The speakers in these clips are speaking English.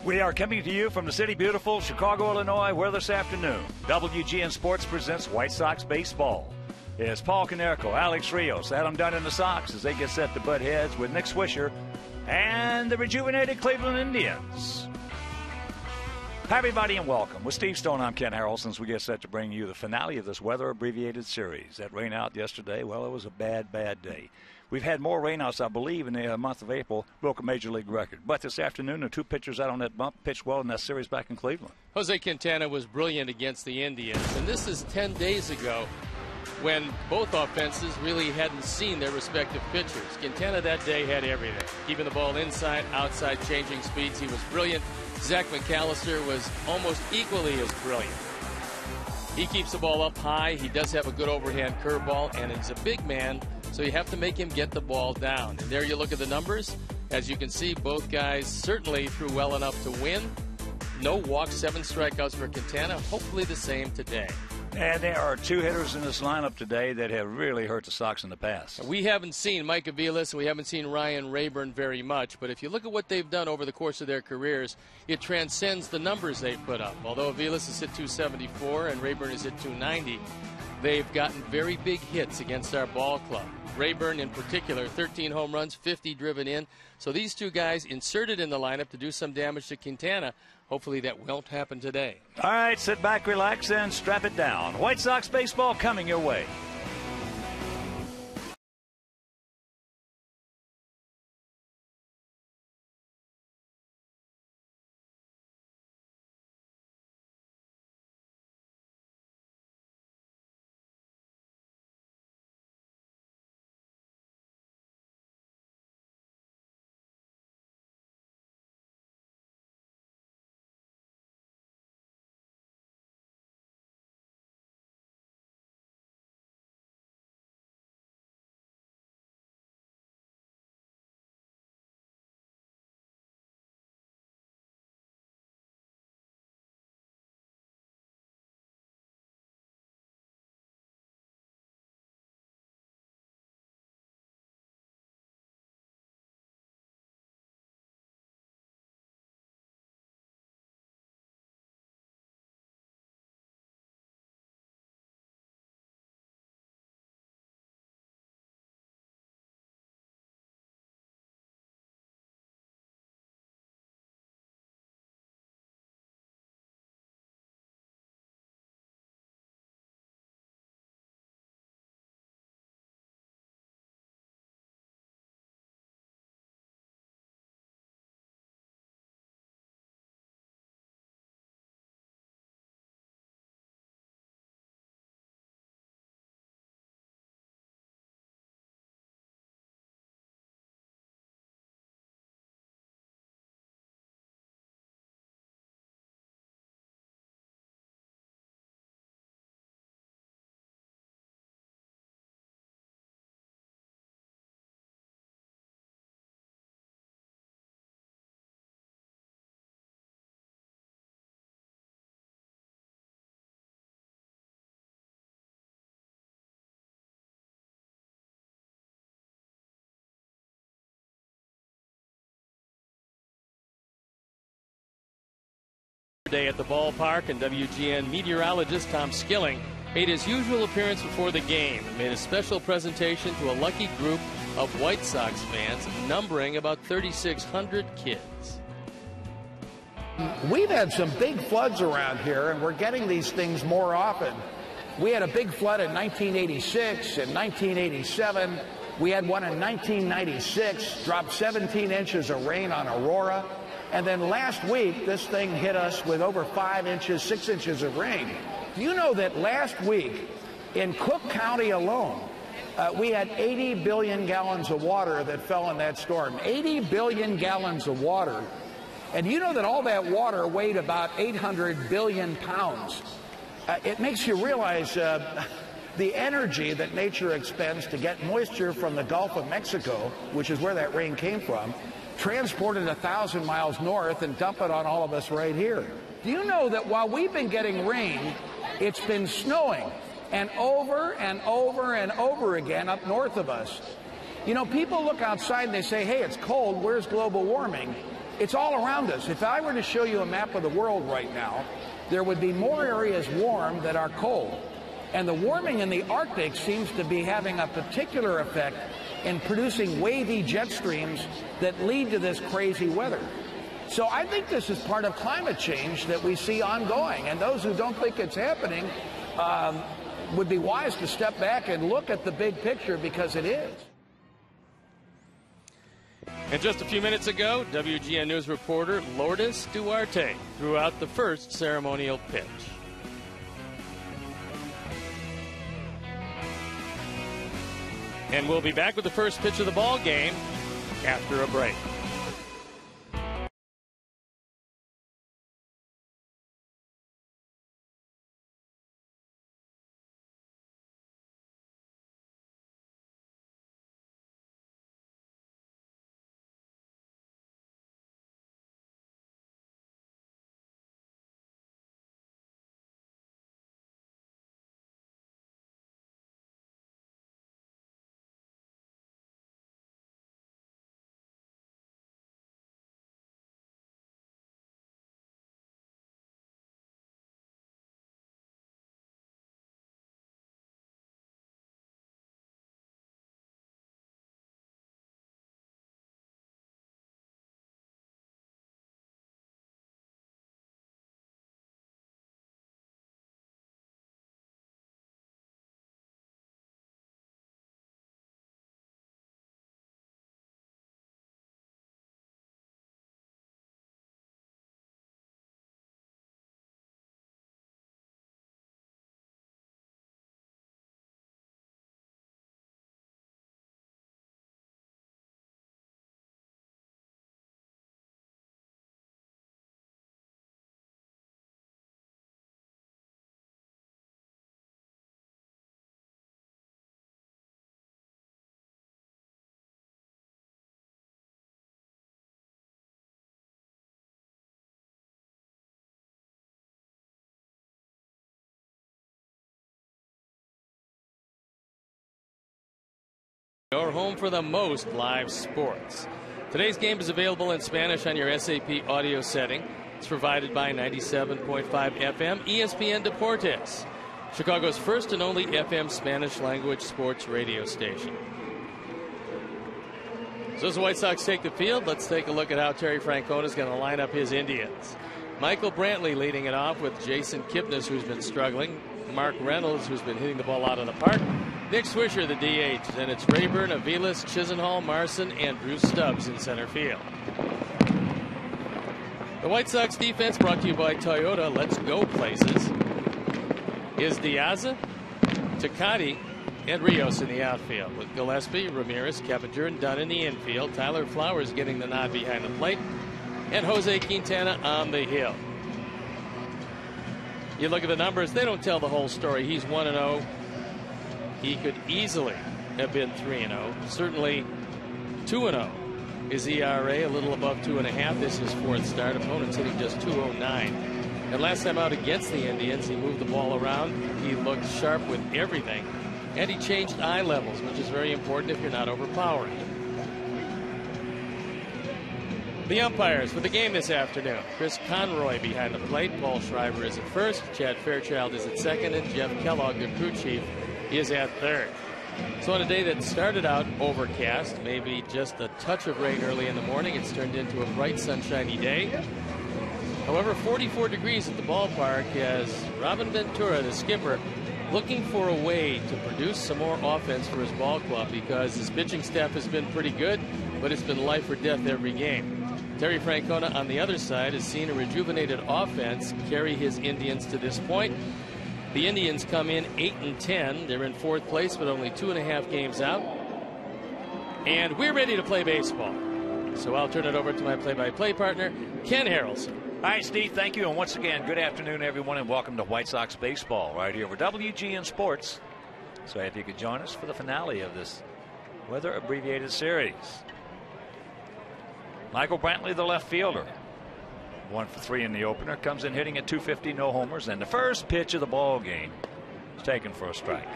We are coming to you from the city beautiful Chicago, Illinois, where this afternoon WGN Sports presents White Sox baseball. It's Paul Konerko, Alex Rios, Adam Dunn in the Sox as they get set to butt heads with Nick Swisher and the rejuvenated Cleveland Indians. Hi, everybody, and welcome. With Steve Stone, I'm Ken Harrelson. We get set to bring you the finale of this weather-abbreviated series. That rain out yesterday, well, it was a bad, bad day. We've had more rainouts, I believe, in the month of April, broke a Major League record. But this afternoon, the two pitchers out on that bump pitched well in that series back in Cleveland. Jose Quintana was brilliant against the Indians, and this is 10 days ago when both offenses really hadn't seen their respective pitchers. Quintana that day had everything, keeping the ball inside, outside, changing speeds. He was brilliant. Zach McAllister was almost equally as brilliant. He keeps the ball up high. He does have a good overhand curveball, and he's a big man, so you have to make him get the ball down. And there you look at the numbers. As you can see, both guys certainly threw well enough to win. No walks, 7 strikeouts for Quintana. Hopefully the same today. And there are two hitters in this lineup today that have really hurt the Sox in the past. We haven't seen Mike Aviles and we haven't seen Ryan Rayburn very much, but if you look at what they've done over the course of their careers, it transcends the numbers they've put up. Although Aviles has hit 274 and Rayburn has hit 290, they've gotten very big hits against our ball club. Rayburn in particular, 13 home runs, 50 driven in. So these two guys inserted in the lineup to do some damage to Quintana. Hopefully that won't happen today. All right, sit back, relax, and strap it down. White Sox baseball coming your way. Day at the ballpark, and WGN meteorologist Tom Skilling made his usual appearance before the game and made a special presentation to a lucky group of White Sox fans numbering about 3,600 kids. We've had some big floods around here, and we're getting these things more often. We had a big flood in 1986 and 1987. We had one in 1996, dropped 17 inches of rain on Aurora. And then last week, this thing hit us with over 5 inches, 6 inches of rain. Do you know that last week in Cook County alone, we had 80 billion gallons of water that fell in that storm. 80 billion gallons of water. And you know that all that water weighed about 800 billion pounds. It makes you realize the energy that nature expends to get moisture from the Gulf of Mexico, which is where that rain came from, transported 1,000 miles north and dump it on all of us right here. Do you know that while we've been getting rain, it's been snowing, and over and over and over again up north of us? You know, people look outside and they say, hey, it's cold, where's global warming? It's all around us. If I were to show you a map of the world right now, there would be more areas warm that are cold. And the warming in the Arctic seems to be having a particular effect in producing wavy jet streams that lead to this crazy weather. So I think this is part of climate change that we see ongoing. And those who don't think it's happening would be wise to step back and look at the big picture, because it is. And just a few minutes ago, WGN News reporter Lourdes Duarte threw out the first ceremonial pitch. And we'll be back with the first pitch of the ball game after a break. Your home for the most live sports. Today's game is available in Spanish on your SAP audio setting. It's provided by 97.5 FM ESPN Deportes, Chicago's first and only FM Spanish language sports radio station. So as the White Sox take the field, let's take a look at how Terry Francona is going to line up his Indians. Michael Brantley leading it off with Jason Kipnis, who's been struggling. Mark Reynolds, who's been hitting the ball out of the park. Nick Swisher, the DH. Then it's Rayburn, Aviles, Chisenhall, Marson, and Bruce Stubbs in center field. The White Sox defense, brought to you by Toyota. Let's go places. Is Diaz, Tecate, and Rios in the outfield, with Gillespie, Ramirez, Keppinger, and Dunn in the infield. Tyler Flowers getting the nod behind the plate, and Jose Quintana on the hill. You look at the numbers, they don't tell the whole story. He's 1-0. He could easily have been 3-0. Certainly 2-0. His ERA a little above 2.5. This is his fourth start. Opponents hitting just .209. And last time out against the Indians, he moved the ball around. He looked sharp with everything. And he changed eye levels, which is very important if you're not overpowering. The umpires for the game this afternoon: Chris Conroy behind the plate, Paul Schreiber is at first, Chad Fairchild is at second, and Jeff Kellogg, the crew chief, is at third. So on a day that started out overcast, maybe just a touch of rain early in the morning, it's turned into a bright, sunshiny day. However, 44 degrees at the ballpark as Robin Ventura, the skipper, looking for a way to produce some more offense for his ball club, because his pitching staff has been pretty good, but it's been life or death every game. Terry Francona on the other side has seen a rejuvenated offense carry his Indians to this point. The Indians come in 8-10. They're in fourth place, but only 2.5 games out. And we're ready to play baseball. So I'll turn it over to my play-by-play partner, Ken Harrelson. All right, Steve, thank you. And once again, good afternoon, everyone, and welcome to White Sox baseball right here over WGN Sports. So if you could join us for the finale of this weather-abbreviated series. Michael Brantley, the left fielder. 1 for 3 in the opener. Comes in hitting at .250, no homers. And the first pitch of the ball game is taken for a strike.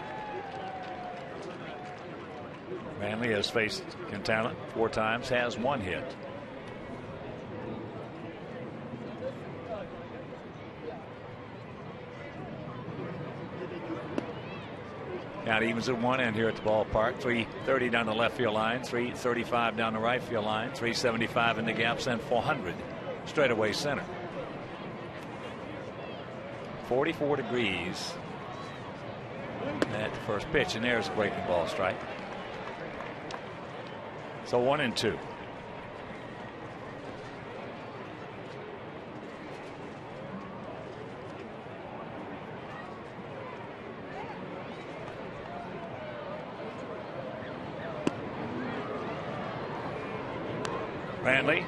Brantley has faced Quintana 4 times, has 1 hit. Count evens at one end here at the ballpark. 330 down the left field line, 335 down the right field line, 375 in the gaps, and 400 straightaway center. 44 degrees at the first pitch, and there's a breaking ball strike. So 1-2. Brantley.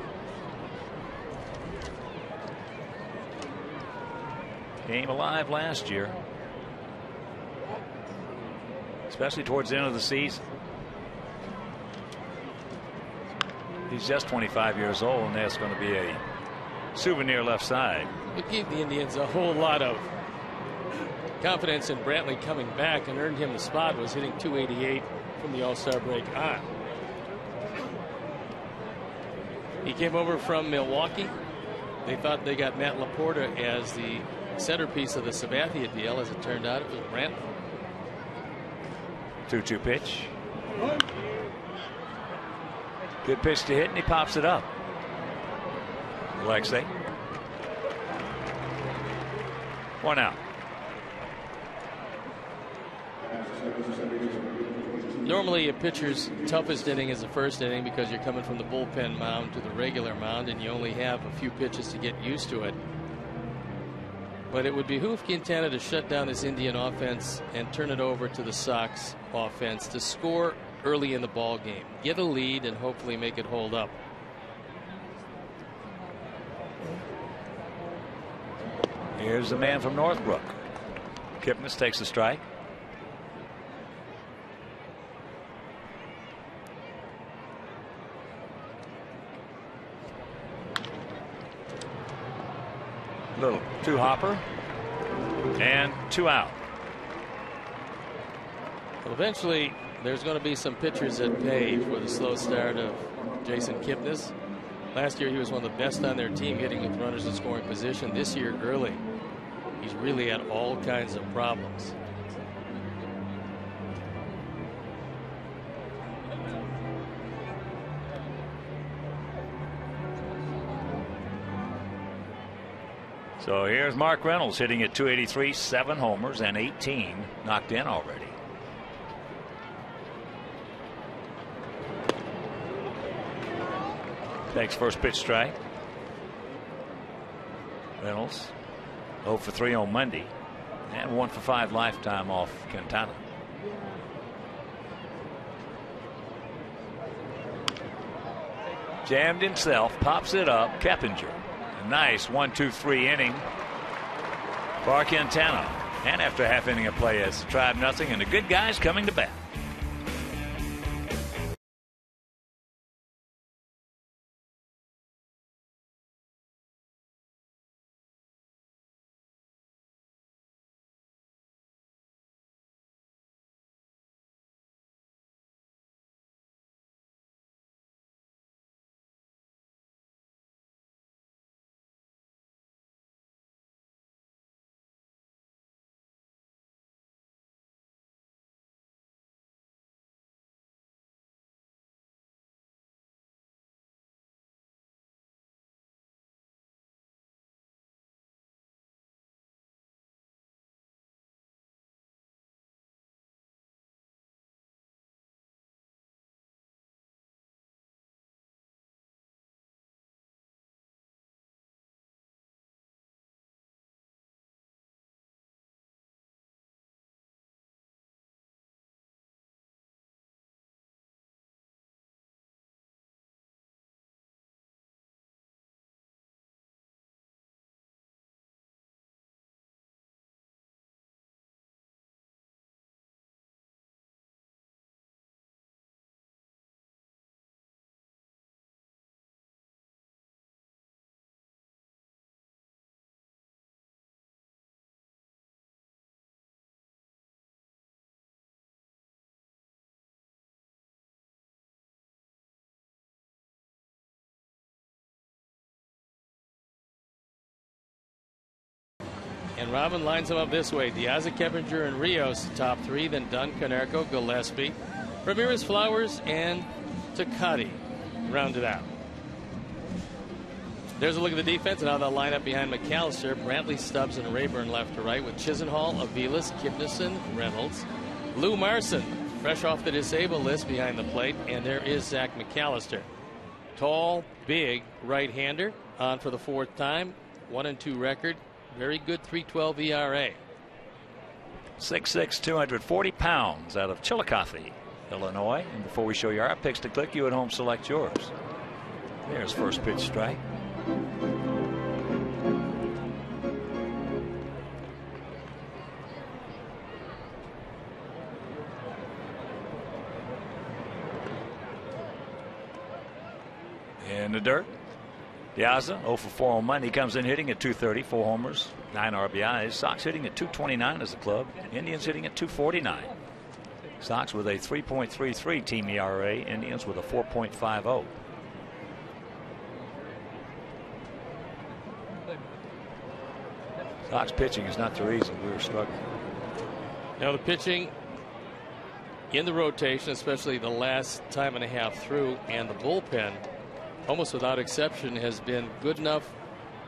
Came alive last year, especially towards the end of the season. He's just 25 years old, and that's going to be a souvenir left side. It gave the Indians a whole lot of confidence in Brantley coming back, and earned him the spot. Was hitting .288 from the All-Star break on. He came over from Milwaukee. They thought they got Matt Laporta as the centerpiece of the Sabathia deal. As it turned out, it was Brantley. 2-2 pitch. Good pitch to hit, and he pops it up. Alexei. 1 out. Normally a pitcher's toughest inning is the first inning because you're coming from the bullpen mound to the regular mound, and you only have a few pitches to get used to it. But it would behoove Quintana to shut down this Indian offense and turn it over to the Sox offense to score early in the ball game, get a lead, and hopefully make it hold up. Here's the man from Northbrook. Kipnis takes a strike. Little two-hopper, and 2 out. Well, eventually there's going to be some pitchers that pay for the slow start of Jason Kipnis. Last year he was one of the best on their team hitting with runners in scoring position. This year early he's really had all kinds of problems. So here's Mark Reynolds hitting at .283, 7 homers and 18 knocked in already. Takes first pitch strike. Reynolds 0 for 3 on Monday, and 1 for 5 lifetime off Quintana. Jammed himself, pops it up. Keppinger. A nice 1-2-3 inning for Quintana. And after a half inning of play, it's tried nothing, and the good guys coming to bat. And Robin lines them up this way: Diaz, Keppinger, and Rios, top three. Then Dunn, Konerko, Gillespie, Ramirez, Flowers, and Takati rounded out. There's a look at the defense and how they'll line up behind McAllister, Brantley, Stubbs, and Rayburn left to right, with Chisenhall, Aviles, Kipnison, Reynolds, Lou Marson, fresh off the disabled list behind the plate, and there is Zach McAllister. Tall, big right-hander, on for the fourth time, 1-2 record, very good 3.12 ERA. 6'6", 240 pounds, out of Chillicothe, Illinois. And before we show you our picks to click, you at home select yours. There's first pitch strike. In the dirt. Piazza 0 for 4 on Monday. He comes in hitting at 230, 4 homers, 9 RBIs. Sox hitting at 229 as a club. Indians hitting at 249. Sox with a 3.33 team ERA. Indians with a 4.50. Sox pitching is not the reason we were struggling. Now the pitching in the rotation, especially the last time and a half through, and the bullpen, almost without exception, has been good enough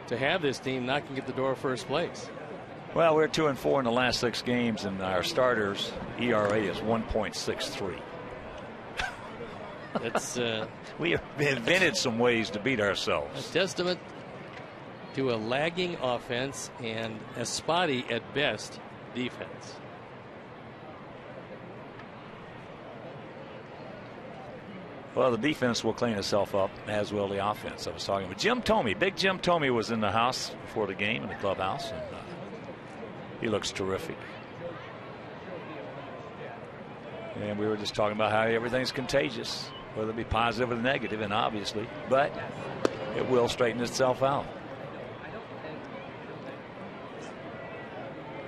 to have this team knocking at the door of first place. Well, we're 2-4 in the last 6 games, and our starters' ERA is 1.63. That's we have invented some ways to beat ourselves. A testament to a lagging offense and a spotty at best defense. Well, the defense will clean itself up, as will the offense. I was talking with Jim Thome. Big Jim Thome was in the house before the game, in the clubhouse, and he looks terrific. And we were just talking about how everything's contagious, whether it be positive or negative, and obviously, but it will straighten itself out.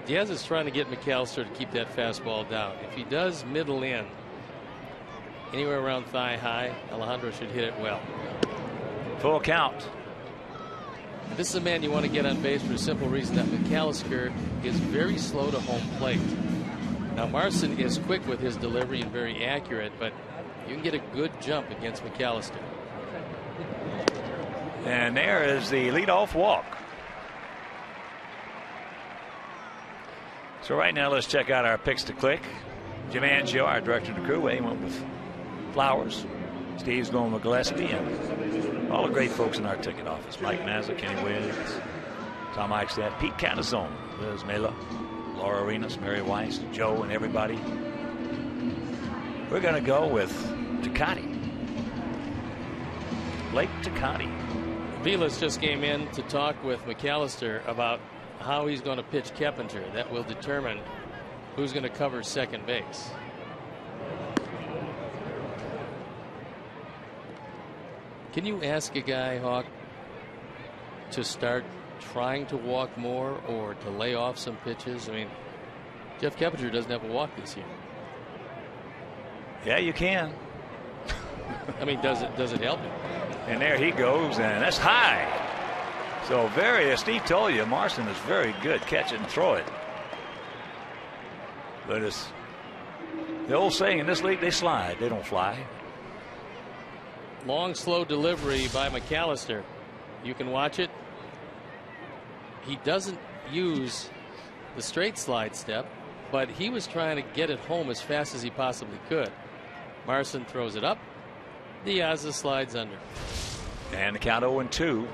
Diaz is trying to get McAllister to keep that fastball down. If he does middle in, anywhere around thigh high, Alejandro should hit it well. Full count. This is a man you want to get on base for a simple reason, that McAllister is very slow to home plate. Now Marson is quick with his delivery and very accurate, but you can get a good jump against McAllister. And there is the leadoff walk. So right now let's check out our picks to click. Jim Angio, our director of the crew, he went with Flowers. Steve's going with Gillespie, and all the great folks in our ticket office. Mike Mazza, Kenny Williams, Tom Eichstadt, Pete Catazone, Liz Mela, Laura Arenas, Mary Weiss, Joe, and everybody. We're going to go with Takati. Blake Takati. Vilas just came in to talk with McAllister about how he's going to pitch Keppinger. That will determine who's going to cover second base. Can you ask a guy, Hawk, to start trying to walk more or to lay off some pitches? I mean, Jeff Keppinger doesn't have a walk this year. Yeah, you can. I mean, does it help him? And there he goes, and that's high. So as Steve told you, Marson is very good. Catch it and throw it. But it's the old saying in this league, they slide, they don't fly. Long, slow delivery by McAllister. You can watch it. He doesn't use the straight slide step, but he was trying to get it home as fast as he possibly could. Marson throws it up. Diaz slides under. And the count 0-2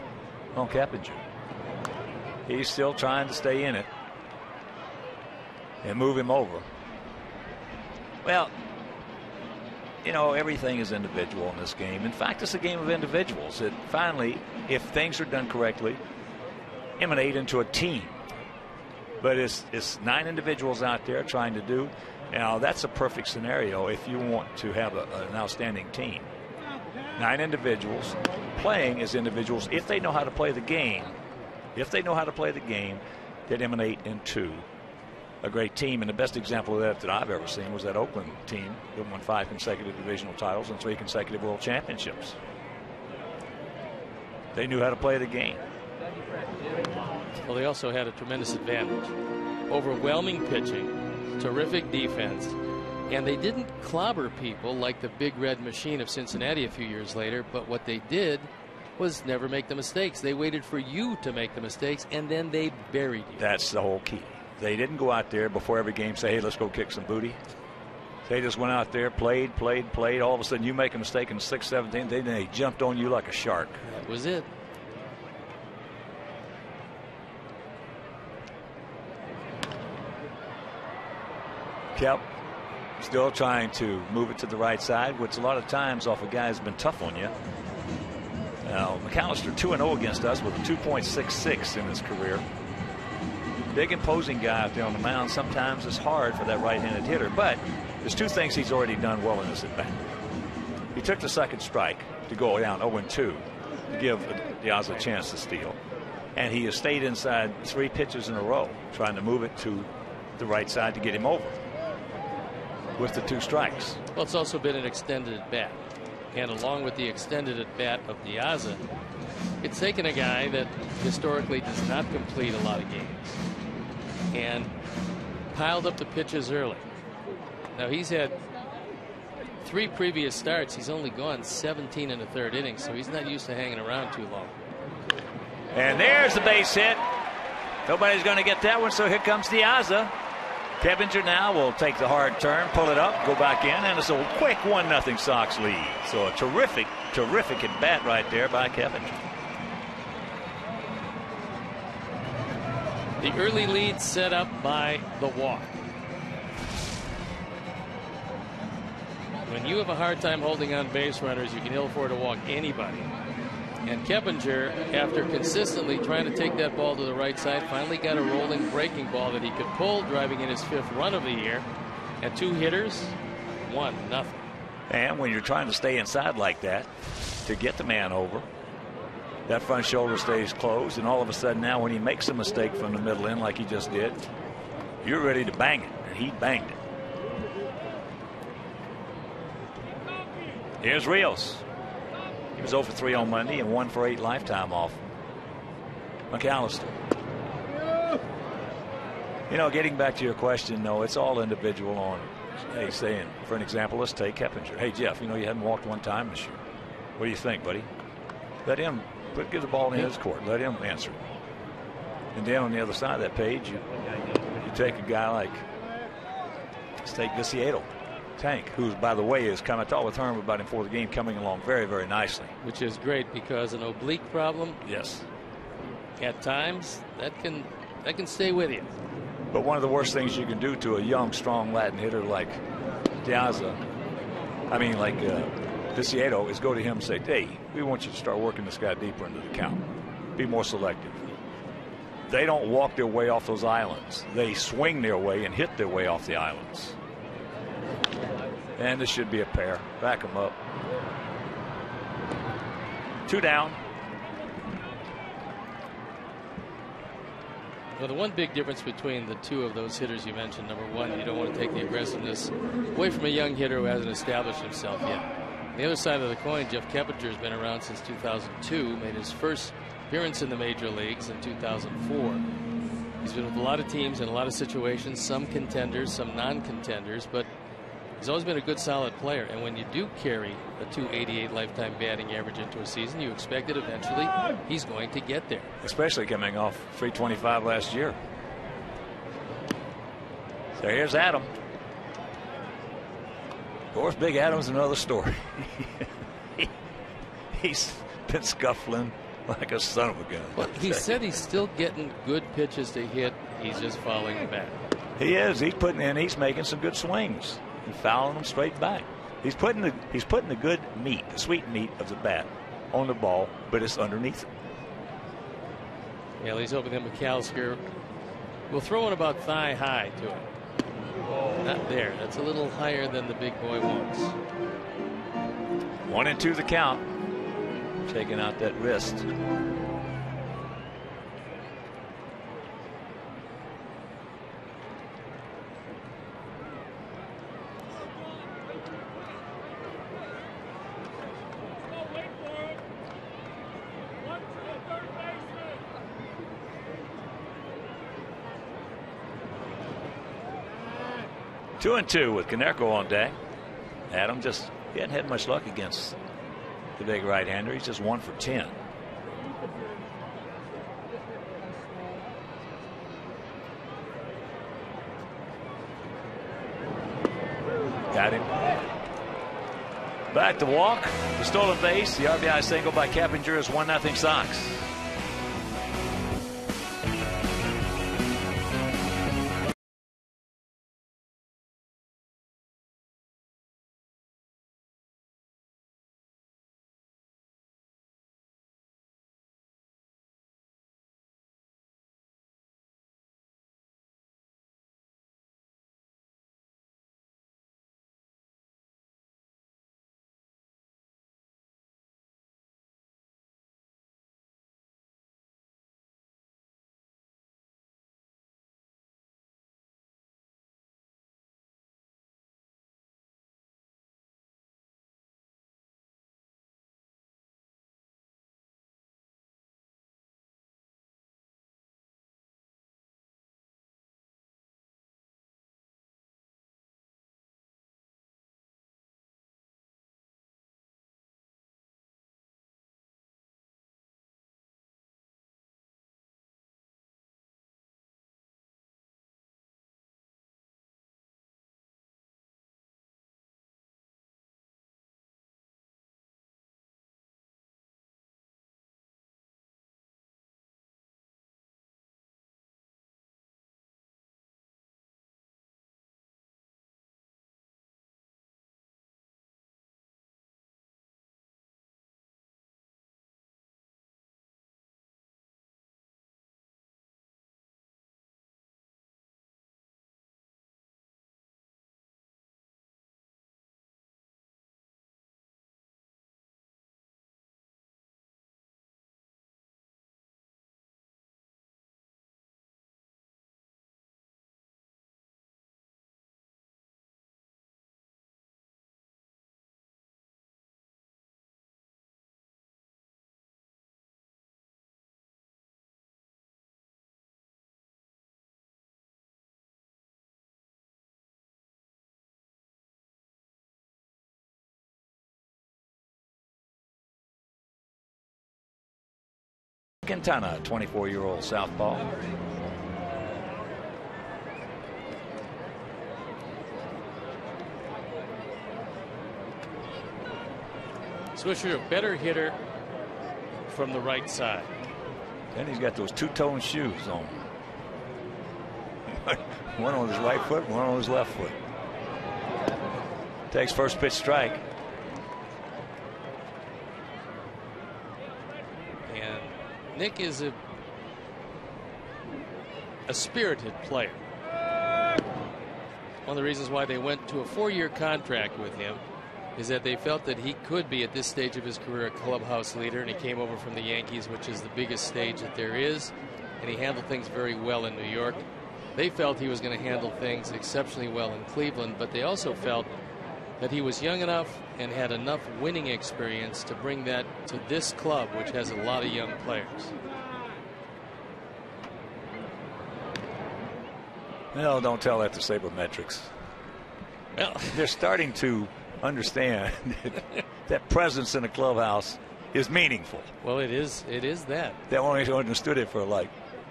on Keppinger. He's still trying to stay in it and move him over. Well, you know, everything is individual in this game. In fact, it's a game of individuals. It finally, if things are done correctly, emanate into a team. But it's 9 individuals out there trying to do. Now, that's a perfect scenario if you want to have an outstanding team. 9 individuals playing as individuals, if they know how to play the game. If they know how to play the game, that emanate into a great team. And the best example of that I've ever seen was that Oakland team that won 5 consecutive divisional titles and 3 consecutive world championships. They knew how to play the game. Well, they also had a tremendous advantage. Overwhelming pitching, terrific defense, and they didn't clobber people like the Big Red Machine of Cincinnati a few years later, but what they did was never make the mistakes. They waited for you to make the mistakes, and then they buried you. That's the whole key. They didn't go out there before every game say, hey, let's go kick some booty. They just went out there, played. All of a sudden, you make a mistake in 6th, 17th, they jumped on you like a shark. That was it. Kep still trying to move it to the right side, which a lot of times off a guy has been tough on you. Now, McAllister 2-0 against us with a 2.66 in his career. Big imposing guy out there on the mound. Sometimes it's hard for that right-handed hitter, but there's two things he's already done well in this at bat. He took the second strike to go down 0-2 to give De Aza a chance to steal, and he has stayed inside 3 pitches in a row trying to move it to the right side to get him over with the 2 strikes. Well, it's also been an extended at bat, and along with the extended at bat of De Aza, it's taken a guy that historically does not complete a lot of games and piled up the pitches early. Now, he's had 3 previous starts. He's only gone 17 in the 3rd inning, so he's not used to hanging around too long. And there's the base hit. Nobody's going to get that one, so here comes De Aza. Keppinger now will take the hard turn, pull it up, go back in, and it's a quick 1-0 Sox lead. So a terrific at bat right there by Keppinger. The early lead set up by the walk. When you have a hard time holding on base runners, you can ill afford to walk anybody. And Keppinger, after consistently trying to take that ball to the right side, finally got a rolling breaking ball that he could pull, driving in his 5th run of the year. And 2 hitters, 1-0. And when you're trying to stay inside like that to get the man over, that front shoulder stays closed, and all of a sudden now when he makes a mistake from the middle in like he just did, you're ready to bang it, and he banged it. Here's Rios. He was 0 for 3 on Monday and 1 for 8 lifetime off McAllister. You know, getting back to your question, though, it's all individual on, hey, saying, for an example, let's take Keppinger. Hey, Jeff, you know, you hadn't walked 1 time this year. What do you think, buddy? Let him get the ball in his court. Let him answer. And then on the other side of that page, you take a guy like, let's take Viciedo. Tank, who, by the way, is coming. I talked with Herm about him before the game, coming along very, very nicely. Which is great because an oblique problem, yes, at times that can stay with you. But one of the worst things you can do to a young, strong Latin hitter like De Aza, Viciedo, is go to him and say, hey, we want you to start working this guy deeper into the count. Be more selective. They don't walk their way off those islands. They swing their way and hit their way off the islands. And this should be a pair. Back them up. 2 down. Well, the one big difference between the 2 of those hitters you mentioned, number 1, you don't want to take the aggressiveness away from a young hitter who hasn't established himself yet. The other side of the coin, Jeff Keppinger has been around since 2002, made his first appearance in the major leagues in 2004. He's been with a lot of teams in a lot of situations, some contenders, some non-contenders, but he's always been a good, solid player. And when you do carry a 288 lifetime batting average into a season, you expect that eventually he's going to get there. Especially coming off 325 last year. So here's Adam. Of course, Big Adam's another story. He's been scuffling like a son of a gun. Well, he said he's still getting good pitches to hit. He's just fouling back. He is. He's putting in. He's making some good swings and fouling them straight back. He's putting the good meat, the sweet meat of the bat on the ball, but it's underneath it. Yeah, he's hoping that McAllister will throw it about thigh high to it. Not there. That's a little higher than the big boy wants. 1-2 the count. Taking out that wrist. 2-2 with Konerko on deck. Adam he hadn't had much luck against the big right-hander. He's just 1 for 10. Got him. Back to walk. The stolen base. The RBI single by Keppinger is 1-0 Sox. Quintana, 24-year-old southpaw. Swisher, a better hitter from the right side. And he's got those two-tone shoes on. One on his right foot, one on his left foot. Takes first pitch strike. And Nick is a spirited player. One of the reasons why they went to a 4-year contract with him is that they felt that he could be at this stage of his career a clubhouse leader, and he came over from the Yankees, which is the biggest stage that there is, and he handled things very well in New York. They felt he was going to handle things exceptionally well in Cleveland, but they also felt that he was young enough and had enough winning experience to bring that to this club, which has a lot of young players. No, don't tell that to sabermetrics. Well, they're starting to understand that presence in the clubhouse is meaningful. Well, it is that. They only understood it for like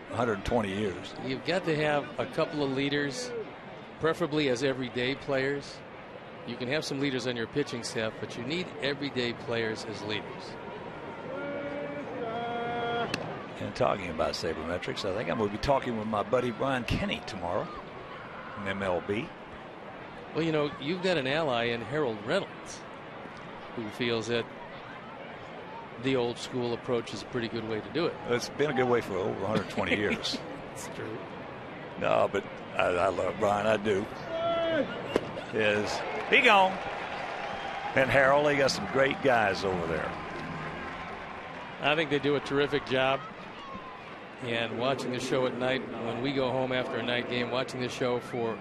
120 years. You've got to have a couple of leaders, preferably as everyday players. You can have some leaders on your pitching staff, but you need everyday players as leaders. And talking about sabermetrics, I think I'm going to be talking with my buddy Brian Kenny tomorrow in MLB. Well, you know, you've got an ally in Harold Reynolds who feels that the old school approach is a pretty good way to do it. It's been a good way for over 120 years. It's true. No, but I love Brian. I do. He gone. And Harold, they got some great guys over there. I think they do a terrific job. And watching the show at night, when we go home after a night game, watching the show for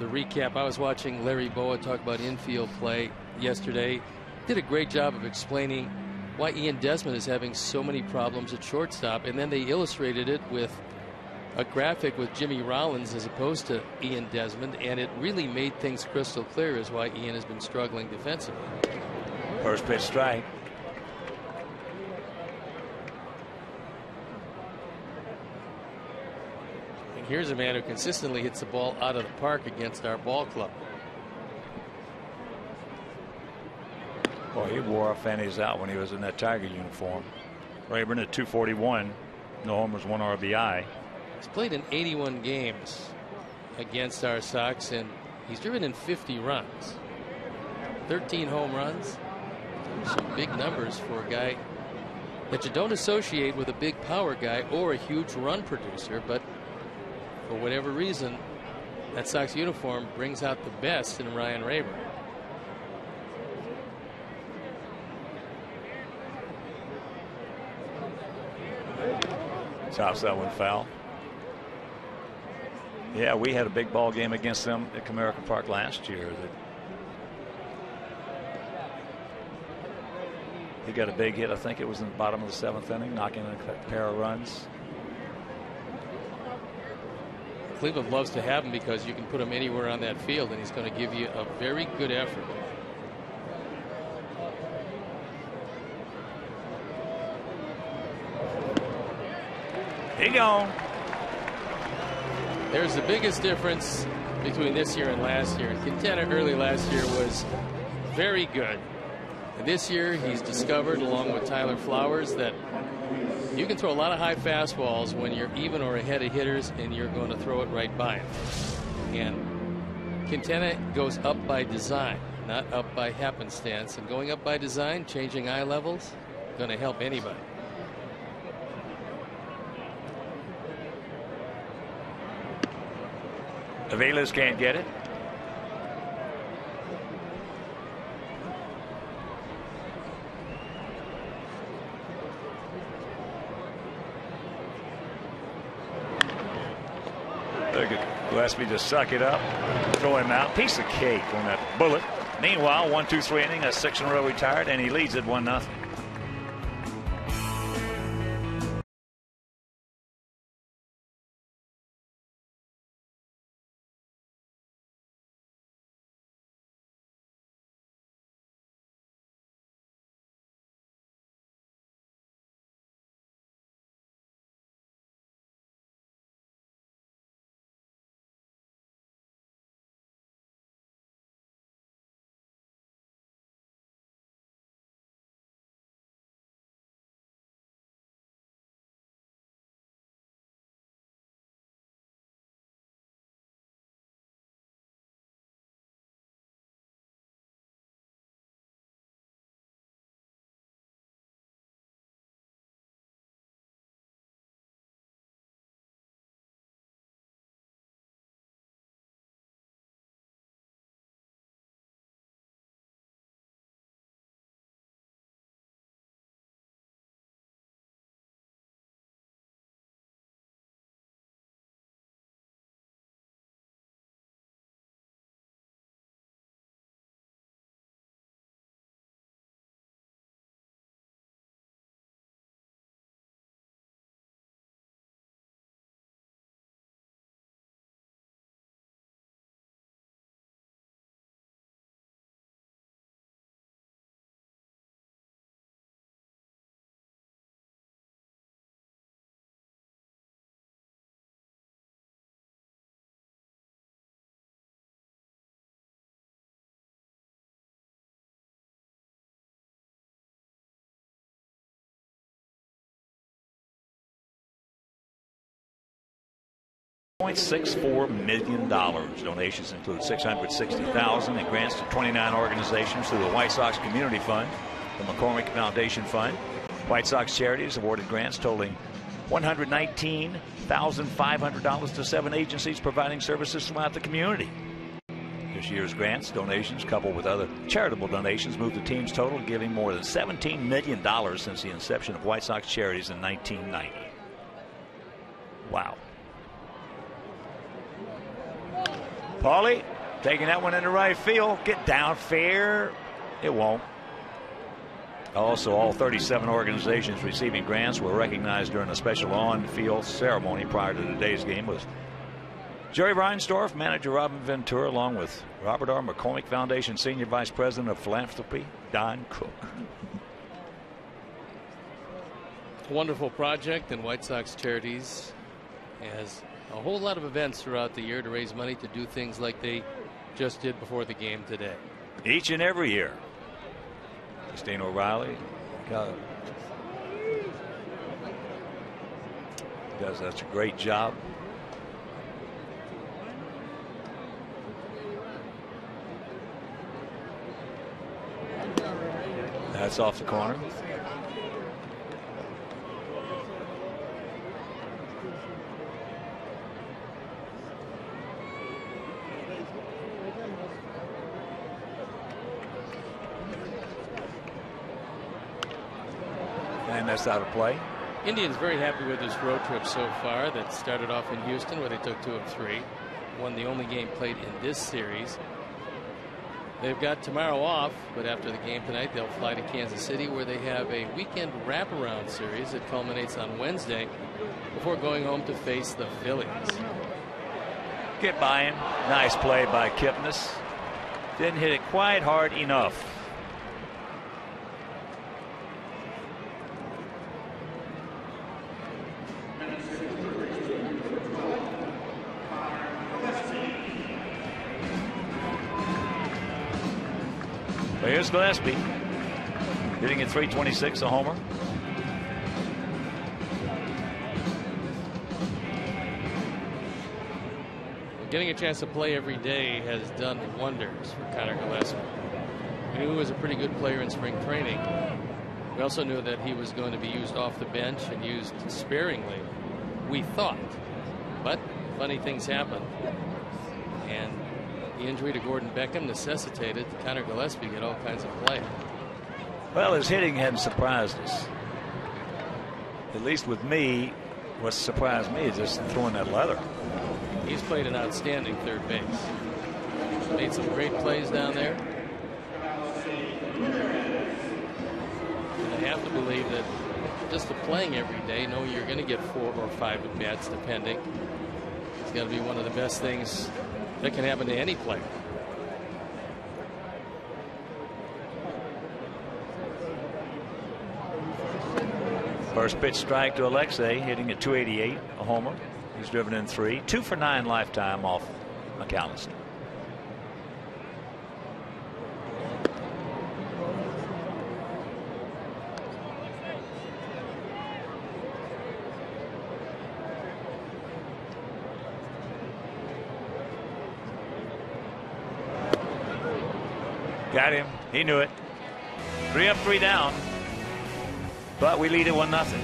the recap, I was watching Larry Boa talk about infield play yesterday. Did a great job of explaining why Ian Desmond is having so many problems at shortstop, and then they illustrated it with a graphic with Jimmy Rollins as opposed to Ian Desmond, and it really made things crystal clear as why Ian has been struggling defensively. First pitch strike. And here's a man who consistently hits the ball out of the park against our ball club. Well, he wore our fannies out when he was in that Tiger uniform. Rayburn at 241. No homers, 1 RBI. He's played in 81 games against our Sox, and he's driven in 50 runs. 13 home runs. Some big numbers for a guy that you don't associate with a big power guy or a huge run producer, but for whatever reason, that Sox uniform brings out the best in Ryan Rayburn. Chops that one foul. Yeah, we had a big ball game against them at Comerica Park last year. He got a big hit. I think it was in the bottom of the 7th inning, knocking in a pair of runs. Cleveland loves to have him because you can put him anywhere on that field, and he's going to give you a very good effort. He gone. There's the biggest difference between this year and last year. Quintana early last year was very good. And this year he's discovered, along with Tyler Flowers, that you can throw a lot of high fastballs when you're even or ahead of hitters, and you're going to throw it right by him. And Quintana goes up by design, not up by happenstance. And going up by design, changing eye levels, going to help anybody. Aviles can't get it. Look at Gillespie just suck it up, throw him out. Piece of cake on that bullet. Meanwhile, 1-2-3 inning, a 6 in a row retired, and he leads it 1-0. $0.64 million. Donations include $660,000 in grants to 29 organizations through the White Sox Community Fund, the McCormick Foundation Fund. White Sox Charities awarded grants totaling $119,500 to 7 agencies providing services throughout the community. This year's grants, donations, coupled with other charitable donations, moved the team's total, giving more than $17 million since the inception of White Sox Charities in 1990. Wow. Paulie taking that one into right field. Get down fair. It won't. Also, all 37 organizations receiving grants were recognized during a special on-field ceremony prior to today's game. Was Jerry Reinsdorf, manager Robin Ventura, along with Robert R. McCormick Foundation Senior Vice President of Philanthropy, Don Cook. Wonderful project, and White Sox Charities has a whole lot of events throughout the year to raise money to do things like they just did before the game today. Each and every year. Christine O'Reilly does such a great job. That's off the corner. And that's out of play. Indians very happy with this road trip so far that started off in Houston, where they took 2 of 3. Won the only game played in this series. They've got tomorrow off, but after the game tonight, they'll fly to Kansas City, where they have a weekend wraparound series that culminates on Wednesday before going home to face the Phillies. Get by him. Nice play by Kipnis. Didn't hit it quite hard enough. Here's Gillespie hitting at .326, a homer. Getting a chance to play every day has done wonders for Connor Gillespie. We knew he was a pretty good player in spring training. We also knew that he was going to be used off the bench and used sparingly, we thought. But funny things happen. And the injury to Gordon Beckham necessitated Connor Gillespie get all kinds of play. Well, his hitting hadn't surprised us. At least with me, what surprised me is just throwing that leather. He's played an outstanding third base. Made some great plays down there. And I have to believe that just the playing every day, knowing you're going to get 4 or 5 at bats depending, it's got to be one of the best things that can happen to any player. First pitch strike to Alexei, hitting at .288, a homer. He's driven in 3, 2 for 9 lifetime off McAllister. Got him. He knew it. 3 up, 3 down. But we lead it 1-0.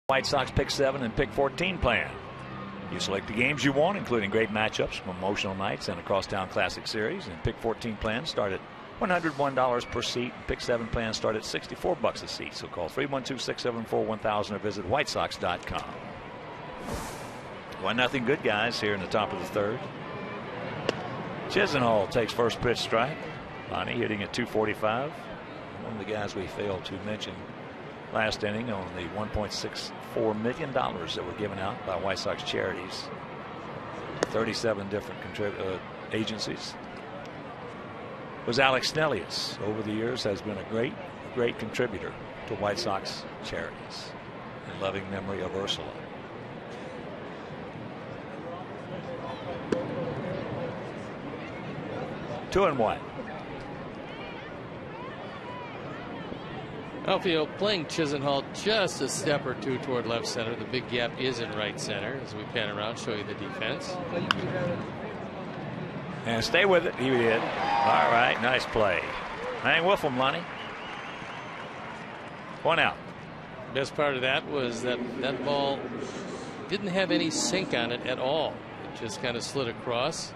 White Sox Pick 7 and Pick 14 plan. You select the games you want, including great matchups from emotional nights and a crosstown classic series. And Pick 14 plans start at $101 per seat. Pick 7 plans start at $64 a seat. So call 312-674-1000 or visit whitesox.com. 1-0 good guys here in the top of the third. Chisenhall takes first pitch strike. Lonnie hitting at 245. One of the guys we failed to mention last inning on the $1.64 million that were given out by White Sox charities. 37 different agencies. Was Alex Snellius. Over the years has been a great contributor to White Sox charities. In loving memory of Ursula. Two and one. Outfield playing Chisenhall just a step or two toward left center. The big gap is in right center as we pan around, show you the defense. And stay with it. He did. All right. Nice play. Hang with him, Lonnie. 1 out. Best part of that was that ball didn't have any sink on it at all. It just kind of slid across.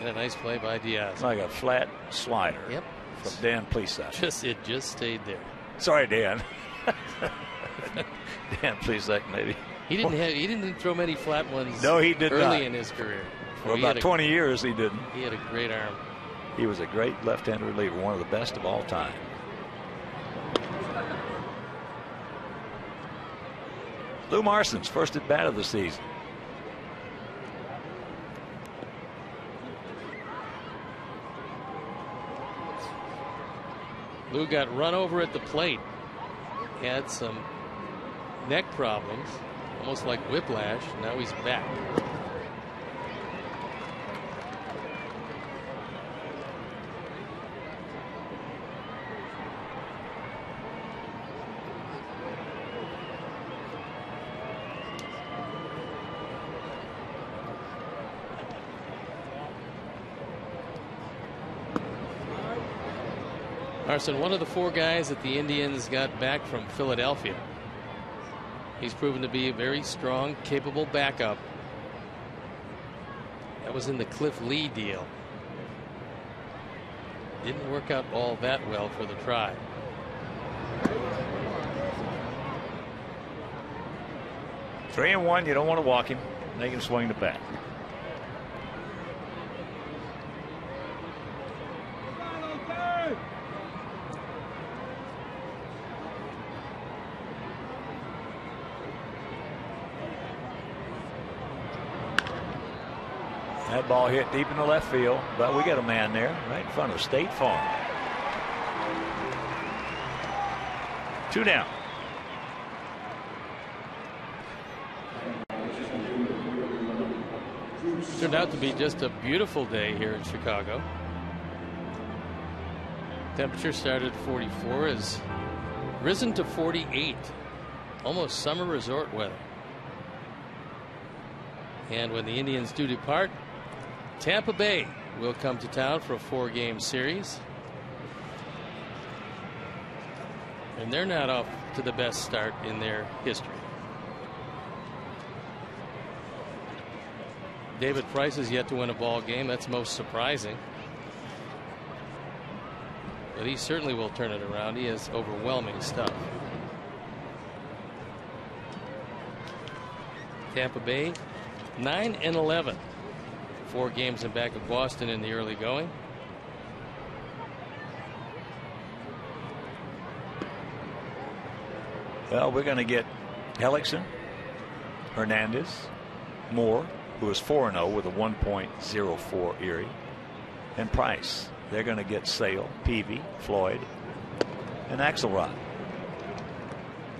And a nice play by Diaz. Like a flat slider. Yep. From Dan Plesac. It just stayed there. Sorry, Dan. Dan Plesac, maybe. He didn't throw many flat ones. No, he did early not. In his career. For about 20 years, he didn't. He had a great arm. He was a great left-handed reliever, one of the best of all time. Lou Marston's first at bat of the season. Lou got run over at the plate. Had some neck problems, almost like whiplash. Now he's back. Carson, one of the 4 guys that the Indians got back from Philadelphia. He's proven to be a very strong, capable backup. That was in the Cliff Lee deal. Didn't work out all that well for the Tribe. Three and one. You don't want to walk him. Make him swing the bat. That ball hit deep in the left field, but we got a man there right in front of State Farm. 2 down. Turned out to be just a beautiful day here in Chicago. Temperature started at 44, has risen to 48. Almost summer resort weather. And when the Indians do depart, Tampa Bay will come to town for a 4-game series. And they're not off to the best start in their history. David Price has yet to win a ball game. That's most surprising. But he certainly will turn it around. He has overwhelming stuff. Tampa Bay 9-11. 4 games in back of Boston in the early going. Well, we're going to get Hellickson, Hernandez, Moore, who is 4-0 with a 1.04 ERA, and Price. They're going to get Sale, Peavy, Floyd, and Axelrod.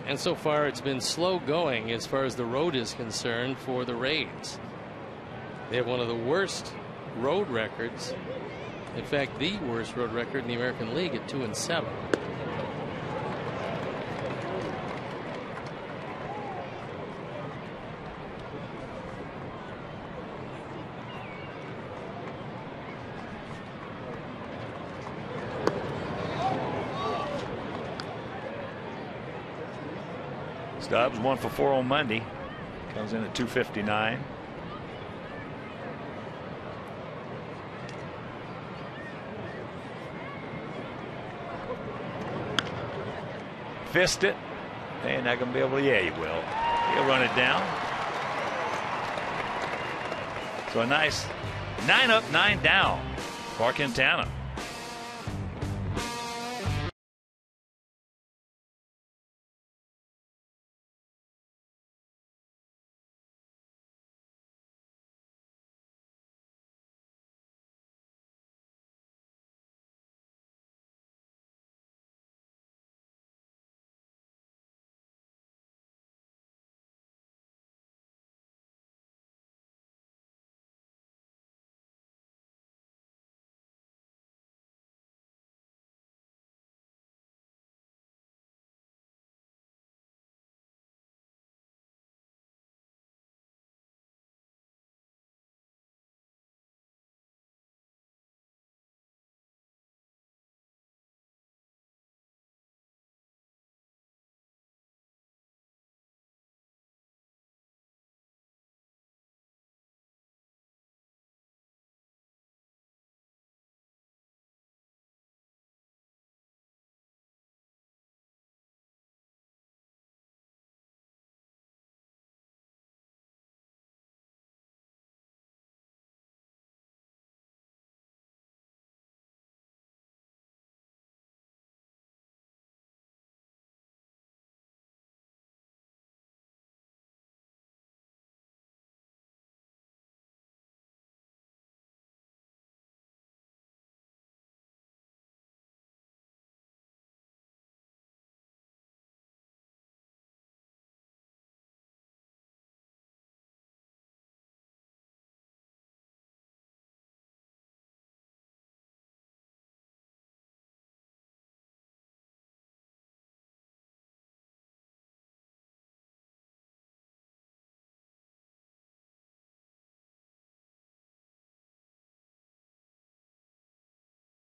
And so far it's been slow going as far as the road is concerned for the Rays. They have one of the worst road records. In fact, the worst road record in the American League at 2-7. Stubbs 1 for 4 on Monday. Comes in at 259. Fist it. And not going to be able to. Yeah, he will. He'll run it down. So a nice 9 up, 9 down for Quintana.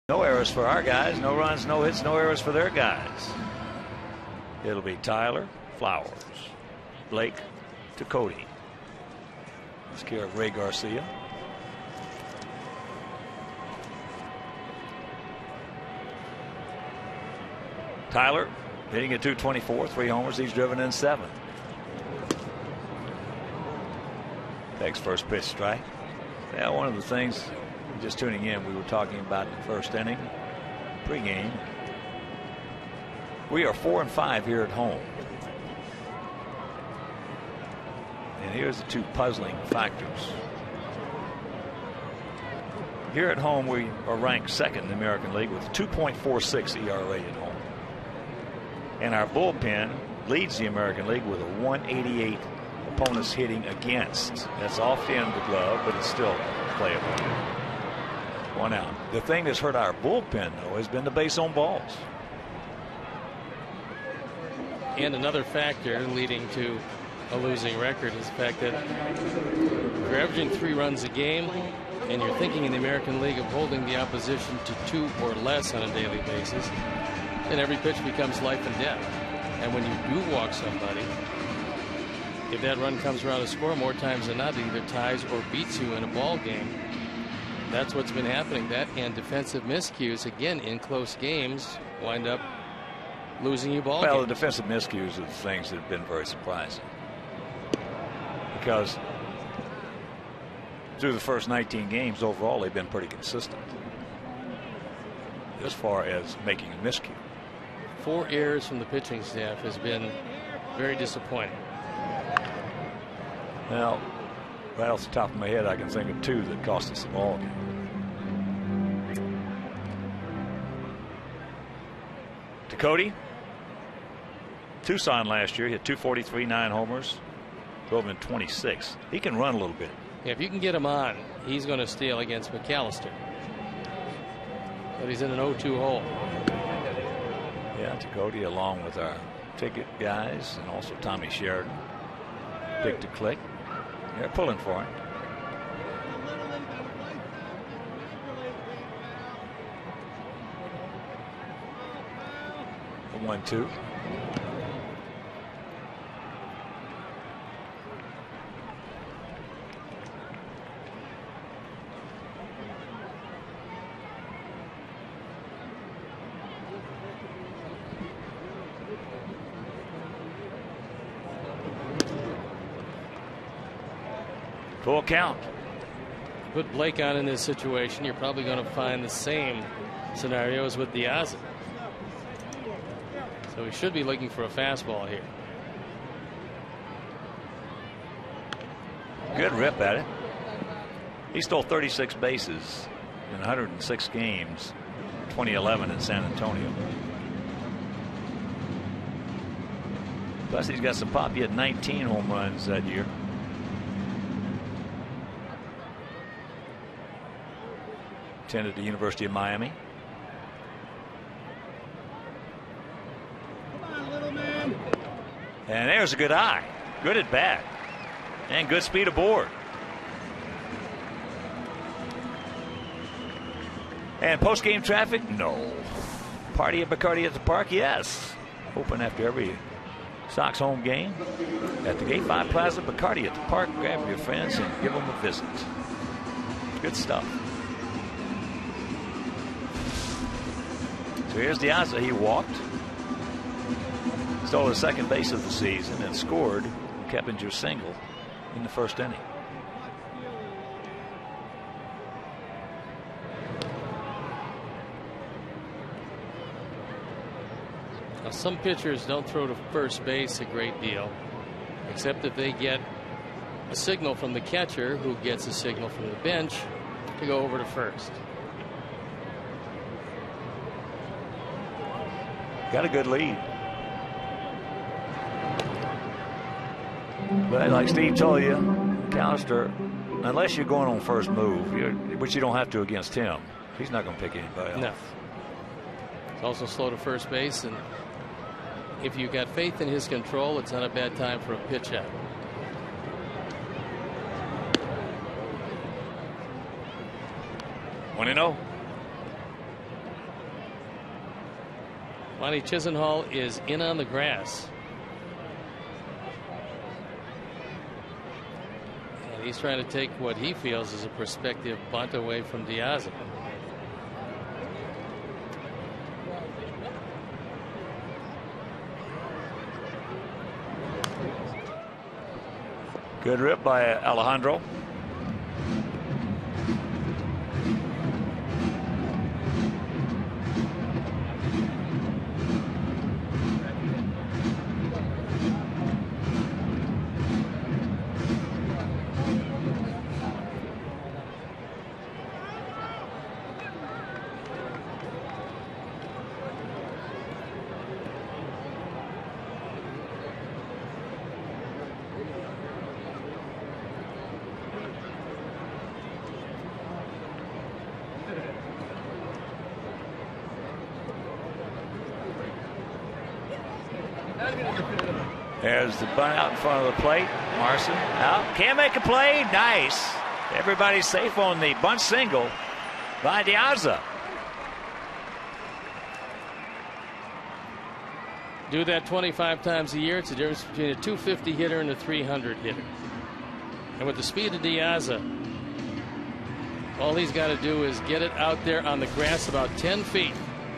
No errors for our guys. No runs, no hits, no errors for their guys. It'll be Tyler, Flowers, Blake to Cody. This care of Ray Garcia. Tyler hitting at 224, 3 homers. He's driven in 7. Takes first pitch strike. Yeah, one of the things, just tuning in, we were talking about in the first inning, pregame. We are 4-5 here at home. And here's the 2 puzzling factors. Here at home, we are ranked 2nd in the American League with 2.46 ERA at home. And our bullpen leads the American League with a 188 opponents hitting against. That's off the end of the glove, but it's still playable. 1 out. The thing that's hurt our bullpen, though, has been the base on balls. And another factor leading to a losing record is the fact that you're averaging 3 runs a game, and you're thinking in the American League of holding the opposition to 2 or less on a daily basis, then every pitch becomes life and death. And when you do walk somebody, if that run comes around to score, more times than not, it either ties or beats you in a ball game. That's what's been happening. That and defensive miscues, again, in close games, wind up losing you ball games. Well, the defensive miscues are the things that have been very surprising. Because through the first 19 games, overall, they've been pretty consistent as far as making a miscue. 4 errors from the pitching staff has been very disappointing. Well, right off the top of my head, I can think of 2 that cost us the ball game. To Cody. Tucson last year, he hit 243, 9 homers, drove in 26. He can run a little bit. Yeah, if you can get him on, he's going to steal against McAllister. But he's in an 0-2 hole. Yeah, to Cody, along with our ticket guys and also Tommy Sheridan. Pick to click. They're pulling for him. The 1-2. Full count. Put Blake on in this situation, you're probably going to find the same scenarios with De Aza. So he should be looking for a fastball here. Good rip at it. He stole 36 bases in 106 games, 2011 in San Antonio. Plus, he's got some pop. He had 19 home runs that year. Attended the University of Miami. Come on, little man. And there's a good eye. Good at bat. And good speed aboard. And post-game traffic? No. Party at Bacardi at the Park? Yes. Open after every Sox home game at the Gate 5 Plaza, Bacardi at the Park. Grab your friends and give them a visit. Good stuff. So here's De Aza. He walked, stole his second base of the season, and scored Keppinger's single in the first inning. Now, some pitchers don't throw to first base a great deal, except if they get a signal from the catcher, who gets a signal from the bench to go over to first. Got a good lead. But like Steve told you, McAllister, unless you're going on first move, which you don't have to against him, he's not going to pick anybody else. No. He's also slow to first base, and if you got faith in his control, it's not a bad time for a pitch out. Want to know? Monty Chisenhall is in on the grass. And he's trying to take what he feels is a prospective bunt away from De Aza. Good rip by Alejandro. There's the bunt out in front of the plate. Marson out. Can't make a play. Nice. Everybody's safe on the bunt single by De Aza. Do that 25 times a year. It's the difference between a 250 hitter and a 300 hitter. And with the speed of De Aza, all he's got to do is get it out there on the grass about 10 feet,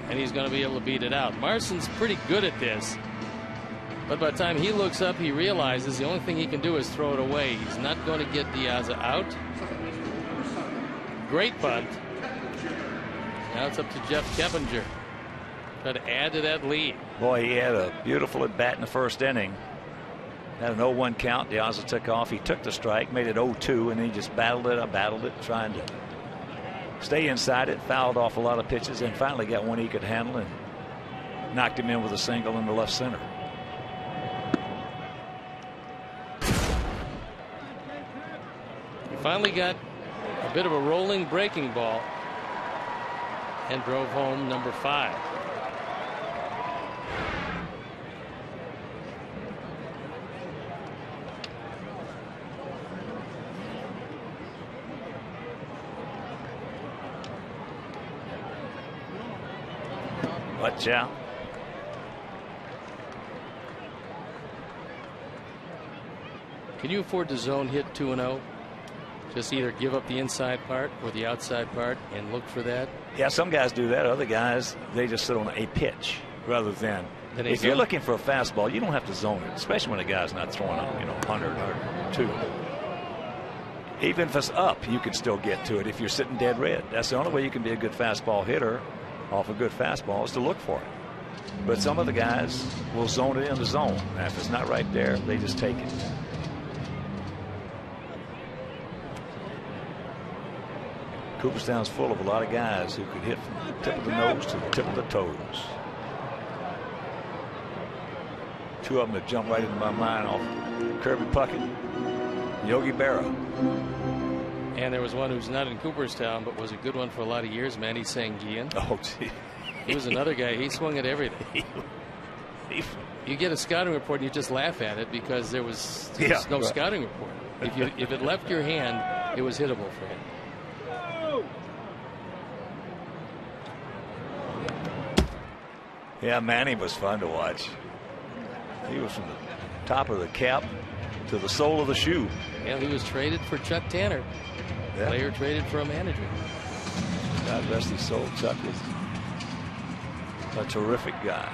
and he's going to be able to beat it out. Marson's pretty good at this. But by the time he looks up, he realizes the only thing he can do is throw it away. He's not going to get De Aza out. Great bunt. Now it's up to Jeff Keppinger. Try to add to that lead. Boy, he had a beautiful at bat in the first inning. Had an 0-1 count. De Aza took off. He took the strike, made it 0-2, and then he just battled it, trying to stay inside it, fouled off a lot of pitches, and finally got one he could handle and knocked him in with a single in the left center. Finally got a bit of a rolling breaking ball and drove home number 5. Watch out. Can you afford to zone hit 2-0? Just either give up the inside part or the outside part and look for that? Yeah, some guys do that. Other guys, they just sit on a pitch rather than. If you're looking for a fastball, you don't have to zone it, especially when a guy's not throwing 100 or 2. Even if it's up, you can still get to it if you're sitting dead red. That's the only way you can be a good fastball hitter off a good fastball is to look for it. But some of the guys will zone it in the zone. And if it's not right there, they just take it. Cooperstown's full of a lot of guys who could hit from the tip of the nose to the tip of the toes. Two of them that jump right into my mind off Kirby Puckett, Yogi Berra. And there was one who's not in Cooperstown, but was a good one for a lot of years, Manny Sanguian. Oh, gee. He was another guy. He swung at everything. You get a scouting report and you just laugh at it because there was no scouting report. If it left your hand, it was hittable for him. Yeah, Manny was fun to watch. He was from the top of the cap to the sole of the shoe. Yeah, he was traded for Chuck Tanner. Yeah. Player traded for a manager. God rest his soul. Chuck was a terrific guy.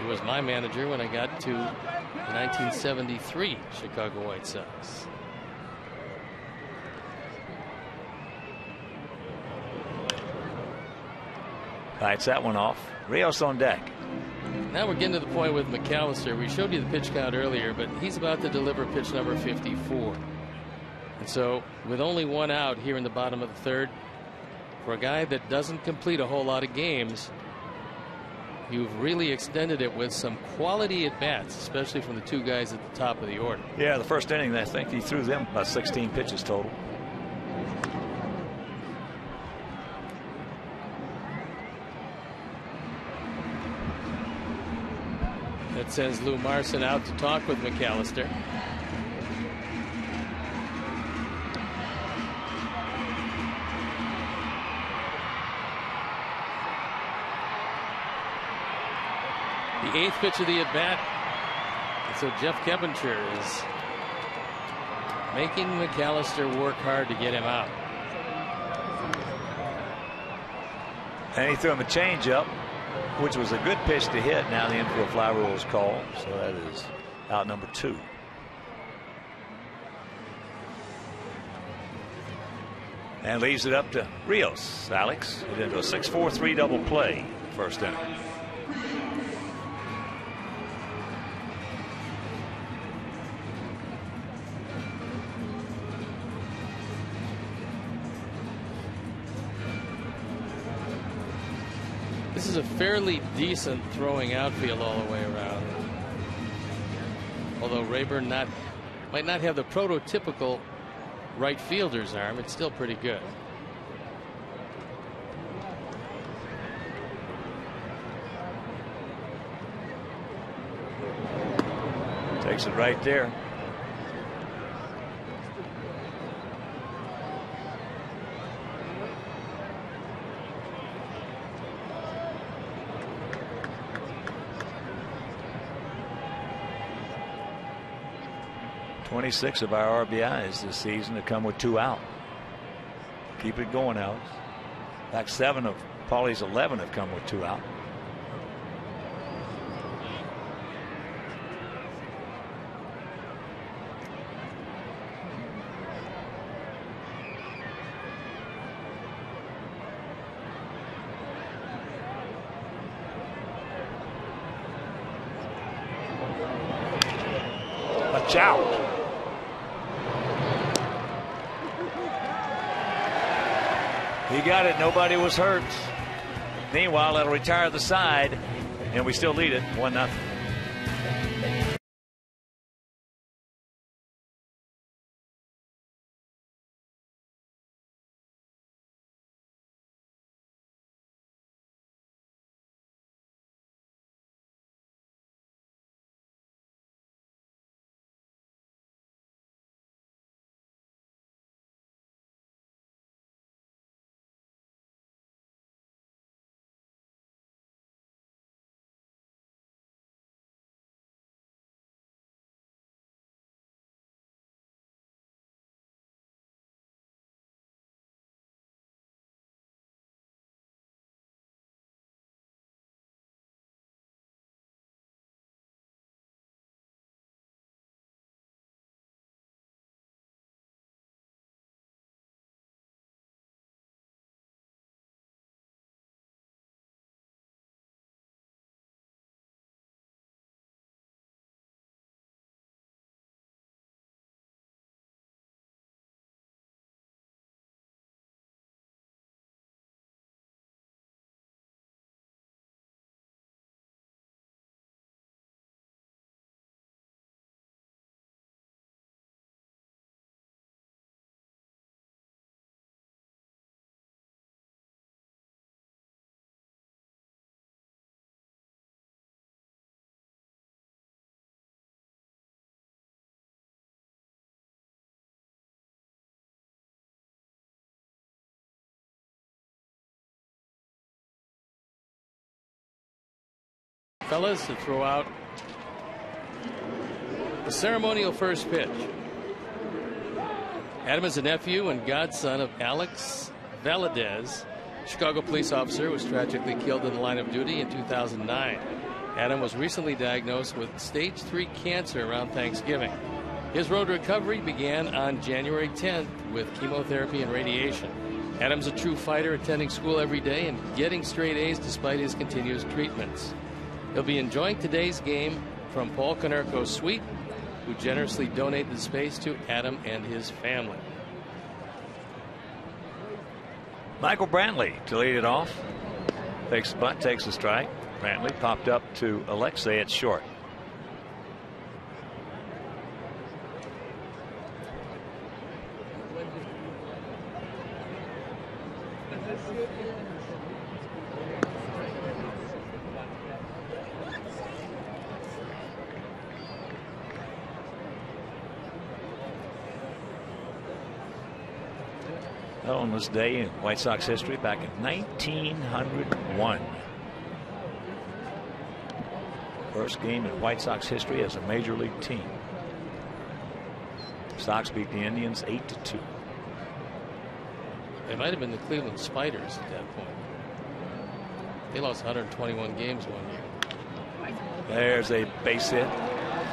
He was my manager when I got to the 1973 Chicago White Sox. Kites that one off. Rios on deck. Now we're getting to the point with McAllister. We showed you the pitch count earlier, but he's about to deliver pitch number 54. And so with only one out here in the bottom of the third, for a guy that doesn't complete a whole lot of games, you've really extended it with some quality at bats, especially from the two guys at the top of the order. Yeah, the first inning, I think he threw them about 16 pitches total. That sends Lou Marson out to talk with McAllister. The eighth pitch of the at bat. So Jeff Keppinger is making McAllister work hard to get him out. And he threw him a changeup, which was a good pitch to hit. Now the infield fly rule is called, so that is out number 2. And leaves it up to Rios. Alex, it into a 6-4-3 double play first inning. This is a fairly decent throwing outfield all the way around. Although Rayburn might not have the prototypical right fielder's arm, it's still pretty good. Takes it right there. Six of our RBIs this season have come with 2 out. Keep it going, Alex. In fact, 7 of Paulie's 11 have come with 2 out. Out. He got it. Nobody was hurt. Meanwhile, that'll retire the side, and we still lead it 1-0. fellas to throw out the ceremonial first pitch. Adam is a nephew and godson of Alex Valadez, Chicago police officer, was tragically killed in the line of duty in 2009. Adam was recently diagnosed with stage 3 cancer around Thanksgiving. His road to recovery began on January 10th with chemotherapy and radiation. Adam's a true fighter, attending school every day and getting straight A's despite his continuous treatments. He'll be enjoying today's game from Paul Konerko's suite, who generously donated the space to Adam and his family. Michael Brantley to lead it off. Takes the bunt, takes the strike. Brantley popped up to Alexei at short. On this day in White Sox history back in 1901. First game in White Sox history as a major league team. Sox beat the Indians 8-2. They might have been the Cleveland Spiders at that point. They lost 121 games one year. There's a base hit.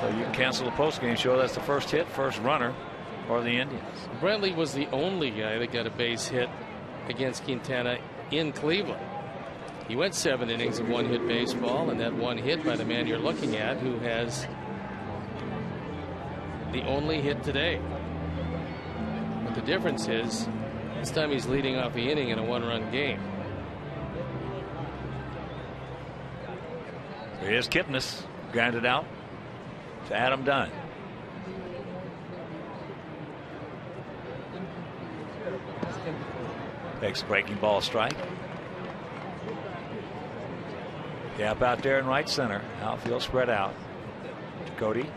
So you can cancel the postgame show. That's the first hit, first runner for the Indians. Brantley was the only guy that got a base hit against Quintana in Cleveland. He went 7 innings of one-hit baseball, and that one hit by the man you're looking at, who has the only hit today. But the difference is this time he's leading off the inning in a 1-run game. Here's Kipnis, grounded out to Adam Dunn. Takes a breaking ball strike. Gap out there in right center. Outfield spread out. Cody.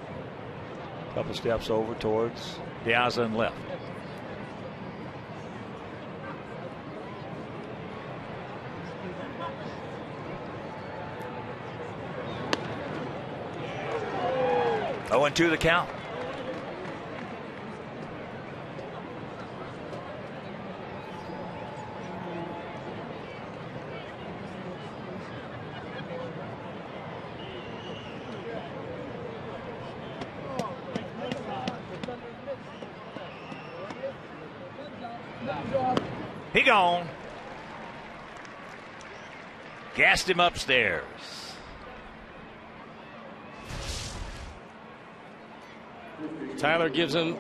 Couple steps over towards Piazza and left. Oh, 0-2 the count. He gone. Gassed him upstairs. Tyler gives him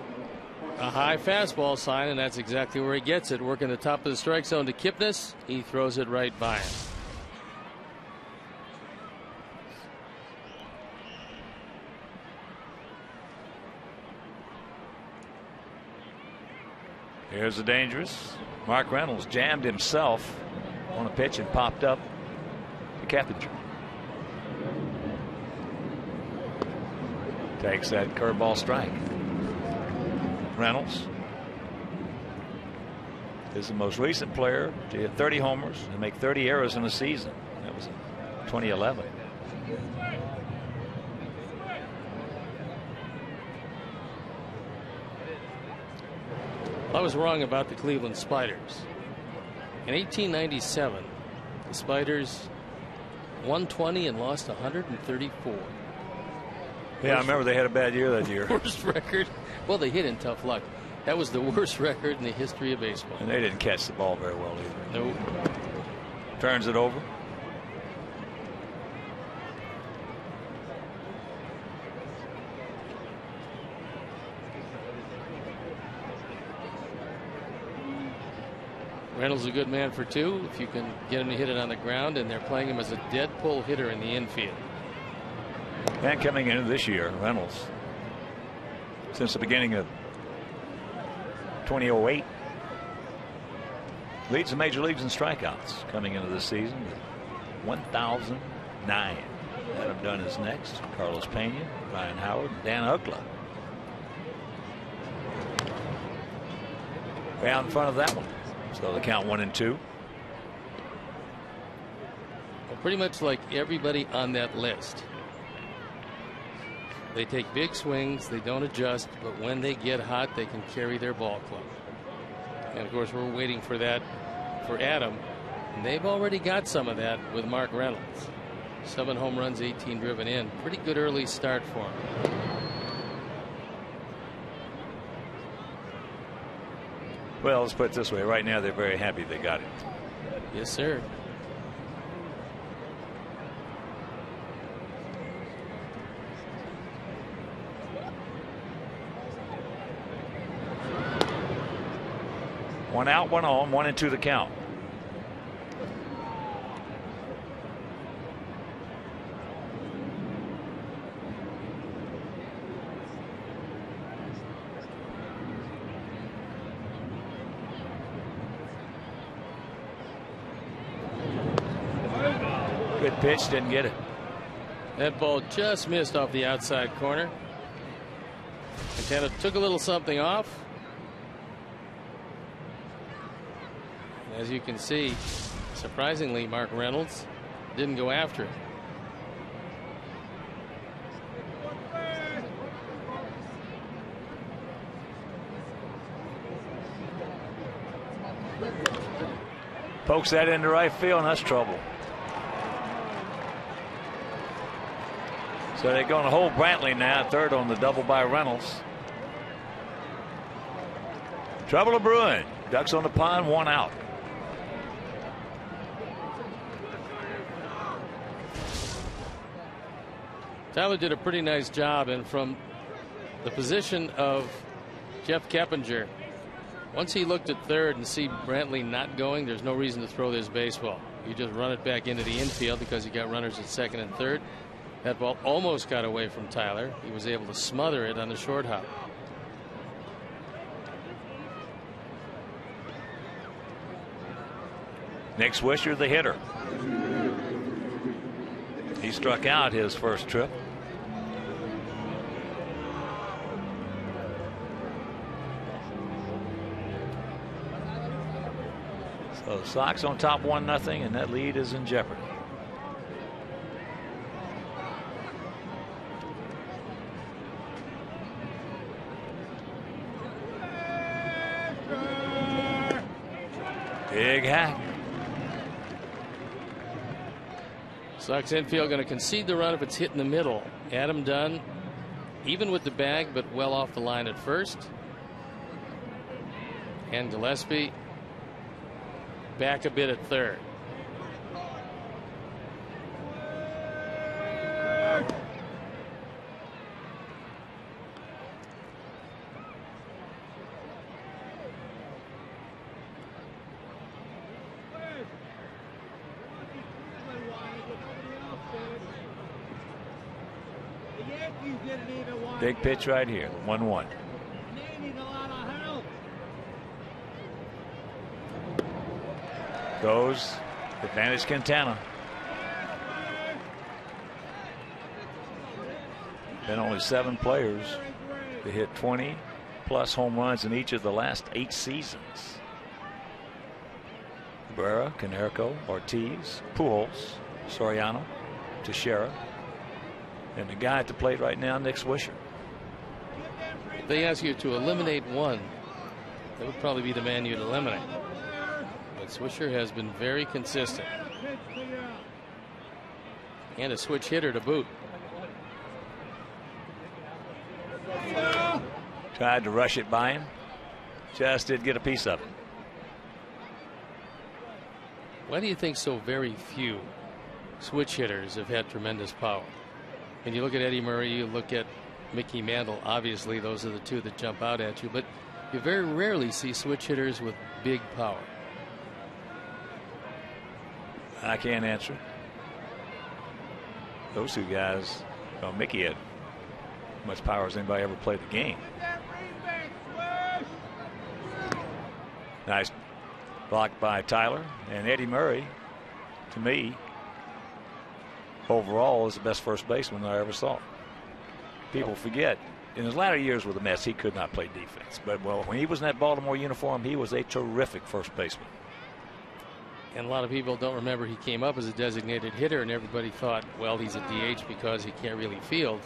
a high fastball sign, and that's exactly where he gets it. Working the top of the strike zone to Kipnis. He throws it right by him. Here's the dangerous. Mark Reynolds jammed himself on a pitch and popped up to Keppinger. Takes that curveball strike. Reynolds is the most recent player to hit 30 homers and make 30 errors in a season. That was in 2011. I was wrong about the Cleveland Spiders. In 1897, the Spiders won 20 and lost 134. Yeah, I remember they had a bad year that year. Worst record. Well, they hit in tough luck. That was the worst record in the history of baseball. And they didn't catch the ball very well either. Nope. Turns it over. Reynolds is a good man for two if you can get him to hit it on the ground, and they're playing him as a dead pull hitter in the infield. And coming into this year, Reynolds, since the beginning of 2008, leads the major leagues in strikeouts coming into this season with 1,009. Adam Dunn is next. Carlos Pena, Ryan Howard, and Dan Uggla. Way out in front of that one. So the count 1-2. pretty much like everybody on that list. They take big swings, they don't adjust, but when they get hot, they can carry their ball club. And of course, we're waiting for that for Adam. And they've already got some of that with Mark Reynolds. 7 home runs, 18 driven in. Pretty good early start for him. Well, let's put it this way. Right now, they're very happy they got it. Yes, sir. One out, one on, 1-2 the count. Good pitch, didn't get it. That ball just missed off the outside corner. Quintana took a little something off. As you can see, surprisingly, Mark Reynolds didn't go after it. Pokes that into right field, and that's trouble. So they're going to hold Brantley now at third on the double by Reynolds. Trouble to Bruin. Ducks on the pond, 1 out. Tyler did a pretty nice job, and from the position of Jeff Keppinger, once he looked at third and see Brantley not going, there's no reason to throw this baseball. You just run it back into the infield because you got runners at second and third. That ball almost got away from Tyler. He was able to smother it on the short hop. Nick Swisher, the hitter. He struck out his first trip. So the Sox on top 1-0, and that lead is in jeopardy. Big hack. Sox infield going to concede the run if it's hit in the middle. Adam Dunn even with the bag, but well off the line at first. And Gillespie back a bit at third. Big pitch right here, 1-1. Goes, advantage Quintana. Been only 7 players to hit 20+ home runs in each of the last 8 seasons. Cabrera, Canerco, Ortiz, Pujols, Soriano, Teixeira, and the guy at the plate right now, Nick Swisher. They ask you to eliminate one, that would probably be the man you'd eliminate. But Swisher has been very consistent. And a switch hitter to boot. Tried to rush it by him. Just did get a piece of it. Why do you think so very few switch hitters have had tremendous power? And you look at Eddie Murray, you look at Mickey Mantle, obviously those are the two that jump out at you, but you very rarely see switch hitters with big power. I can't answer. Those two guys, well, Mickey had as much power as anybody ever played the game. Nice block by Tyler. And Eddie Murray, to me, overall is the best first baseman I ever saw. People forget, in his latter years with the Mets, he could not play defense. But well, when he was in that Baltimore uniform, he was a terrific first baseman. And a lot of people don't remember he came up as a designated hitter, and everybody thought, well, he's a DH because he can't really field.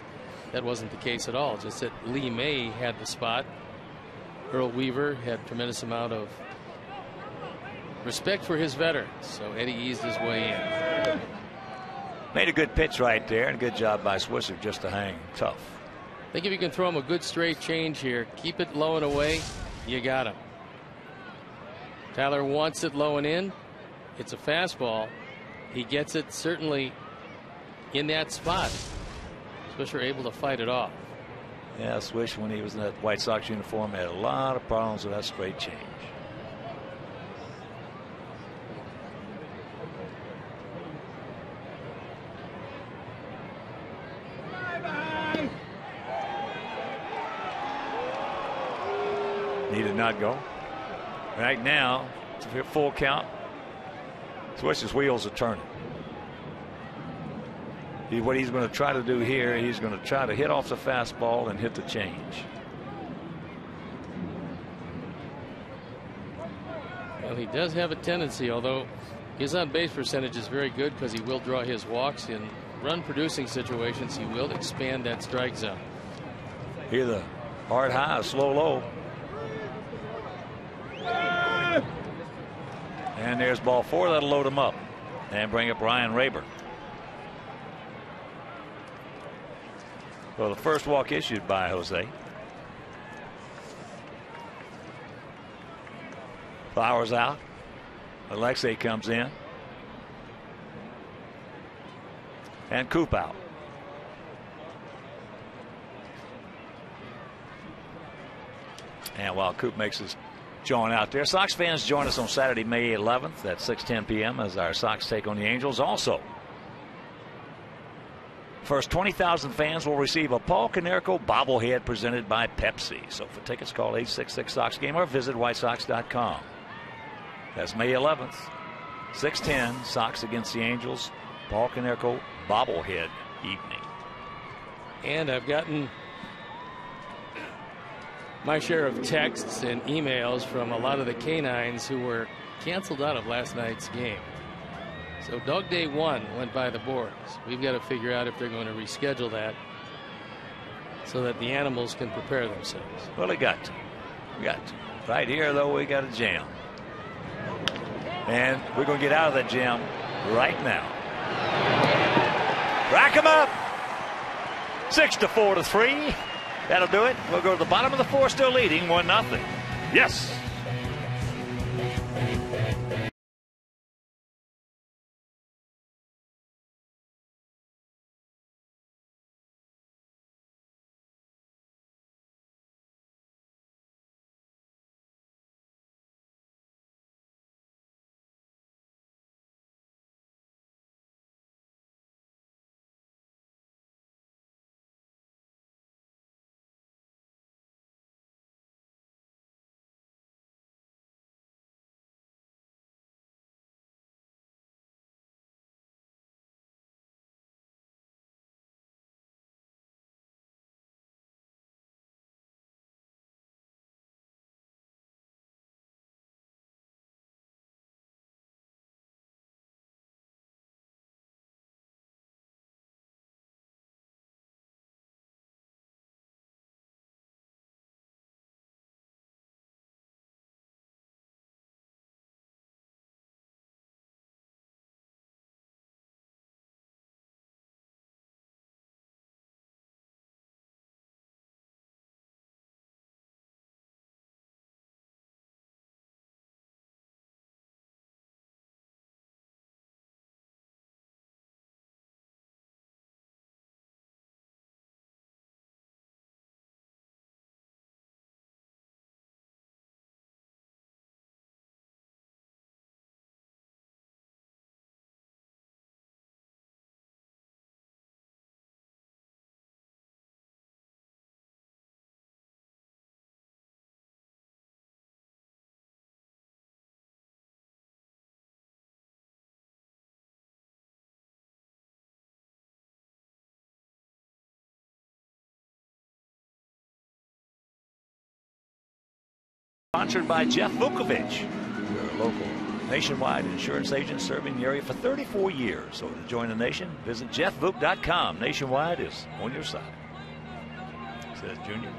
That wasn't the case at all. Just that Lee May had the spot. Earl Weaver had tremendous amount of respect for his veterans, so Eddie eased his way in. Made a good pitch right there, and a good job by Swisher just to hang tough. I think if you can throw him a good straight change here, keep it low and away, you got him. Tyler wants it low and in. It's a fastball. He gets it certainly in that spot. Swisher able to fight it off. Yeah, Swish, when he was in that White Sox uniform, had a lot of problems with that straight change. He did not go. Right now, it's a full count. Swish's wheels are turning. What he's going to try to do here, he's going to try to hit off the fastball and hit the change. Well, he does have a tendency, although his on-base percentage is very good because he will draw his walks in run-producing situations. He will expand that strike zone. Here the hard high, slow low. And there's ball 4. That'll load him up and bring up Ryan Rayburn. Well, the first walk issued by Jose. Flowers out. Alexei comes in. And Coop out. And while Coop makes his showing out there, Sox fans join us on Saturday, May 11th at 6:10 p.m. as our Sox take on the Angels. Also, first 20,000 fans will receive a Paul Konerko bobblehead presented by Pepsi. So for tickets, call 866-SOX-GAME or visit whitesox.com. That's May 11th, 6:10, Sox against the Angels. Paul Konerko bobblehead evening. And I've gotten my share of texts and emails from a lot of the canines who were canceled out of last night's game. So Dog Day 1 went by the boards. We've got to figure out if they're going to reschedule that so that the animals can prepare themselves. Well, they got to. We got to. Right here, though, we got a jam. And we're going to get out of that jam right now. Rack 'em up. 6-4 to 3. That'll do it. We'll go to the bottom of the 4th, still leading 1-0. Yes. Sponsored by Jeff Vukovich, your local nationwide insurance agent serving the area for 34 years. So to join the nation, visit jeffvoop.com. Nationwide is on your side. Says Junior.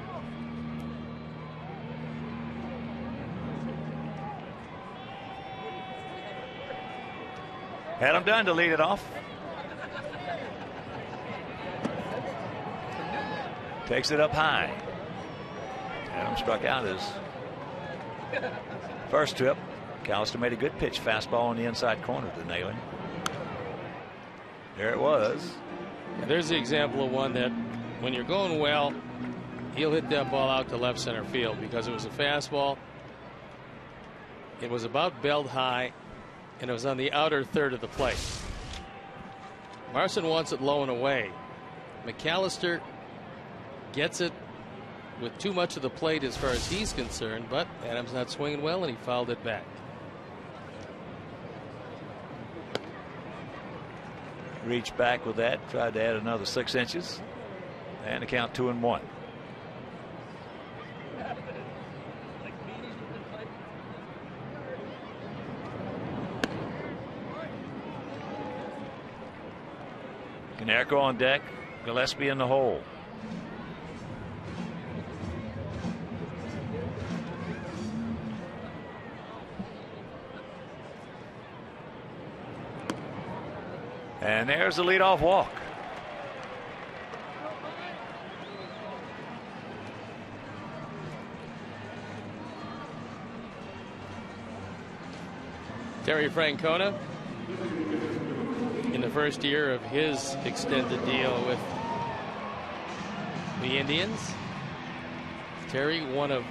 Had him done to lead it off. Takes it up high. Adam struck out his first trip. McAllister made a good pitch fastball on the inside corner to nail him. There it was. There's the example of one that when you're going well, he'll hit that ball out to left center field because it was a fastball. It was about belt high, and it was on the outer third of the plate. Marson wants it low and away. McAllister gets it with too much of the plate as far as he's concerned, but Adams not swinging well, and he fouled it back. Reached back with that, tried to add another 6 inches, and the count 2-1. Konerko on deck, Gillespie in the hole. And there's the leadoff walk. Terry Francona, in the first year of his extended deal with the Indians. Terry, one of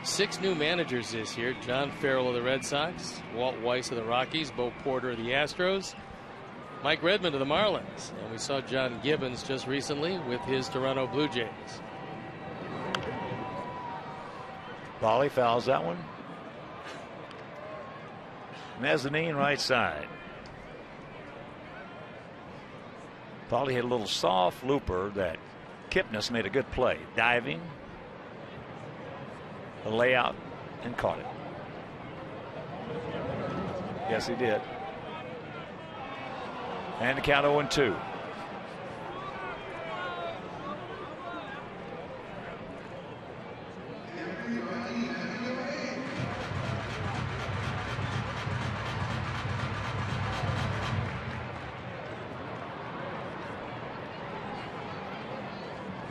6 new managers this year. John Farrell of the Red Sox, Walt Weiss of the Rockies, Bo Porter of the Astros, Mike Redmond of the Marlins, and we saw John Gibbons just recently with his Toronto Blue Jays. Bolly fouls that one. Mezzanine right side. Paulie hit a little soft looper that Kipnis made a good play. Diving, a layout, and caught it. Yes, he did. And the count 0-2.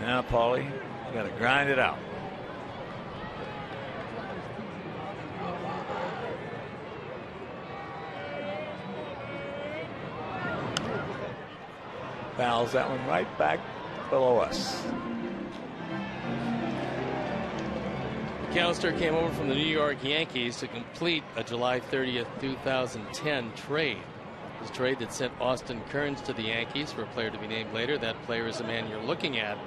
Now, Paulie, you got to grind it out. Fouls that one right back below us. McAllister came over from the New York Yankees to complete a July 30th, 2010 trade. It was a trade that sent Austin Kearns to the Yankees for a player to be named later. That player is the man you're looking at.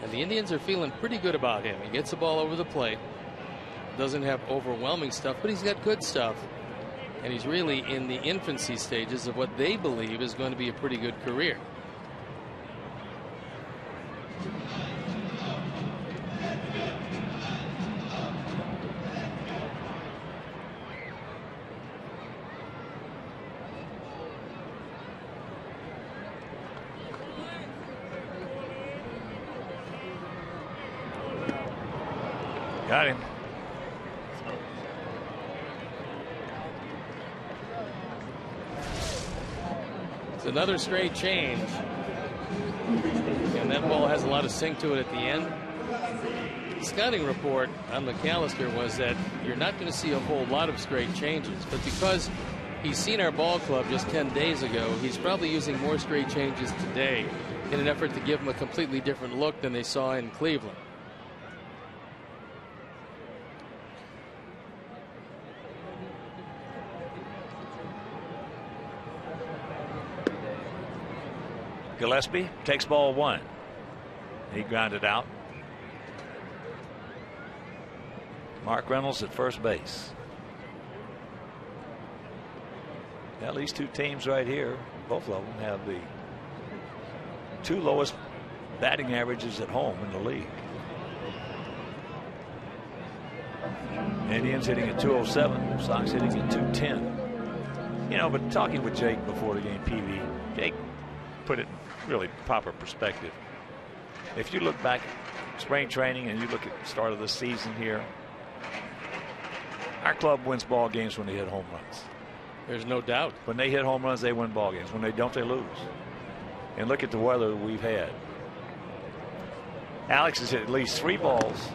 And the Indians are feeling pretty good about him. He gets the ball over the plate. Doesn't have overwhelming stuff, but he's got good stuff. And he's really in the infancy stages of what they believe is going to be a pretty good career. Got him. It's another straight change. And that ball has a lot of sink to it at the end. The scouting report on McAllister was that you're not going to see a whole lot of straight changes. But because he's seen our ball club just 10 days ago, he's probably using more straight changes today in an effort to give him a completely different look than they saw in Cleveland. Gillespie takes ball 1. He grounded out. Mark Reynolds at first base. Now these two teams right here, both of them have the 2 lowest batting averages at home in the league. Indians hitting at 207, Sox hitting at 210. You know, but talking with Jake before the game, PV, Jake put it in really proper perspective. If you look back at spring training and you look at the start of the season here, our club wins ball games when they hit home runs. There's no doubt. When they hit home runs, they win ball games. When they don't, they lose. And look at the weather we've had. Alex has hit at least 3 balls,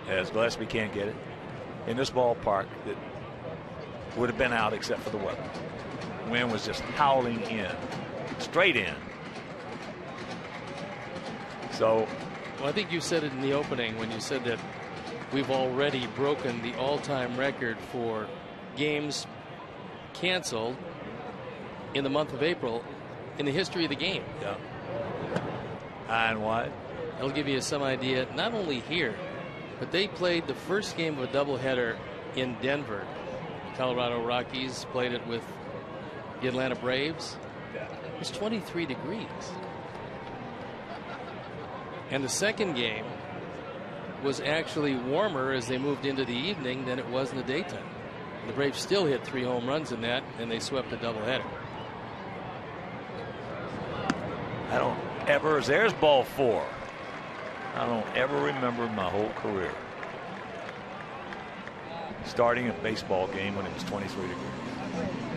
as Gillespie can't get it, in this ballpark that would have been out except for the weather. Wind was just howling in, straight in. So, well, I think you said it in the opening when you said that we've already broken the all-time record for games canceled in the month of April in the history of the game. Yeah. High and wide. That'll give you some idea, not only here, but they played the first game of a doubleheader in Denver. The Colorado Rockies played it with the Atlanta Braves. It was 23 degrees. And the second game was actually warmer as they moved into the evening than it was in the daytime. The Braves still hit 3 home runs in that, and they swept a doubleheader. I don't ever, there's ball 4. I don't ever remember in my whole career starting a baseball game when it was 23 degrees.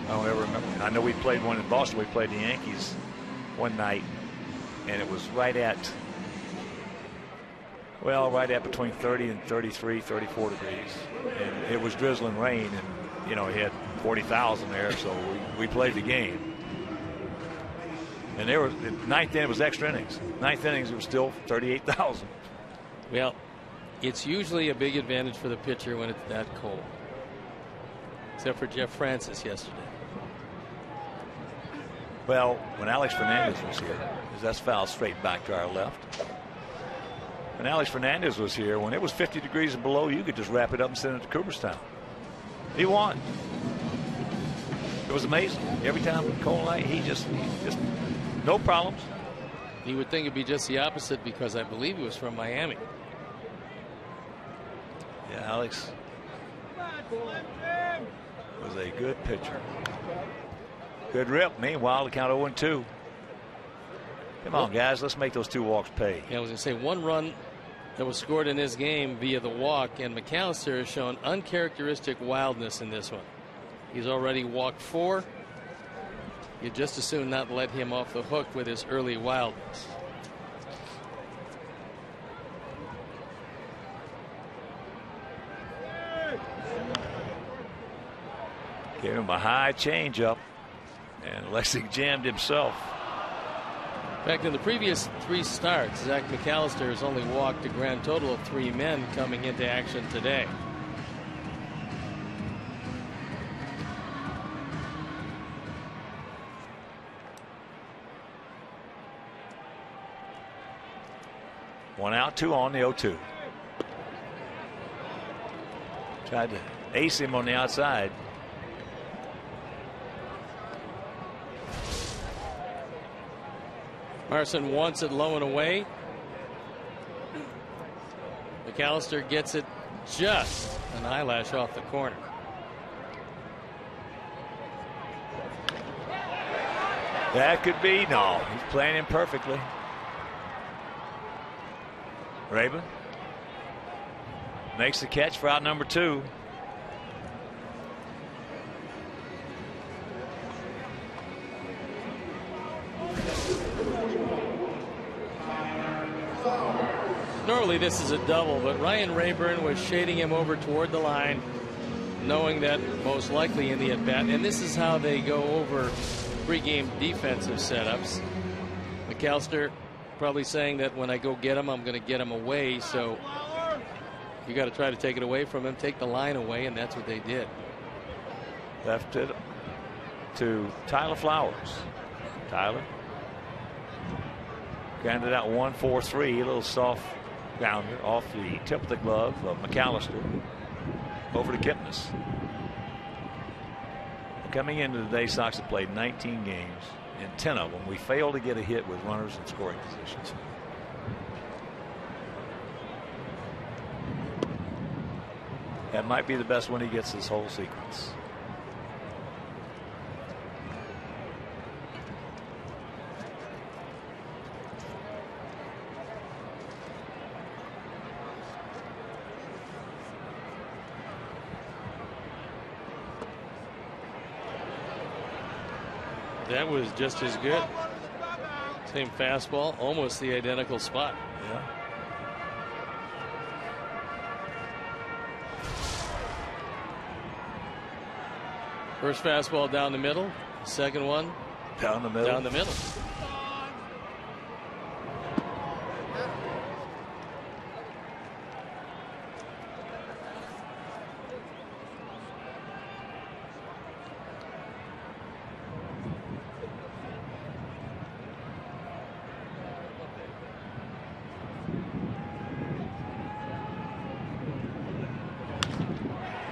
I don't ever remember. I know we played one in Boston. We played the Yankees one night, and it was right at, well, right at between 30 and 33, 34 degrees. And it was drizzling rain, and, you know, he had 40,000 there, so we played the game. And there was, the ninth inning was extra innings. Ninth innings, it was still 38,000. Well, it's usually a big advantage for the pitcher when it's that cold. Except for Jeff Francis yesterday. Well, when Alex Fernandez was here, that's foul straight back to our left. When Alex Fernandez was here, when it was 50 degrees and below, you could just wrap it up and send it to Cooperstown. He won. It was amazing. Every time cold night, he just no problems. You would think it'd be just the opposite because I believe he was from Miami. Yeah, Alex was a good pitcher. Good rip. Meanwhile, the count 0-2. Come on, guys. Let's make those 2 walks pay. Yeah, I was going to say 1 run that was scored in this game via the walk, and McAllister has shown uncharacteristic wildness in this one. He's already walked 4. You'd just as soon not let him off the hook with his early wildness. Gave him a high changeup, and Lexing jammed himself. In fact, in the previous 3 starts, Zach McAllister has only walked a grand total of 3 men coming into action today. One out, 2 on, the 0-2. Tried to ace him on the outside. Marson wants it low and away. McAllister gets it just an eyelash off the corner. That could be. No, he's playing him perfectly. Raven makes the catch for out number 2. Normally this is a double, but Ryan Rayburn was shading him over toward the line, knowing that most likely in the at-bat, and this is how they go over pregame defensive setups. McAllister probably saying that when I go get him, I'm going to get him away, so you got to try to take it away from him, take the line away, and that's what they did. Left it to Tyler Flowers. Tyler grounded out 1-4-3, a little soft grounder off the tip of the glove of McAllister over to Kipnis. Coming into the day, Sox have played 19 games. In 10 of them, we failed to get a hit with runners in scoring positions. That might be the best one he gets this whole sequence. That was just as good. Same fastball, almost the identical spot. Yeah. First fastball down the middle. Second one down the middle. Down the middle.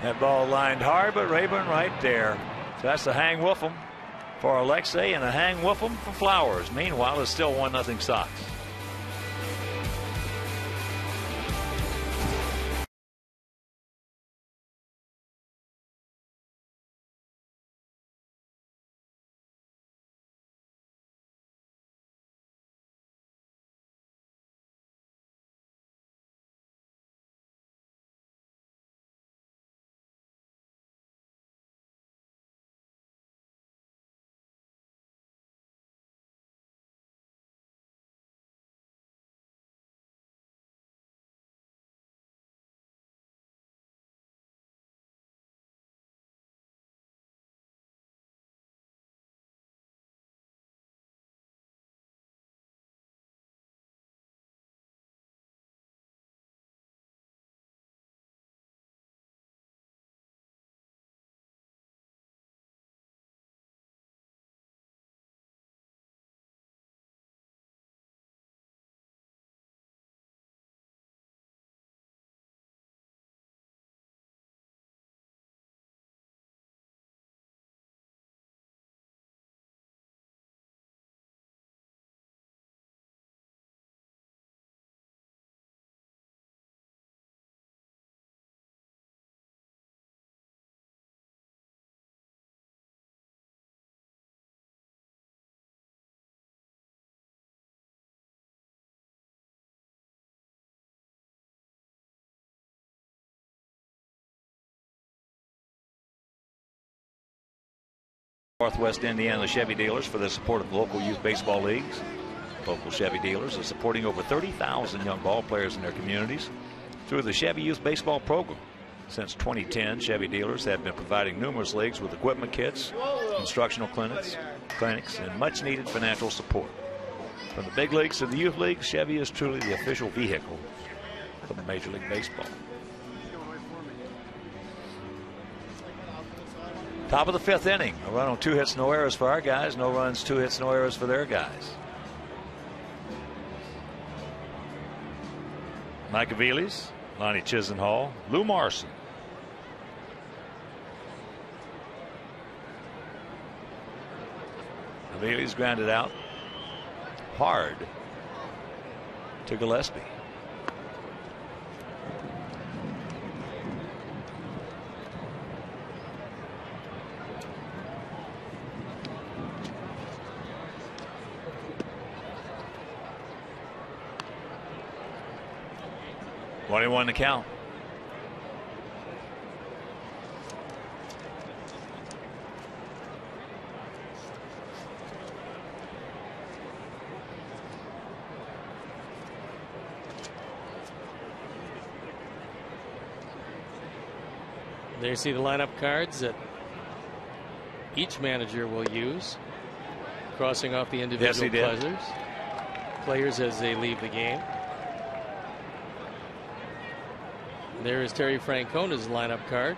That ball lined hard, but Rayburn right there. So that's a hang woof'em for Alexei and a hang woof'em for Flowers. Meanwhile, it's still 1-0 Sox. Northwest Indiana Chevy dealers for the support of local youth baseball leagues. Local Chevy dealers are supporting over 30,000 young ball players in their communities through the Chevy Youth Baseball Program. Since 2010, Chevy dealers have been providing numerous leagues with equipment kits, instructional clinics, and much needed financial support. From the big leagues to the youth leagues, Chevy is truly the official vehicle for the Major League Baseball. Top of the 5th inning. A run on 2 hits, no errors for our guys. No runs, 2 hits, no errors for their guys. Mike Aviles, Lonnie Chisenhall, Lou Marson. Aviles grounded out hard to Gillespie. One to count. There you see the lineup cards that each manager will use, crossing off the individual players as they leave the game. There is Terry Francona's lineup card.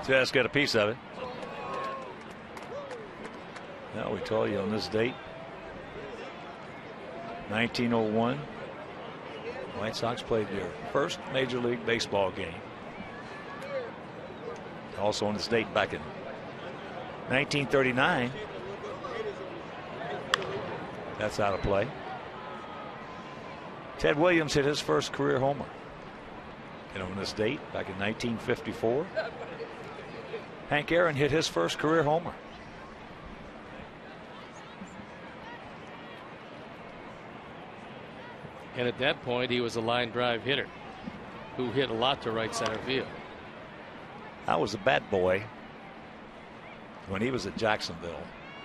Just got a piece of it. Now we told you on this date, 1901, White Sox played their first Major League Baseball game. Also on this date back in 1939. That's out of play. Ted Williams hit his first career homer. And on this date, back in 1954, Hank Aaron hit his first career homer. And at that point, he was a line drive hitter who hit a lot to right center field. I was a bat boy when he was at Jacksonville,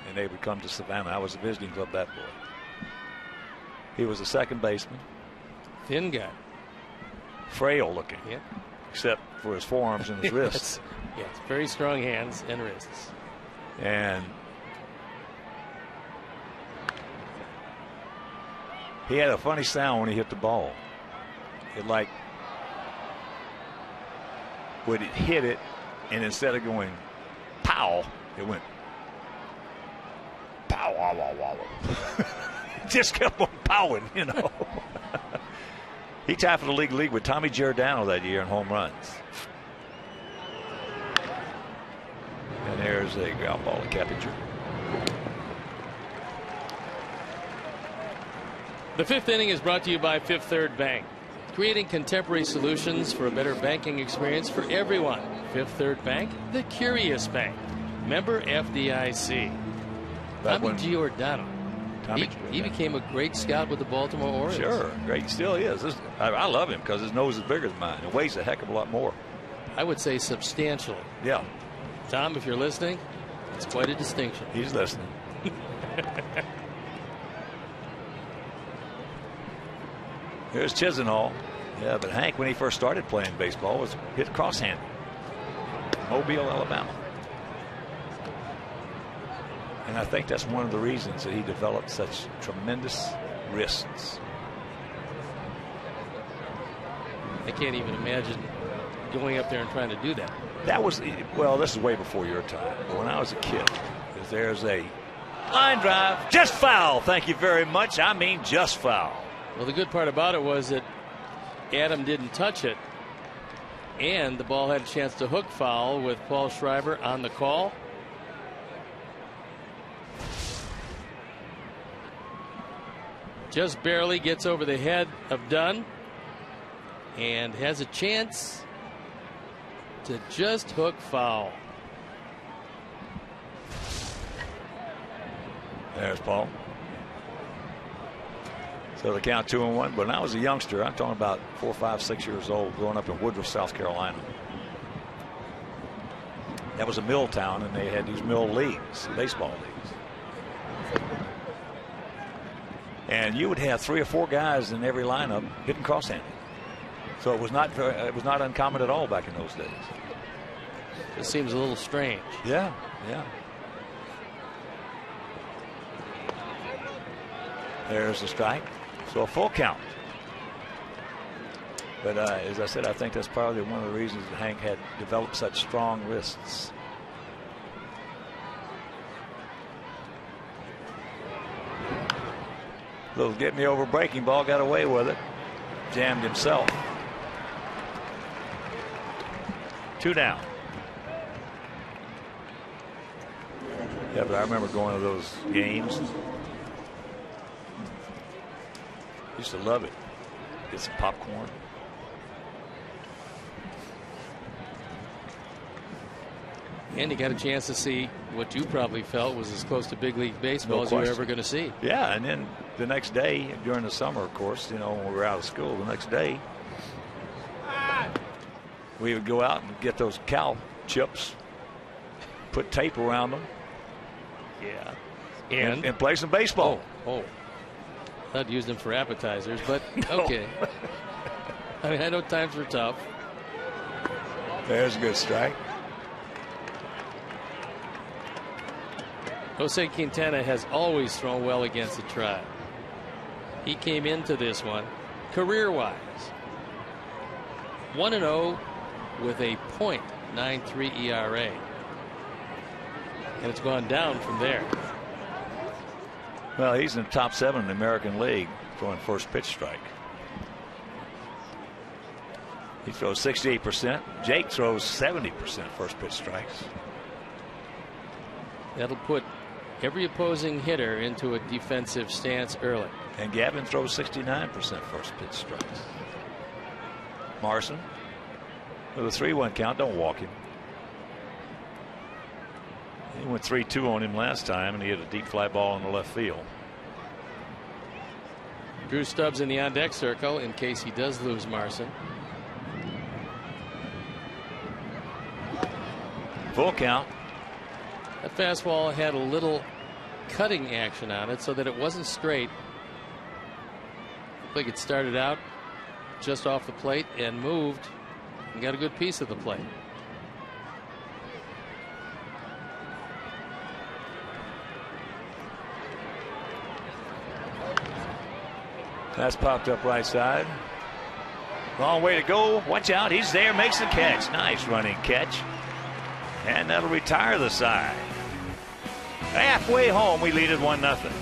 and they would come to Savannah. I was a visiting club bat boy. He was a second baseman. Thin guy. Frail looking. Yeah. Except for his forearms and his wrists. Yes, very strong hands and wrists. And he had a funny sound when he hit the ball. It like would it hit it, and instead of going pow, it went pow, wow, wow, wow. It just kept on powing, you know. He tied for the league with Tommy Giordano that year in home runs. And there's a ground ball to Keppinger. The fifth inning is brought to you by Fifth Third Bank, creating contemporary solutions for a better banking experience for everyone. Fifth Third Bank, the curious bank. Member FDIC. Tommy Giordano. He became a great scout with the Baltimore Orioles. Sure, great. He still is. I love him because his nose is bigger than mine. It weighs a heck of a lot more. I would say substantially. Yeah. Tom, if you're listening, it's quite a distinction. He's listening. Here's Chisenhall. Yeah, but Hank, when he first started playing baseball, was hit cross-handed. Mobile, Alabama. And I think that's one of the reasons that he developed such tremendous wrists. I can't even imagine going up there and trying to do that. That was, well, this is way before your time. But when I was a kid, there's a line drive, just foul. Thank you very much. I mean, just foul. Well, the good part about it was that Adam didn't touch it, and the ball had a chance to hook foul with Paul Schreiber on the call. Just barely gets over the head of Dunn and has a chance to just hook foul. There's Paul. So the count 2-1. But when I was a youngster, I'm talking about 4, 5, 6 years old, growing up in Woodruff, South Carolina. That was a mill town, and they had these mill leagues, baseball leagues. And you would have 3 or 4 guys in every lineup hitting cross-handed. So it was not uncommon at all back in those days. It seems a little strange. Yeah, yeah. There's the strike. So a full count. But as I said, I think that's probably one of the reasons that Hank had developed such strong wrists. Little get me over breaking ball, got away with it. Jammed himself. 2 down. Yeah, but I remember going to those games. Used to love it. Get some popcorn. And you got a chance to see what you probably felt was as close to big league baseball as you were ever going to see. Yeah, and then the next day during the summer, of course, you know, when we were out of school, the next day we would go out and get those cow chips, put tape around them. Yeah. And play some baseball. Oh. I'd use them for appetizers, but No. okay. I mean, I know times were tough. There's a good strike. Jose Quintana has always thrown well against the Tribe. He came into this one career-wise 1-0 with a .93 ERA. And it's gone down from there. Well, he's in the top 7 in the American League throwing first pitch strike. He throws 68%. Jake throws 70% first pitch strikes. That'll put every opposing hitter into a defensive stance early. And Gavin throws 69% first pitch strikes. Marson with a 3-1 count. Don't walk him. He went 3-2 on him last time, and he hit a deep fly ball in the left field. Drew Stubbs in the on-deck circle in case he does lose Marson. Full count. That fastball had a little cutting action on it so that it wasn't straight. Looked like it started out just off the plate and moved and got a good piece of the plate. That's popped up right side. Long way to go. Watch out. He's there. Makes the catch. Nice running catch. And that'll retire the side. Halfway home, we lead it 1-0.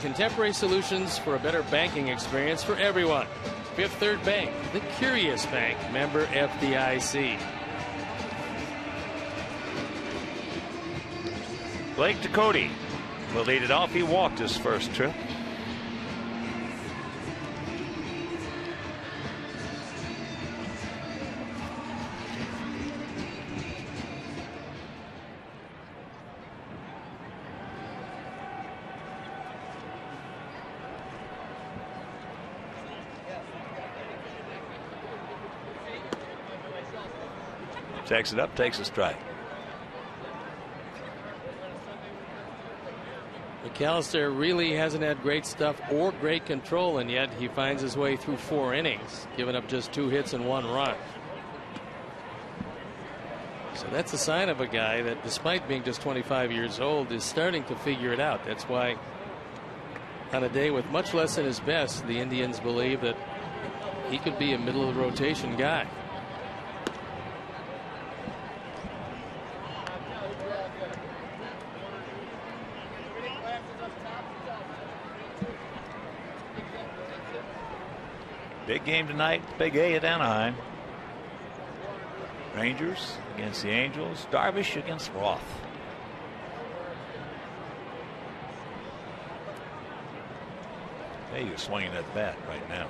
Contemporary solutions for a better banking experience for everyone. Fifth Third Bank, the curious bank, member FDIC. Blake Ducote will lead it off. He walked his first trip. Takes it up, takes a strike. McAllister really hasn't had great stuff or great control, and yet he finds his way through 4 innings, giving up just 2 hits and 1 run. So that's a sign of a guy that, despite being just 25 years old, is starting to figure it out. That's why on a day with much less than his best, the Indians believe that he could be a middle of the rotation guy. Big game tonight, Big A at Anaheim. Rangers against the Angels. Darvish against Roth. Hey, he's swinging that bat right now.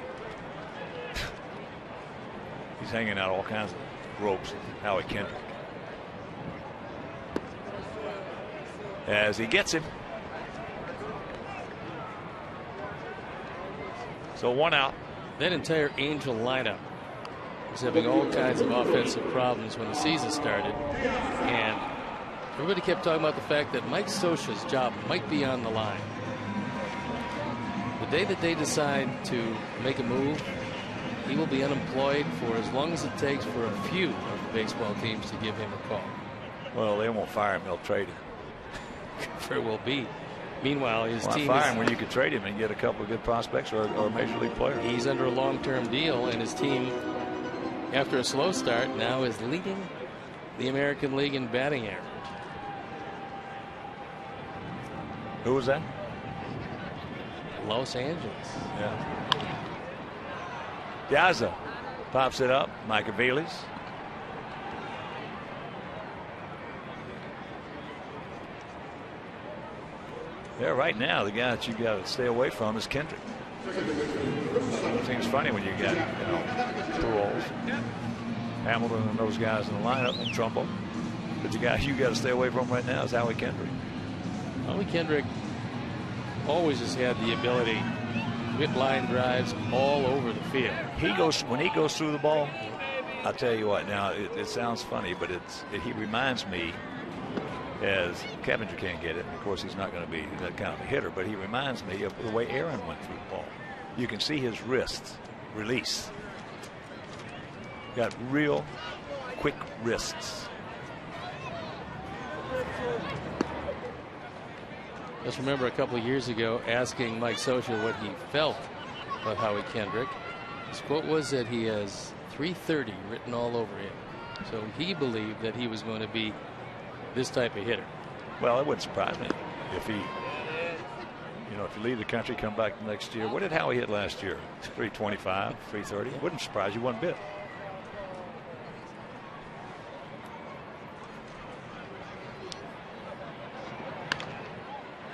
He's hanging out all kinds of ropes. Howie Kendrick. As he gets him. So 1 out. That entire Angel lineup was having all kinds of offensive problems when the season started, and everybody kept talking about the fact that Mike Scioscia's job might be on the line. The day that they decide to make a move, he will be unemployed for as long as it takes for a few of the baseball teams to give him a call. Well, they won't fire him. They'll trade him. Very well be. Meanwhile, his team fire him when you could trade him and get a couple of good prospects or a major league player. He's under a long-term deal, and his team, after a slow start, now is leading the American League in batting average. Who was that? Los Angeles. Yeah. Gaza pops it up. Michaelis. Yeah, right now the guy that you got to stay away from is Kendrick. It seems funny when you got, Pujols, Hamilton, and those guys in the lineup, and Trumbo. But the guy you got to stay away from right now is Howie Kendrick. Howie Kendrick always has had the ability to hit line drives all over the field. When he goes through the ball, I'll tell you what. Now it sounds funny, but he reminds me, as Clevenger can't get it. Of course, he's not going to be that kind of a hitter, but he reminds me of the way Aaron went through the ball. You can see his wrists release. Got real quick wrists. Just remember a couple of years ago asking Mike Scioscia what he felt about Howie Kendrick. His quote was that he has 330 written all over him. So he believed that he was going to be this type of hitter. Well, it wouldn't surprise me if he, if you leave the country, come back the next year. What did Howie hit last year? 325, 330. Wouldn't surprise you one bit.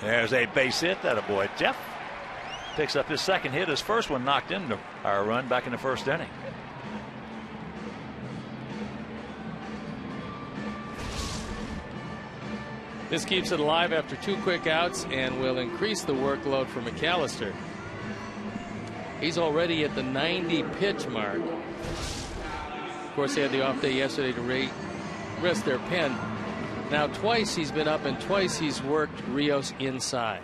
There's a base hit. That a boy. Jeff picks up his second hit. His first one knocked into our run back in the first inning. This keeps it alive after 2 quick outs and will increase the workload for McAllister. He's already at the 90 pitch mark. Of course, they had the off day yesterday to rest their pen. Now twice he's been up and twice he's worked Rios inside.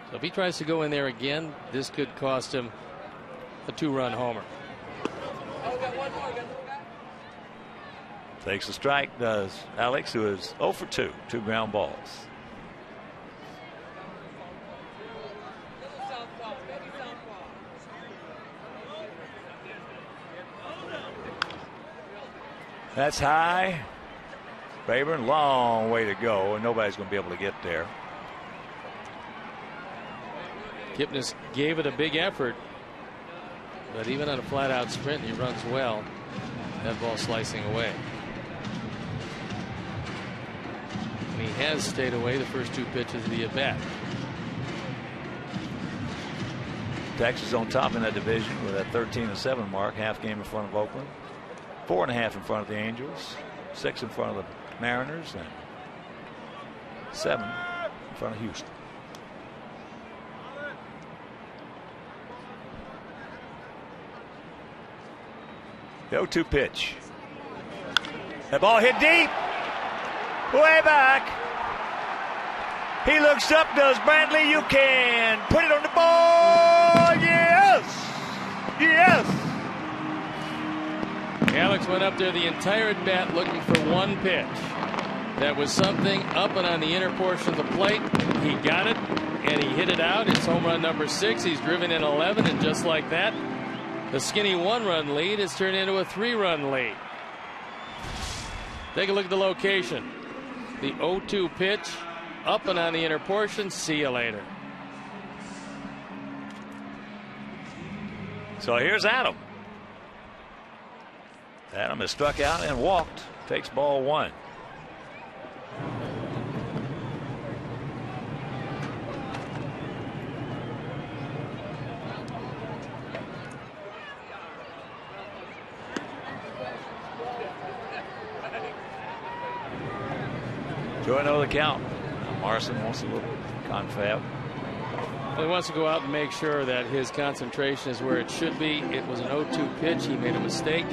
So if he tries to go in there again, this could cost him a 2-run homer. Takes a strike, does Alex, who is 0 for 2, 2 ground balls. That's high. Rayburn, long way to go, and nobody's going to be able to get there. Kipnis gave it a big effort, but even on a flat out sprint, he runs well. That ball slicing away. And he has stayed away the first 2 pitches of the at bat. Texas on top in that division with that 13-7 mark, half game in front of Oakland, 4.5 in front of the Angels, 6 in front of the Mariners, and 7 in front of Houston. The 0-2 pitch. That ball hit deep. Way back. He looks up, does Brantley. You can put it on the ball. Yes. Yes. Alex went up there the entire at bat looking for 1 pitch. That was something up and on the inner portion of the plate. He got it and he hit it out. It's home run number 6. He's driven in 11, and just like that, the skinny 1-run lead has turned into a 3-run lead. Take a look at the location. The 0-2 pitch up and on the inner portion. See you later. So here's Adam. Adam has struck out and walked. Takes ball 1. Joe, another count. Now Marson wants a little confab. Well, he wants to go out and make sure that his concentration is where it should be. It was an 0-2 pitch. He made a mistake.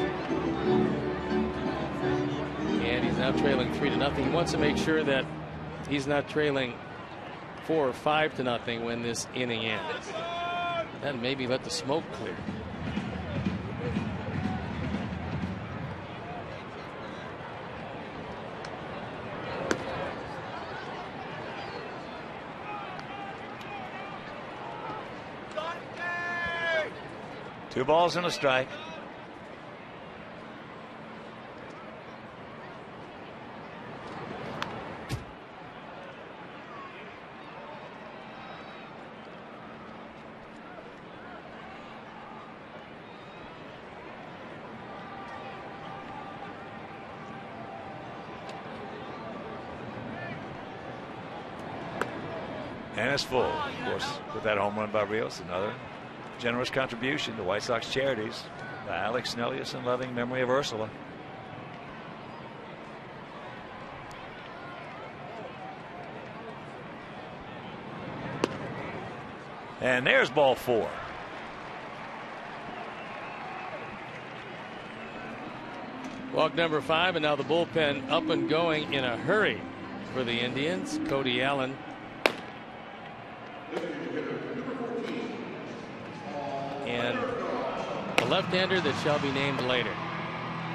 And he's now trailing 3-0. He wants to make sure that he's not trailing 4 or 5-0 when this inning ends. And maybe let the smoke clear. Two balls and a strike. And it's full. Of course, with that home run by Rios, another generous contribution to White Sox charities by Alex Snellius in loving memory of Ursula. And there's ball 4. Walk number 5, and now the bullpen up and going in a hurry for the Indians. Cody Allen. And a left-hander that shall be named later.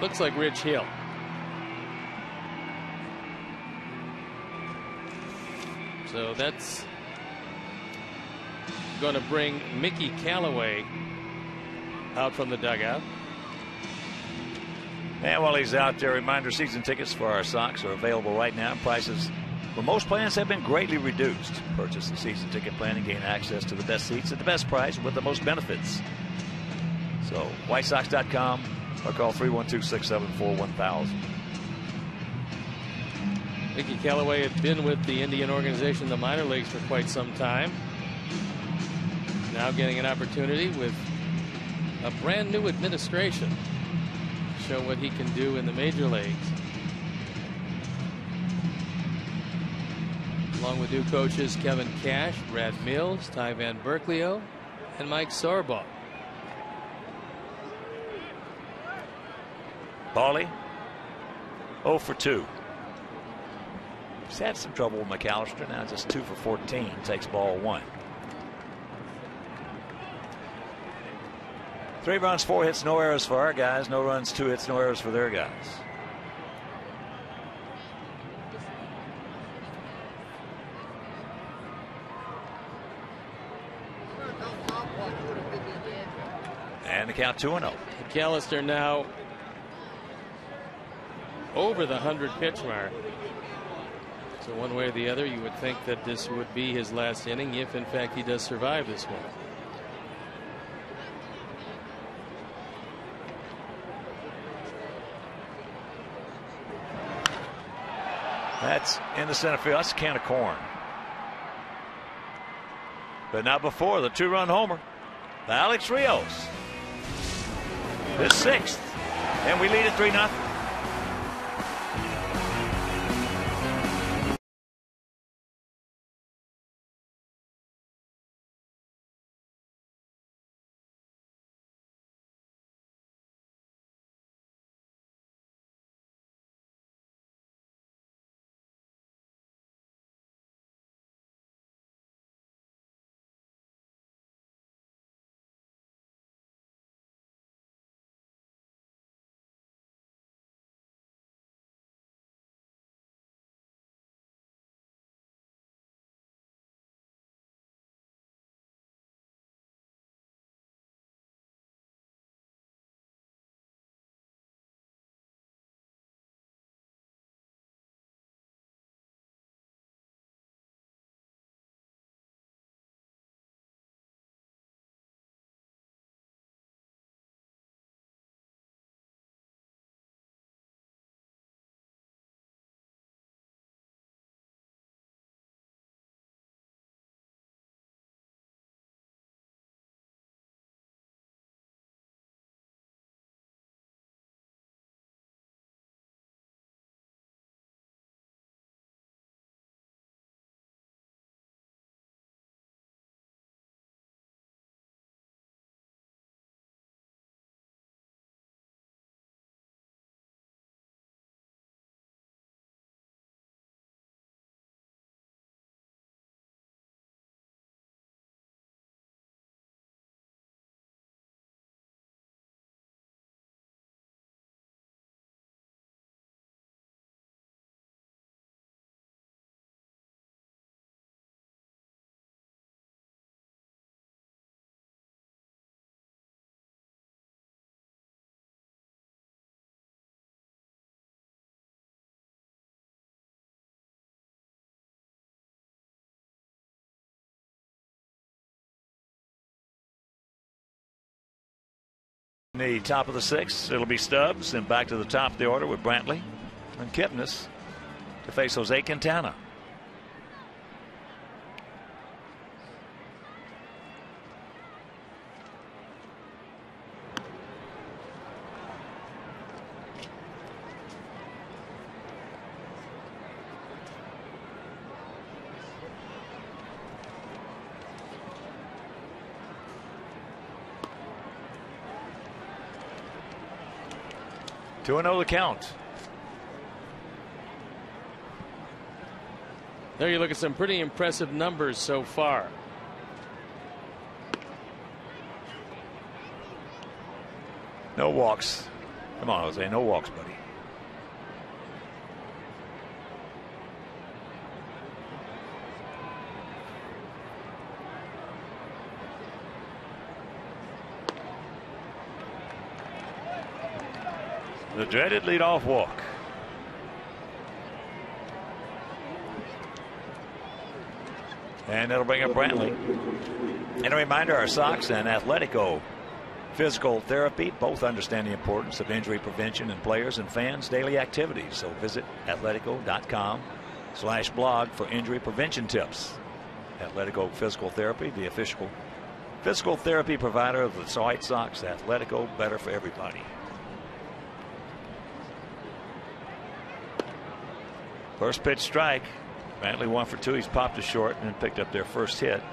Looks like Rich Hill. So that's going to bring Mickey Callaway out from the dugout. And while he's out there, reminder, season tickets for our Sox are available right now. Prices for most plans have been greatly reduced. Purchase the season ticket plan and gain access to the best seats at the best price with the most benefits. So WhiteSox.com or call 312-674-1000. Mickey Callaway had been with the Indian organization in the minor leagues for quite some time. Now getting an opportunity with a brand new administration to show what he can do in the major leagues. Along with new coaches Kevin Cash, Brad Mills, Ty Van Berkelio, and Mike Sorbaugh. Paulie, 0 for 2. He's had some trouble with McAllister. Now just 2 for 14. Takes ball 1. 3 runs, 4 hits, no errors for our guys. No runs, 2 hits, no errors for their guys. And the count 2-0. McAllister now over the 100 pitch mark. So one way or the other, you would think that this would be his last inning if in fact he does survive this one. That's in the center field. That's a can of corn. But not before the 2-run homer. Alex Rios. His 6th. And we lead at 3-0. The top of the sixth, it'll be Stubbs, and back to the top of the order with Brantley and Kipnis to face Jose Quintana. Two and 0 the count. There you look at some pretty impressive numbers so far. No walks. Come on, Jose, no walks, buddy. The dreaded leadoff walk. And that'll bring up Brantley. And a reminder, our Sox and Athletico Physical Therapy both understand the importance of injury prevention in players and fans' daily activities. So visit athletico.com/blog for injury prevention tips. Athletico Physical Therapy, the official physical therapy provider of the White Sox. Athletico, better for everybody. First pitch strike. Brantley 1 for 2. He's popped to short and picked up their first hit.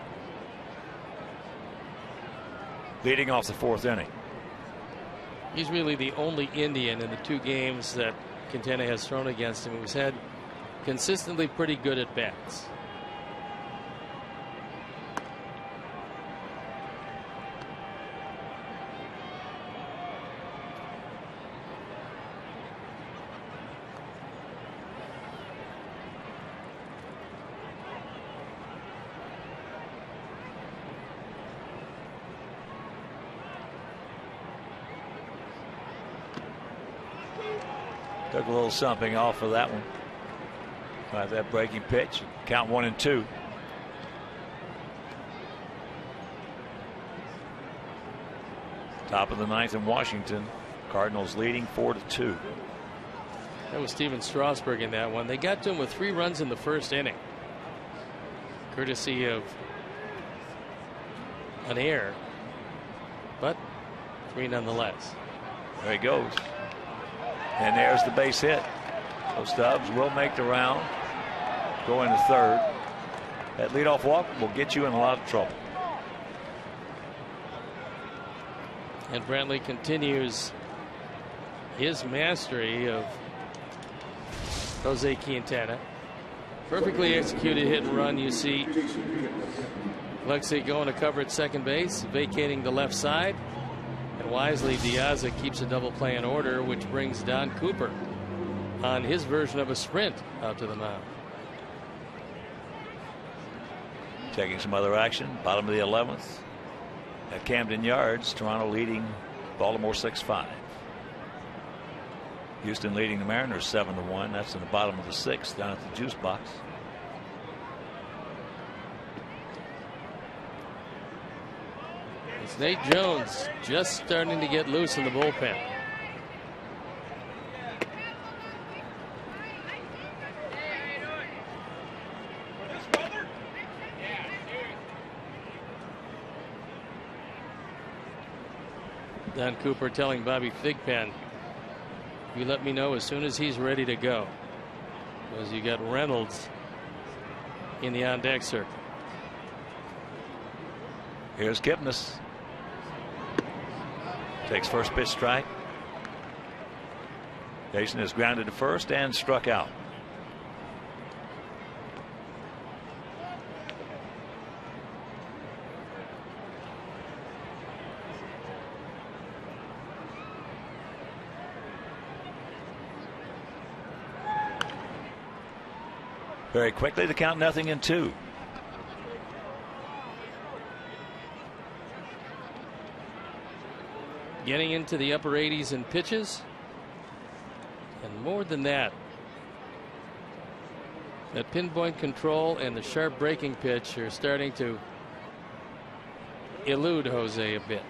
Leading off the fourth inning. He's really the only Indian in the 2 games that Quintana has thrown against him who's had consistently pretty good at bats. Took a little something off of that one. By that breaking pitch. Count 1 and 2. Top of the ninth in Washington. Cardinals leading 4-2. That was Steven Strasburg in that one. They got to him with 3 runs in the first inning, courtesy of an error, but 3 nonetheless. There he goes. And there's the base hit. So Stubbs will make the round. Go into third. That leadoff walk will get you in a lot of trouble. And Brantley continues his mastery of Jose Quintana. Perfectly executed hit and run. You see Alexei going to cover at second base, vacating the left side. And wisely, Diaz keeps a double play in order, which brings Don Cooper on his version of a sprint out to the mound. Taking some other action. Bottom of the 11th at Camden Yards. Toronto leading Baltimore 6-5. Houston leading the Mariners 7-1. That's in the bottom of the 6th down at the juice box. It's Nate Jones just starting to get loose in the bullpen. Don Cooper telling Bobby Thigpen, you let me know as soon as he's ready to go, because you got Reynolds in the on deck circle. Here's Kipnis. Takes first pitch strike. Jason is grounded to first and struck out. Very quickly the count 0-2. Getting into the upper 80s in pitches, and more than that, that pinpoint control and the sharp breaking pitch are starting to elude Jose a bit.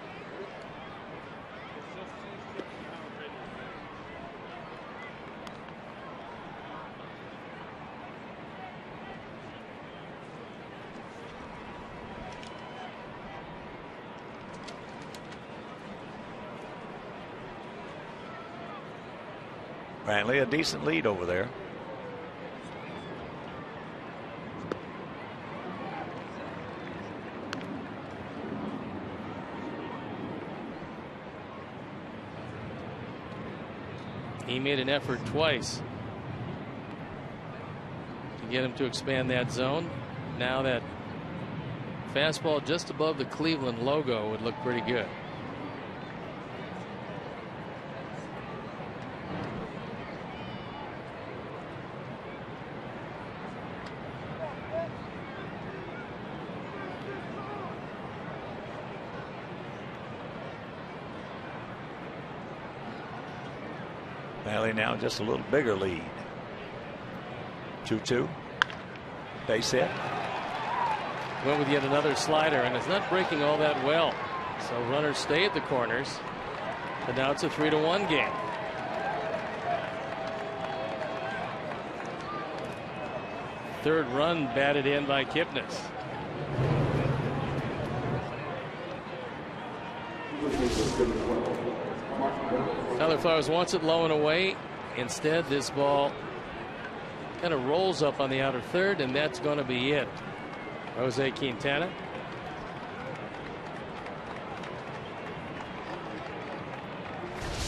Brantley a decent lead over there. He made an effort twice to get him to expand that zone. Now that fastball just above the Cleveland logo would look pretty good. Valley now just a little bigger lead. 2-2. Base hit. Went with yet another slider, and it's not breaking all that well. So runners stay at the corners. But now it's a 3-1 game. Third run batted in by Kipnis. Tyler Flowers wants it low and away. Instead, this ball kind of rolls up on the outer third, and that's going to be it. Jose Quintana.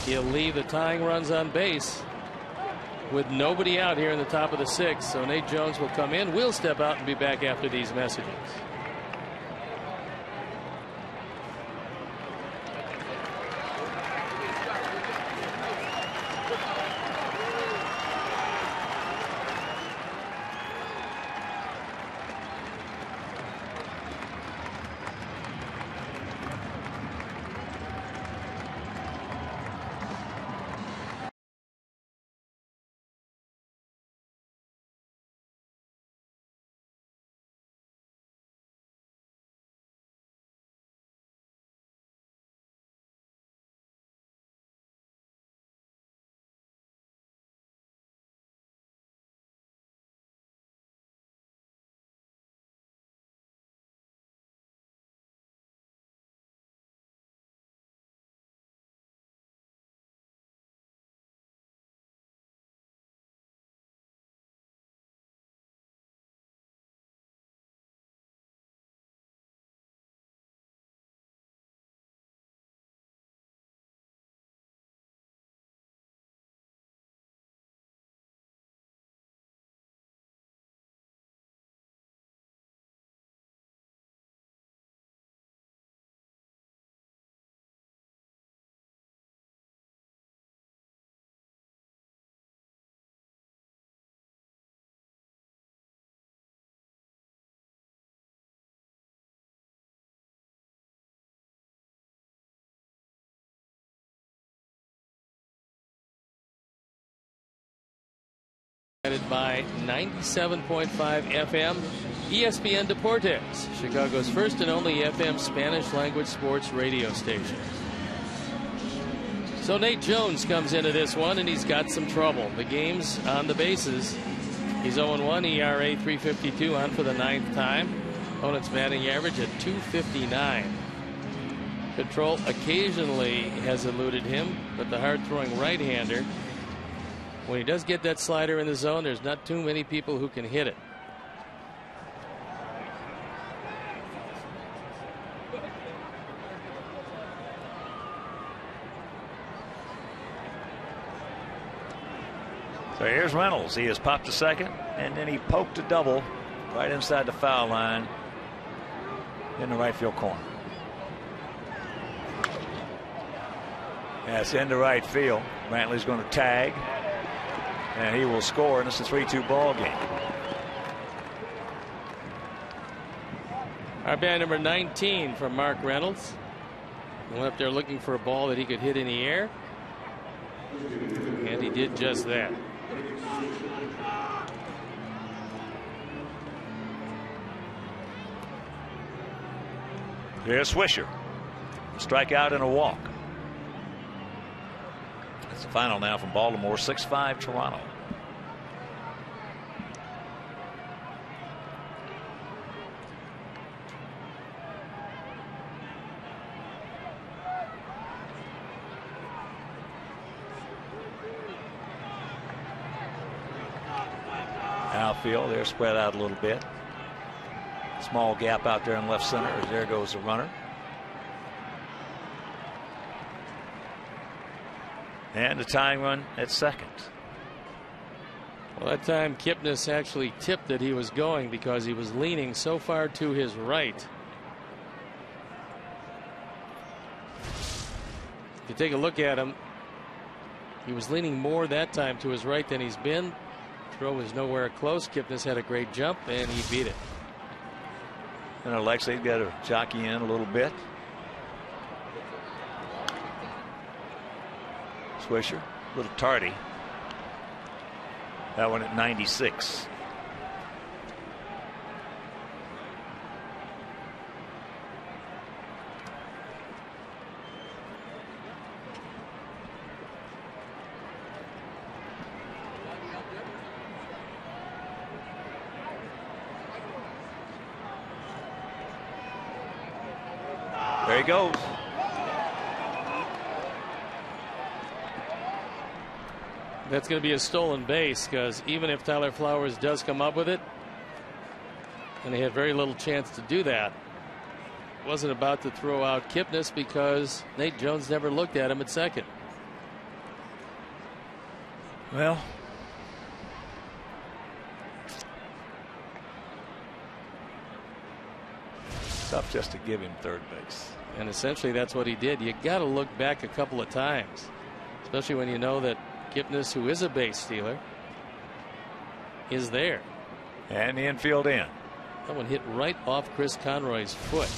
He'll leave the tying runs on base with nobody out here in the top of the sixth. So Nate Jones will come in. We'll step out and be back after these messages. By 97.5 FM ESPN Deportes, Chicago's first and only FM Spanish language sports radio station. So Nate Jones comes into this one and he's got some trouble. The game's on the bases. He's 0-1, ERA 3.52, on for the 9th time. Opponent's batting average at 2.59. Control occasionally has eluded him, but the hard throwing right-hander, when he does get that slider in the zone, there's not too many people who can hit it. So here's Reynolds. He has popped a second, and then he poked a double right inside the foul line in the right field corner. That's into right field. Brantley's going to tag. And he will score, and it's a 3-2 ball game. Our bat number 19 from Mark Reynolds. Went up there looking for a ball that he could hit in the air. And he did just that. Here's Swisher. Strikeout and a walk. It's the final now from Baltimore, 6-5 Toronto. outfield. They're spread out a little bit. Small gap out there in left center as there goes the runner. And the tying run at second. Well, that time Kipnis actually tipped that he was going because he was leaning so far to his right. If you take a look at him, he was leaning more that time to his right than he's been. Throw was nowhere close. Kipnis had a great jump and he beat it. And Alexei's got to jockey in a little bit. Swisher, a little tardy. That one at 96. There he goes. That's going to be a stolen base because even if Tyler Flowers does come up with it, and he had very little chance to do that, wasn't about to throw out Kipnis because Nate Jones never looked at him at second. Well, tough just to give him third base. And essentially that's what he did. You got to look back a couple of times, especially when you know that Kipnis, who is a base stealer, is there. And the infield in. That one hit right off Chris Conroy's foot.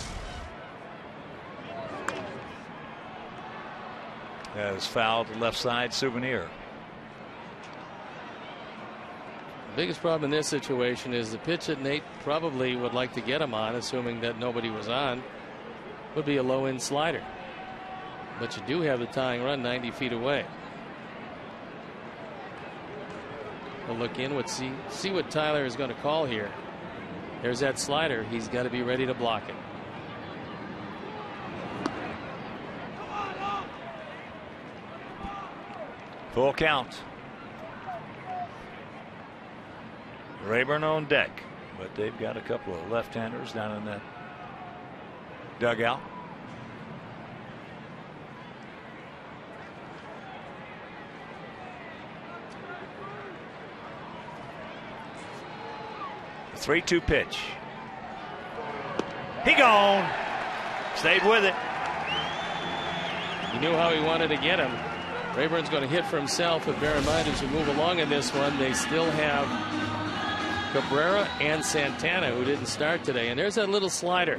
That is fouled left side souvenir. The biggest problem in this situation is the pitch that Nate probably would like to get him on, assuming that nobody was on, would be a low end slider. But you do have the tying run 90 feet away. We'll look in, see what Tyler is going to call here. There's that slider. He's got to be ready to block it. Full count. Rayburn on deck, but they've got a couple of left-handers down in that dugout. The 3-2 pitch. He gone. Stayed with it. He knew how he wanted to get him. Rayburn's going to hit for himself, but bear in mind as we move along in this one, they still have Cabrera and Santana, who didn't start today. And there's that little slider.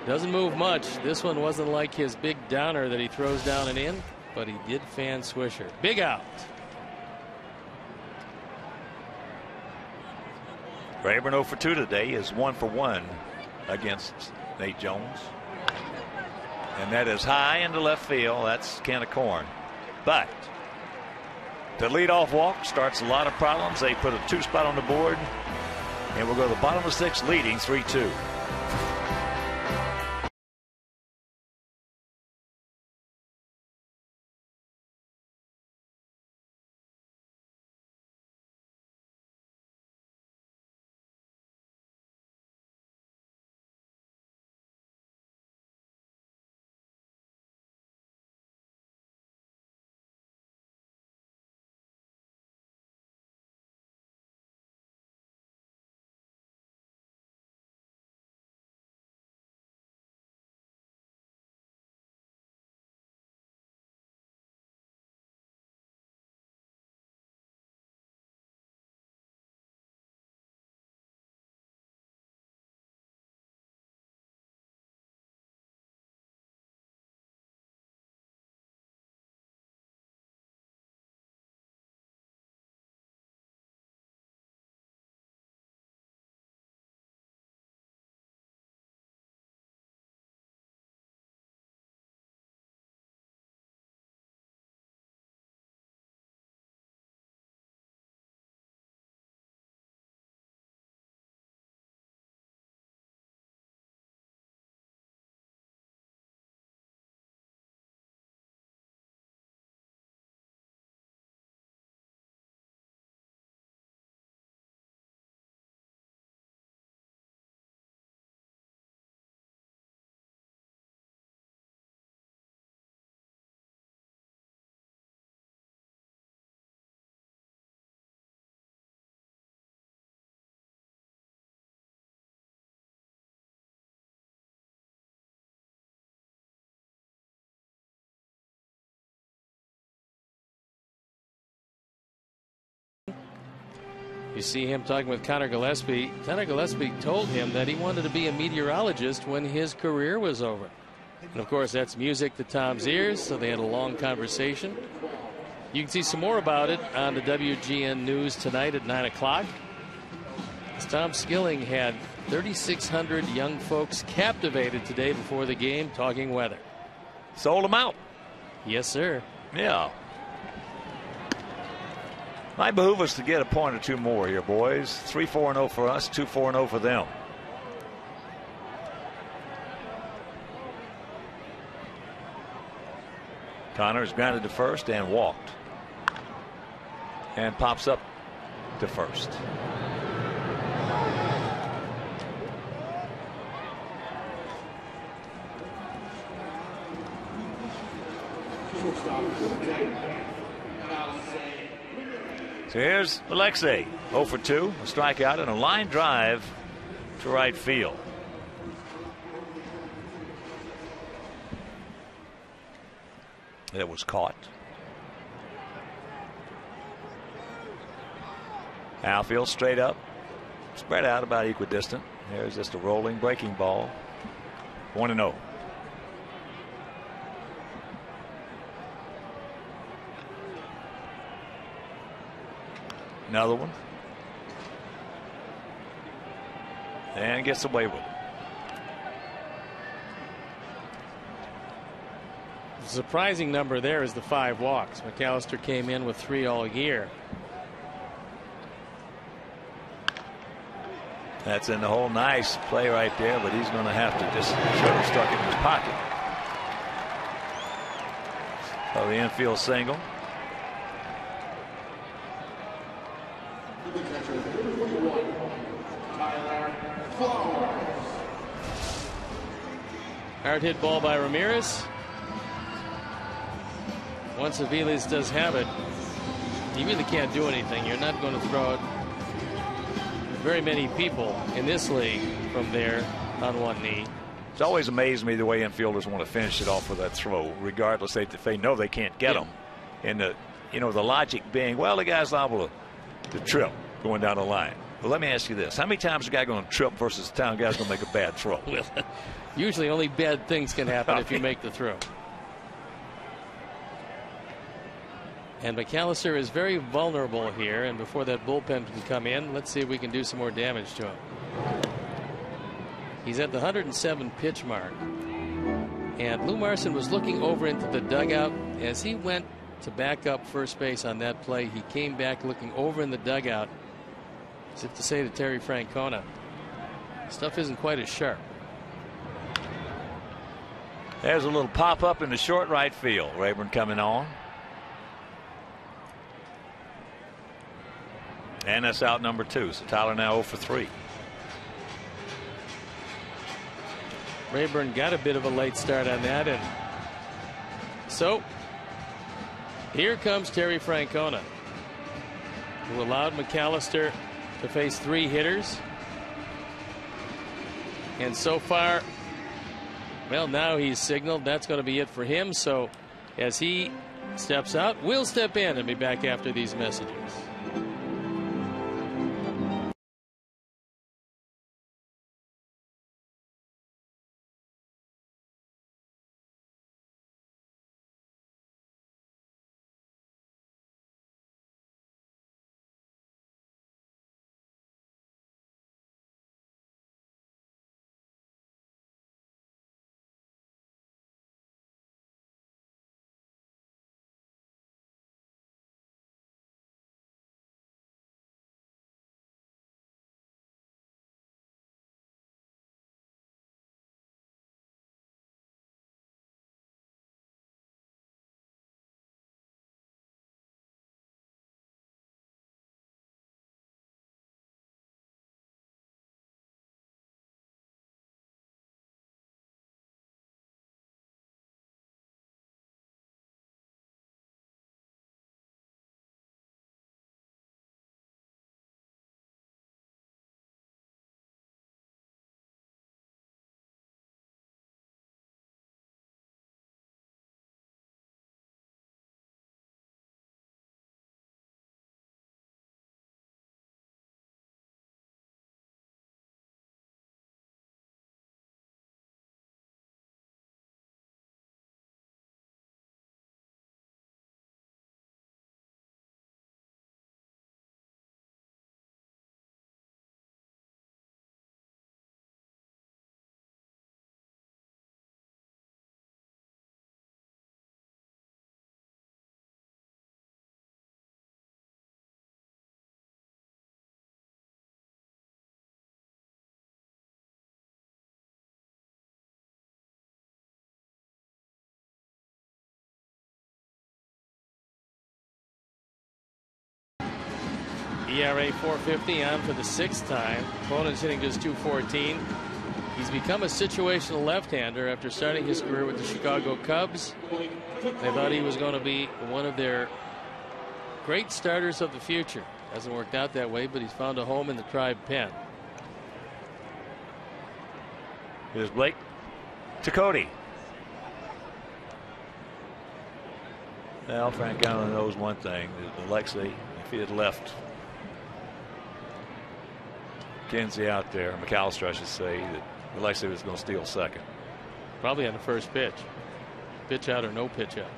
Doesn't move much. This one wasn't like his big downer that he throws down and in, but he did fan Swisher. Big out. Rayburn 0 for 2 today is 1 for 1 against Nate Jones. And that is high into left field. That's a can of corn. But the leadoff walk starts a lot of problems. They put a 2 spot on the board, and we'll go to the bottom of the 6th leading 3-2. You see him talking with Connor Gillespie. Connor Gillespie told him that he wanted to be a meteorologist when his career was over. And of course, that's music to Tom's ears, so they had a long conversation. You can see some more about it on the WGN News tonight at 9 o'clock. Tom Skilling had 3,600 young folks captivated today before the game talking weather. Sold them out. Yes, sir. Yeah. Might behoove us to get a point or two more here, boys. 3-4-0 for us, 2-4-0 for them. Connor is grounded to first and walked. And pops up to first. So here's Alexei, 0 for 2, a strikeout and a line drive to right field. It was caught. Outfield straight up, spread out about equidistant. There's just a rolling breaking ball. 1-0. Another one. And gets away with it. The surprising number there is the 5 walks. McAllister came in with 3 all year. That's in the hole. Nice play right there, but he's going to have to just should have stuck it in his pocket. So the infield single. Hard hit ball by Ramirez. Once Aviles does have it, you really can't do anything. You're not going to throw it very many people in this league from there on one knee. It's always amazed me the way infielders want to finish it off with that throw, regardless if they know they can't get them. And the logic being, well, the guy's liable to trip going down the line. Well, let me ask you this: how many times is a guy going to trip versus the time guy's going to make a bad throw? Usually, only bad things can happen if you make the throw. And McAllister is very vulnerable here, and before that bullpen can come in, let's see if we can do some more damage to him. He's at the 107 pitch mark, and Lou Marson was looking over into the dugout as he went to back up first base on that play. He came back looking over in the dugout as if to say to Terry Francona, stuff isn't quite as sharp. There's a little pop up in the short right field. Rayburn coming on. And that's out number 2. So Tyler now 0 for 3. Rayburn got a bit of a late start on that, and so here comes Terry Francona, who allowed McAllister to face 3 hitters. And so far, well, now he's signaled that's going to be it for him. So as he steps out, we'll step in and be back after these messages. ERA 4.50, on for the 6th time. Opponent's hitting just 2.14. He's become a situational left-hander after starting his career with the Chicago Cubs. They thought he was going to be one of their great starters of the future. Hasn't worked out that way, but he's found a home in the Tribe pen. Here's Blake to Cody. Well, Frank Allen knows one thing. Alexei, if he had left Kinsey out there, McAllister, I should say, that Alexei was going to steal second. Probably on the first pitch. Pitch out or no pitch out.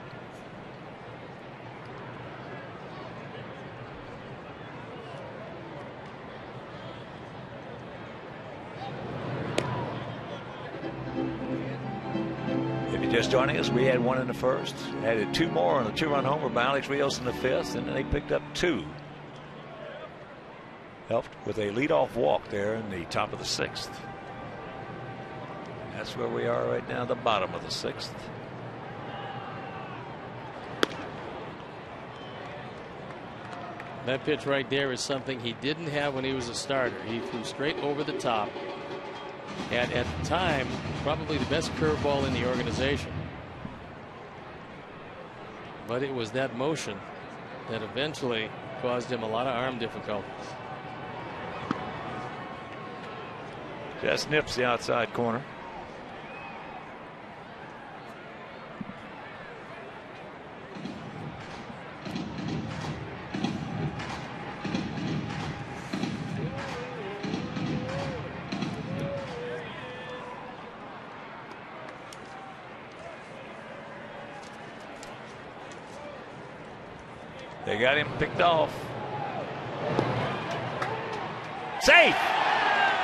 If you're just joining us, we had one in the first. Added 2 more on a 2-run homer by Alex Rios in the 5th, and then they picked up 2. Helped with a leadoff walk there in the top of the 6th. That's where we are right now, the bottom of the 6th. That pitch right there is something he didn't have when he was a starter. He flew straight over the top. And at the time, probably the best curveball in the organization. But it was that motion that eventually caused him a lot of arm difficulties. Just nips the outside corner. They got him picked off. Safe.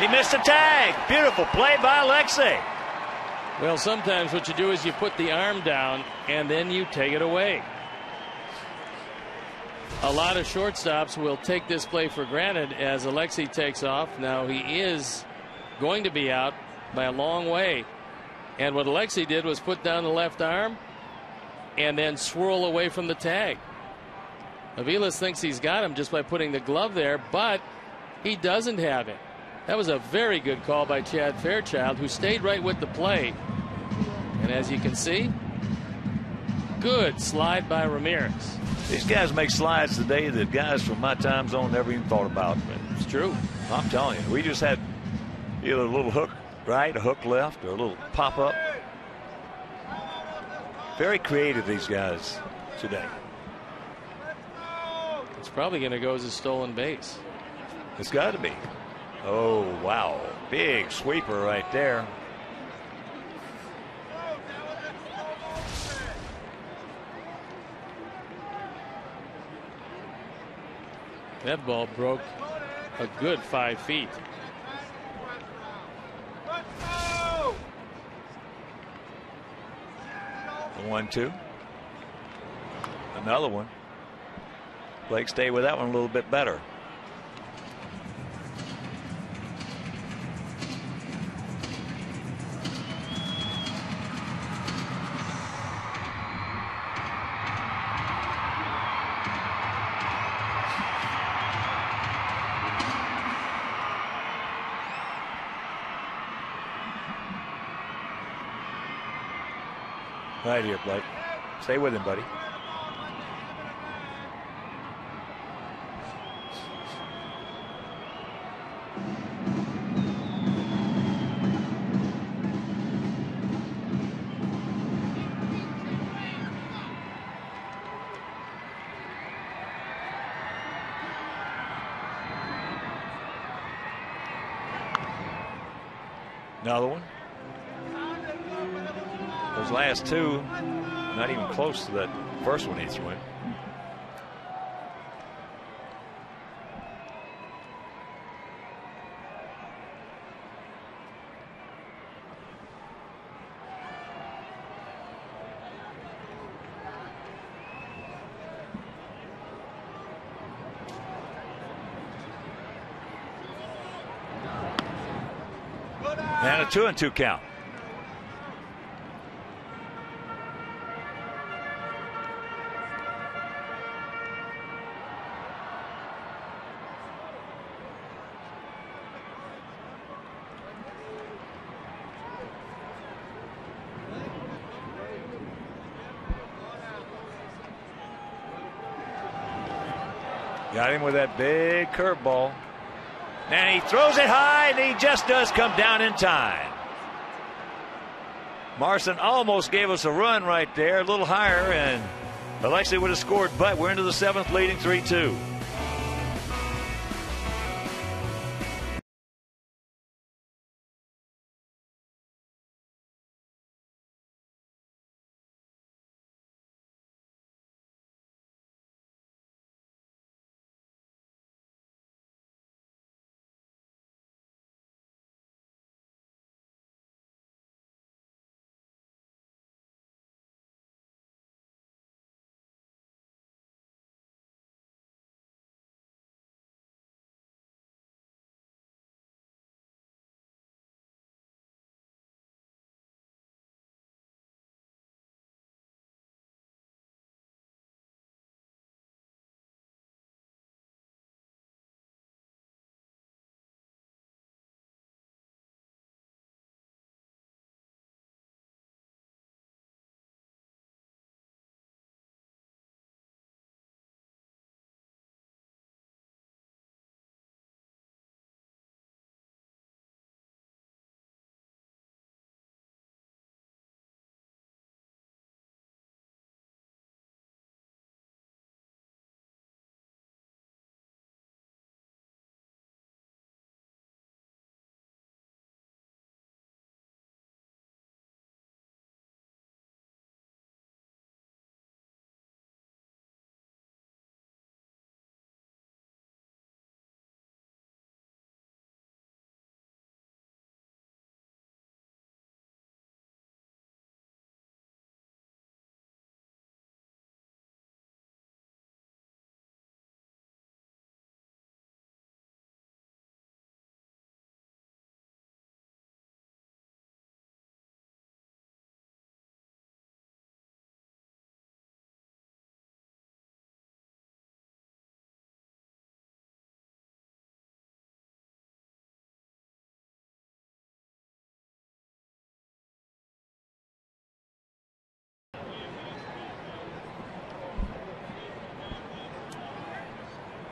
He missed a tag. Beautiful play by Alexei. Well, sometimes what you do is you put the arm down and then you take it away. A lot of shortstops will take this play for granted as Alexei takes off. Now he is going to be out by a long way. And what Alexei did was put down the left arm and then swirl away from the tag. Aviles thinks he's got him just by putting the glove there, but he doesn't have it. That was a very good call by Chad Fairchild, who stayed right with the play. And as you can see, good slide by Ramirez. These guys make slides today that guys from my time zone never even thought about. It's true. I'm telling you, we just had either a little hook right, a hook left, or a little pop up. Very creative, these guys today. It's probably going to go as a stolen base. It's got to be. Oh, wow. Big sweeper right there. That ball broke a good 5 feet. The 1-2. Another one. Blake stayed with that one a little bit better. Right here, Blake. Stay with him, buddy. Another one. Those last two, not even close to that first one he threw in. And a 2-2 count. Got him with that big curveball. And he throws it high, and he just does come down in time. Marson almost gave us a run right there, a little higher, and Alexei would have scored, but we're into the 7th, leading 3-2.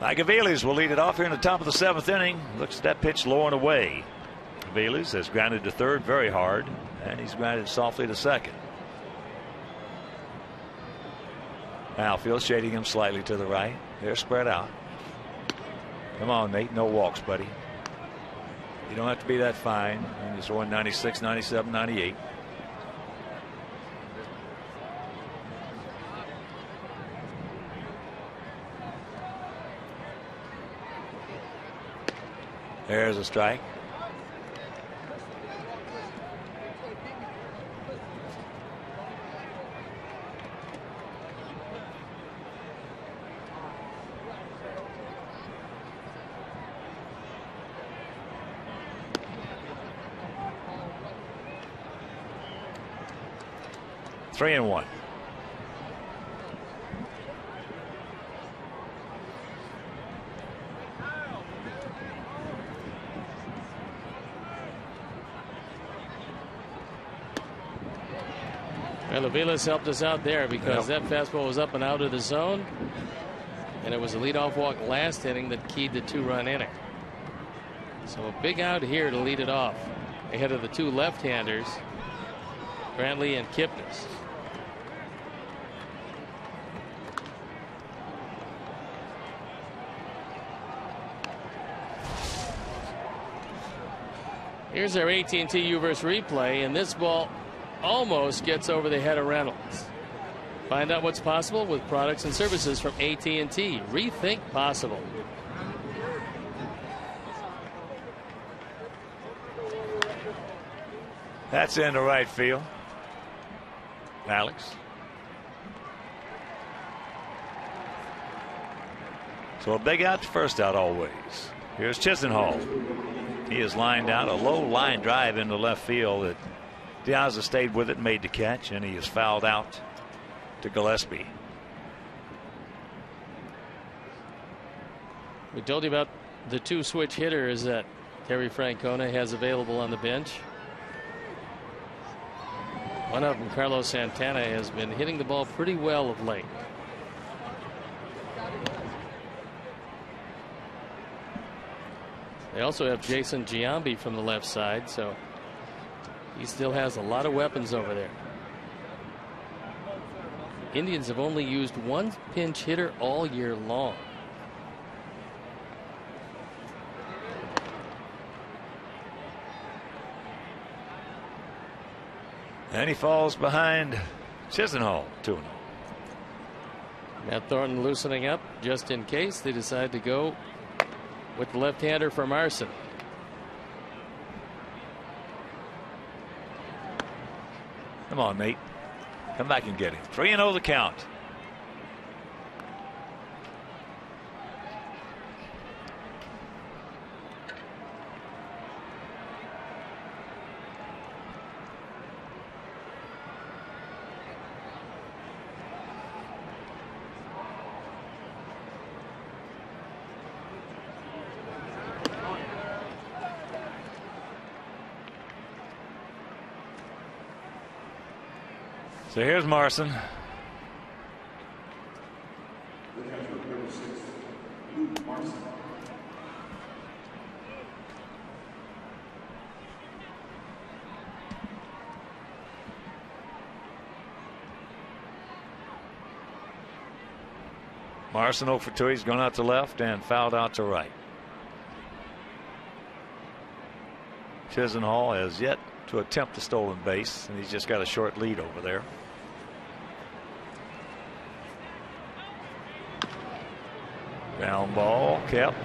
Mike Aviles will lead it off here in the top of the 7th inning. Looks at that pitch low and away. Aviles has grounded to third very hard, and he's grounded softly to second. Outfield shading him slightly to the right. They're spread out. Come on, Nate. No walks, buddy. You don't have to be that fine. And he's throwing 96, 97, 98. There's a strike. Three and one. Well, Aviles helped us out there because that fastball was up and out of the zone, and it was a leadoff walk last inning that keyed the 2-run inning. So a big out here to lead it off ahead of the two left-handers, Brantley and Kipnis. Here's our AT&T U-verse replay, and this ball almost gets over the head of Reynolds. Find out what's possible with products and services from AT&T. Rethink possible. That's into right field. Alex. So a big out to first out always. Here's Chisenhall. He has lined out a low line drive into left field that Diaz stayed with it, made the catch, and he is fouled out to Gillespie. We told you about the two switch hitters that Terry Francona has available on the bench. One of them, Carlos Santana, has been hitting the ball pretty well of late. They also have Jason Giambi from the left side, so he still has a lot of weapons over there. Indians have only used one pinch hitter all year long. And he falls behind Chisenhall, 2-0. Matt Thornton loosening up just in case they decide to go with the left-hander for Marson. Come on, Nate. Come back and get him. 3-0 the count. So here's Marson. Marson 0 for 2. He's gone out to left and fouled out to right. Chisenhall has yet to attempt the stolen base, and he's just got a short lead over there. Ground ball kept.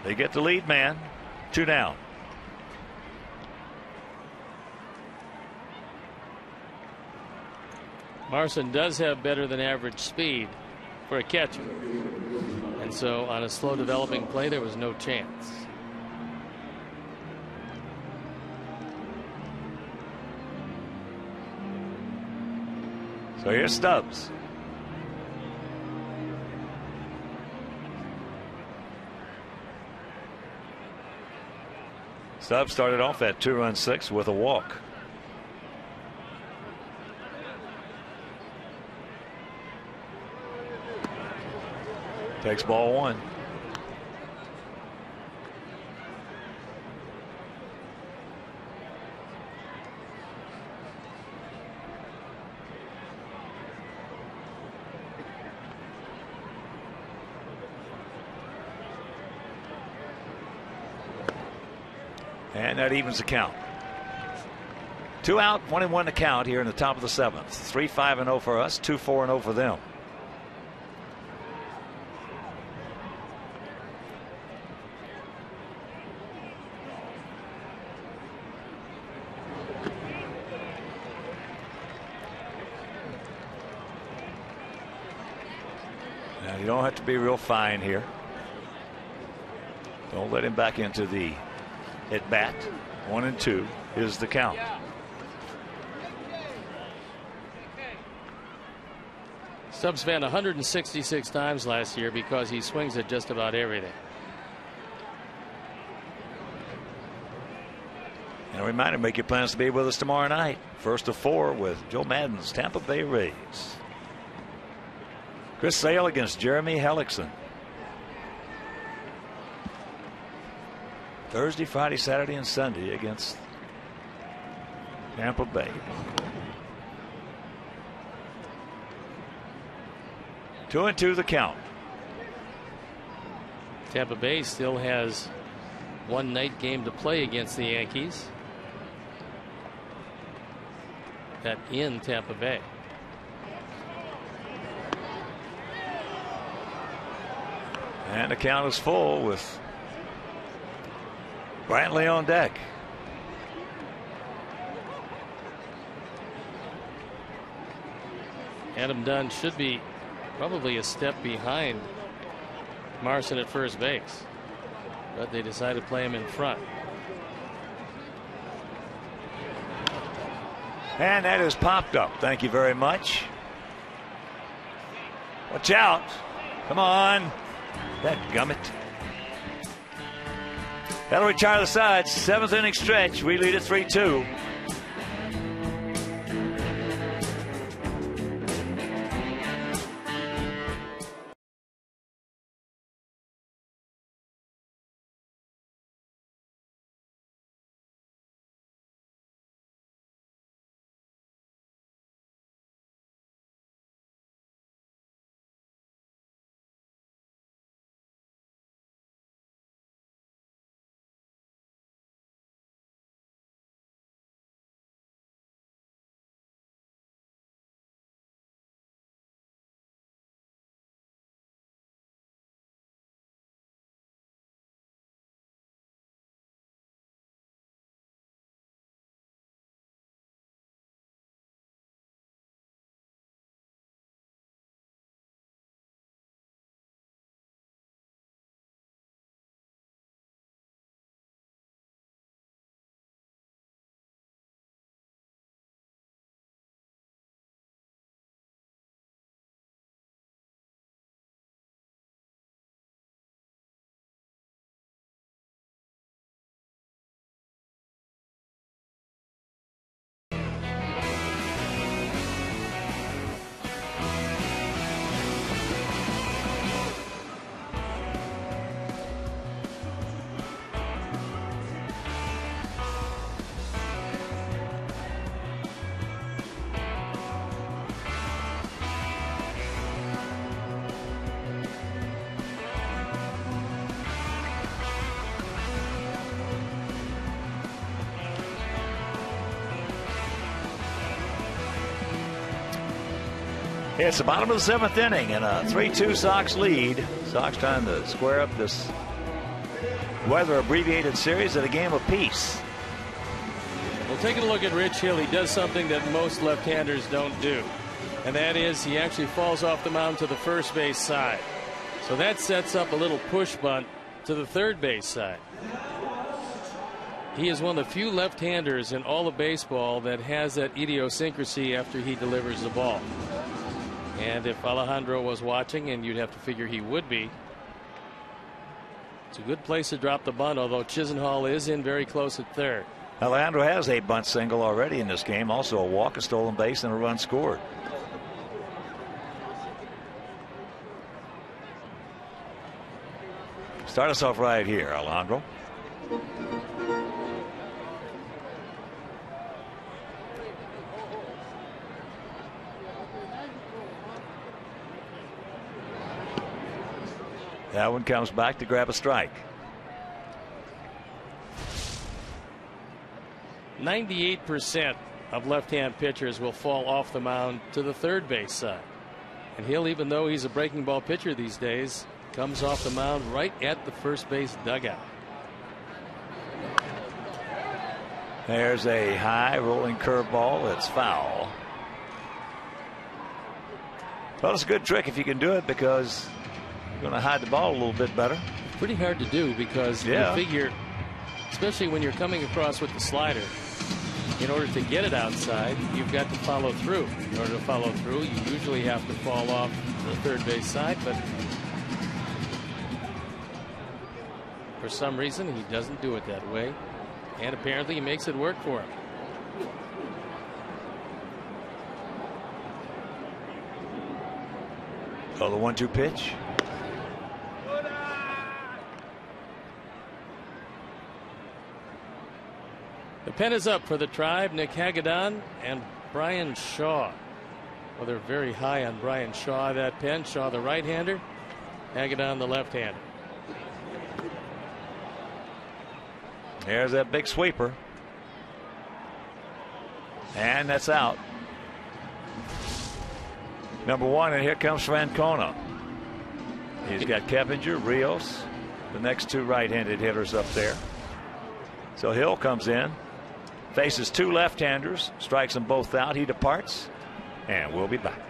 They get the lead man. 2 down. Marson does have better than average speed for a catcher, and so on a slow developing play there was no chance. So here's Stubbs. Stubbs started off that 2-run 6 with a walk. Takes ball 1. And that evens the count. 2 out, 1-1 to count here in the top of the 7th. 3-5-0 for us, 2-4-0 for them. Now you don't have to be real fine here. Don't let him back into the at bat. 1-2 is the count. Stubbs fan 166 times last year because he swings at just about everything. And a reminder, make your plans to be with us tomorrow night. 1st of 4 with Joe Madden's Tampa Bay Rays. Chris Sale against Jeremy Hellickson. Thursday, Friday, Saturday, and Sunday against Tampa Bay. 2-2 the count. Tampa Bay still has one night game to play against the Yankees. That in Tampa Bay. And the count is full with Brantley on deck. Adam Dunn should be probably a step behind Marson at first base, but they decided to play him in front. And that is popped up. Thank you very much. Watch out. Come on. That gummit. That'll retire the sides. 7th inning stretch. We lead at 3-2. It's the bottom of the 7th inning and a 3-2 Sox lead. Sox trying to square up this weather abbreviated series at a game of peace. Well, taking a look at Rich Hill, he does something that most left-handers don't do, and that is he actually falls off the mound to the first base side. So that sets up a little push bunt to the third base side. He is one of the few left-handers in all of baseball that has that idiosyncrasy after he delivers the ball. And if Alejandro was watching, and you'd have to figure he would be, it's a good place to drop the bunt, although Chisenhall is in very close at third. Alejandro has a bunt single already in this game, also a walk, a stolen base, and a run scored. Start us off right here, Alejandro. That one comes back to grab a strike. 98% of left-hand pitchers will fall off the mound to the third base side. And Hill, even though he's a breaking ball pitcher these days, comes off the mound right at the first base dugout. There's a high rolling curveball. It's foul. Well, it's a good trick if you can do it, because you're going to hide the ball a little bit better. Pretty hard to do, because you figure, especially when you're coming across with the slider, in order to get it outside, you've got to follow through. In order to follow through, you usually have to fall off the third base side, but for some reason he doesn't do it that way, and apparently he makes it work for him. Oh, the 1-2 pitch. The pen is up for the Tribe. Nick Hagedorn and Brian Shaw. Well, they're very high on Brian Shaw, that pen. Shaw, the right-hander. Hagedorn, the left-hander. There's that big sweeper. And that's out. Number 1, and here comes Francona. He's got Keppinger, Rios, the next 2 right-handed hitters up there. So Hill comes in, faces 2 left-handers, strikes them both out. He departs, and we'll be back.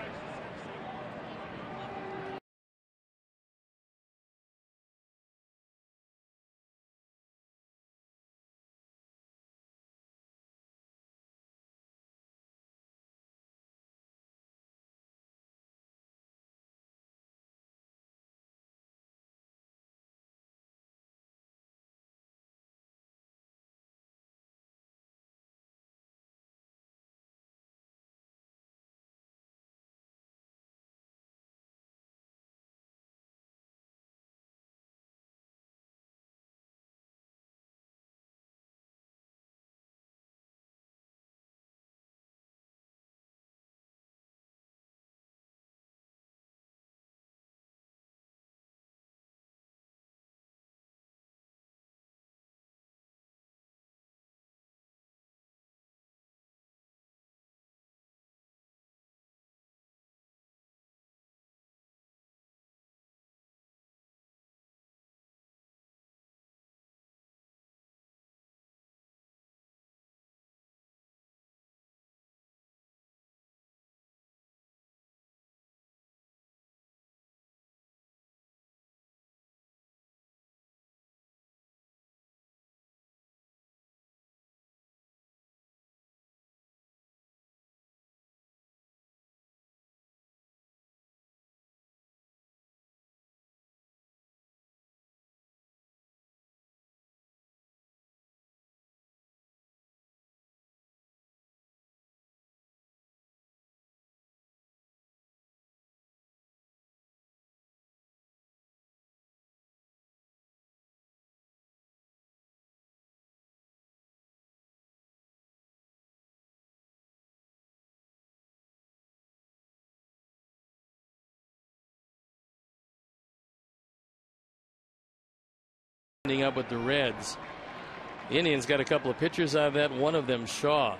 Ending up with the Reds. The Indians got a couple of pitchers out of that, one of them Shaw.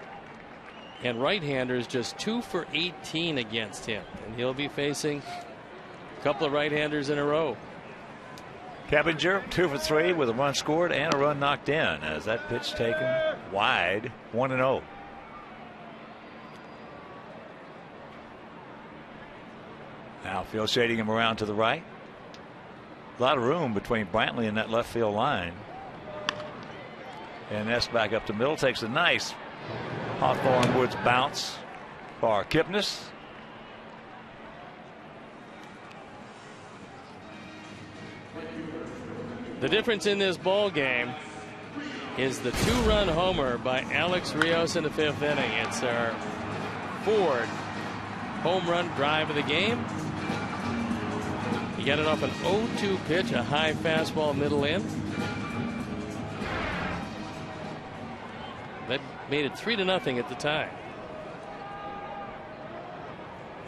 and right-handers just 2 for 18 against him, and he'll be facing a couple of right-handers in a row. Keppinger 2 for 3 with a run scored and a run knocked in as that pitch taken wide. 1-0. Outfield shading him around to the right. A lot of room between Brantley and that left field line. And that's back up the middle. Takes a nice Hawthorne Woods bounce for Kipnis. The difference in this ball game is the 2-run homer by Alex Rios in the 5th inning. It's our 4th home run drive of the game. He got it off an 0-2 pitch, a high fastball middle in. That made it 3-0 at the time.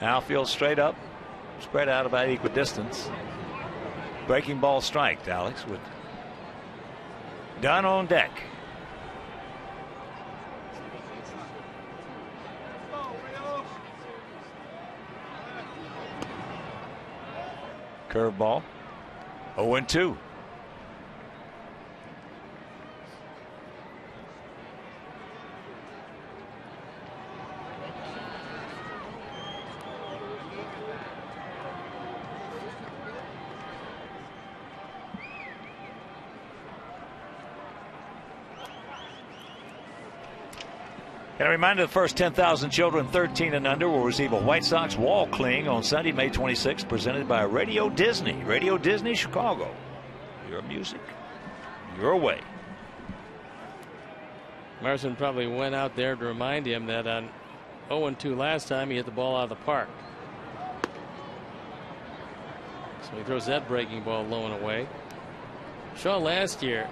Outfield straight up, spread out about equidistance. Breaking ball strike, Alex, with Dunn on deck. Curveball. 0-2. And a reminder, the first 10,000 children 13 and under will receive a White Sox wall cling on Sunday, May 26th, presented by Radio Disney. Radio Disney Chicago. Your music, your way. Marson probably went out there to remind him that on 0-2 last time he hit the ball out of the park. So he throws that breaking ball low and away. Shaw last year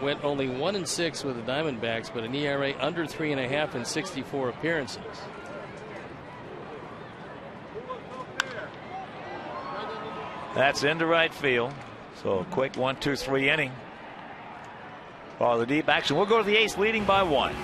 went only 1-6 with the Diamondbacks, but an ERA under 3.5 in 64 appearances. That's into right field. So a quick 1-2-3 inning for the D-backs, and we'll go to the 8th, leading by 1.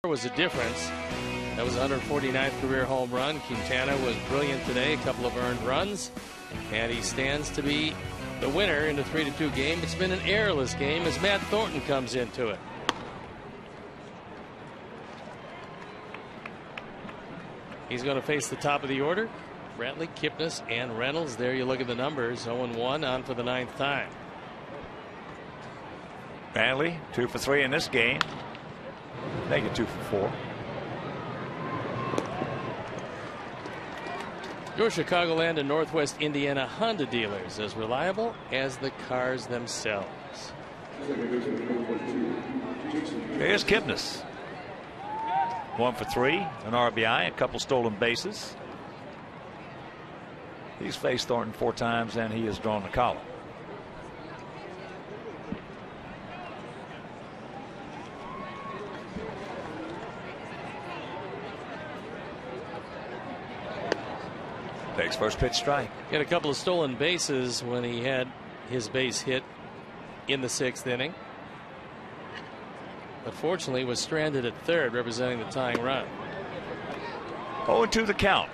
Was a difference. That was 149th career home run. Quintana was brilliant today, a couple of earned runs, and he stands to be the winner in the 3-2 game. It's been an errorless game as Matt Thornton comes into it. He's going to face the top of the order. Brantley, Kipnis, and Reynolds. There you look at the numbers. 0-1 on for the 9th time. Brantley 2 for 3 in this game. Make it 2 for 4. Your Chicagoland and Northwest Indiana Honda dealers, as reliable as the cars themselves. Here's Kipnis. 1 for 3, an RBI, a couple stolen bases. He's faced Thornton 4 times and he has drawn the column. Takes first pitch strike. He had a couple of stolen bases when he had his base hit in the 6th inning. But fortunately was stranded at third, representing the tying run. 0-2 the count.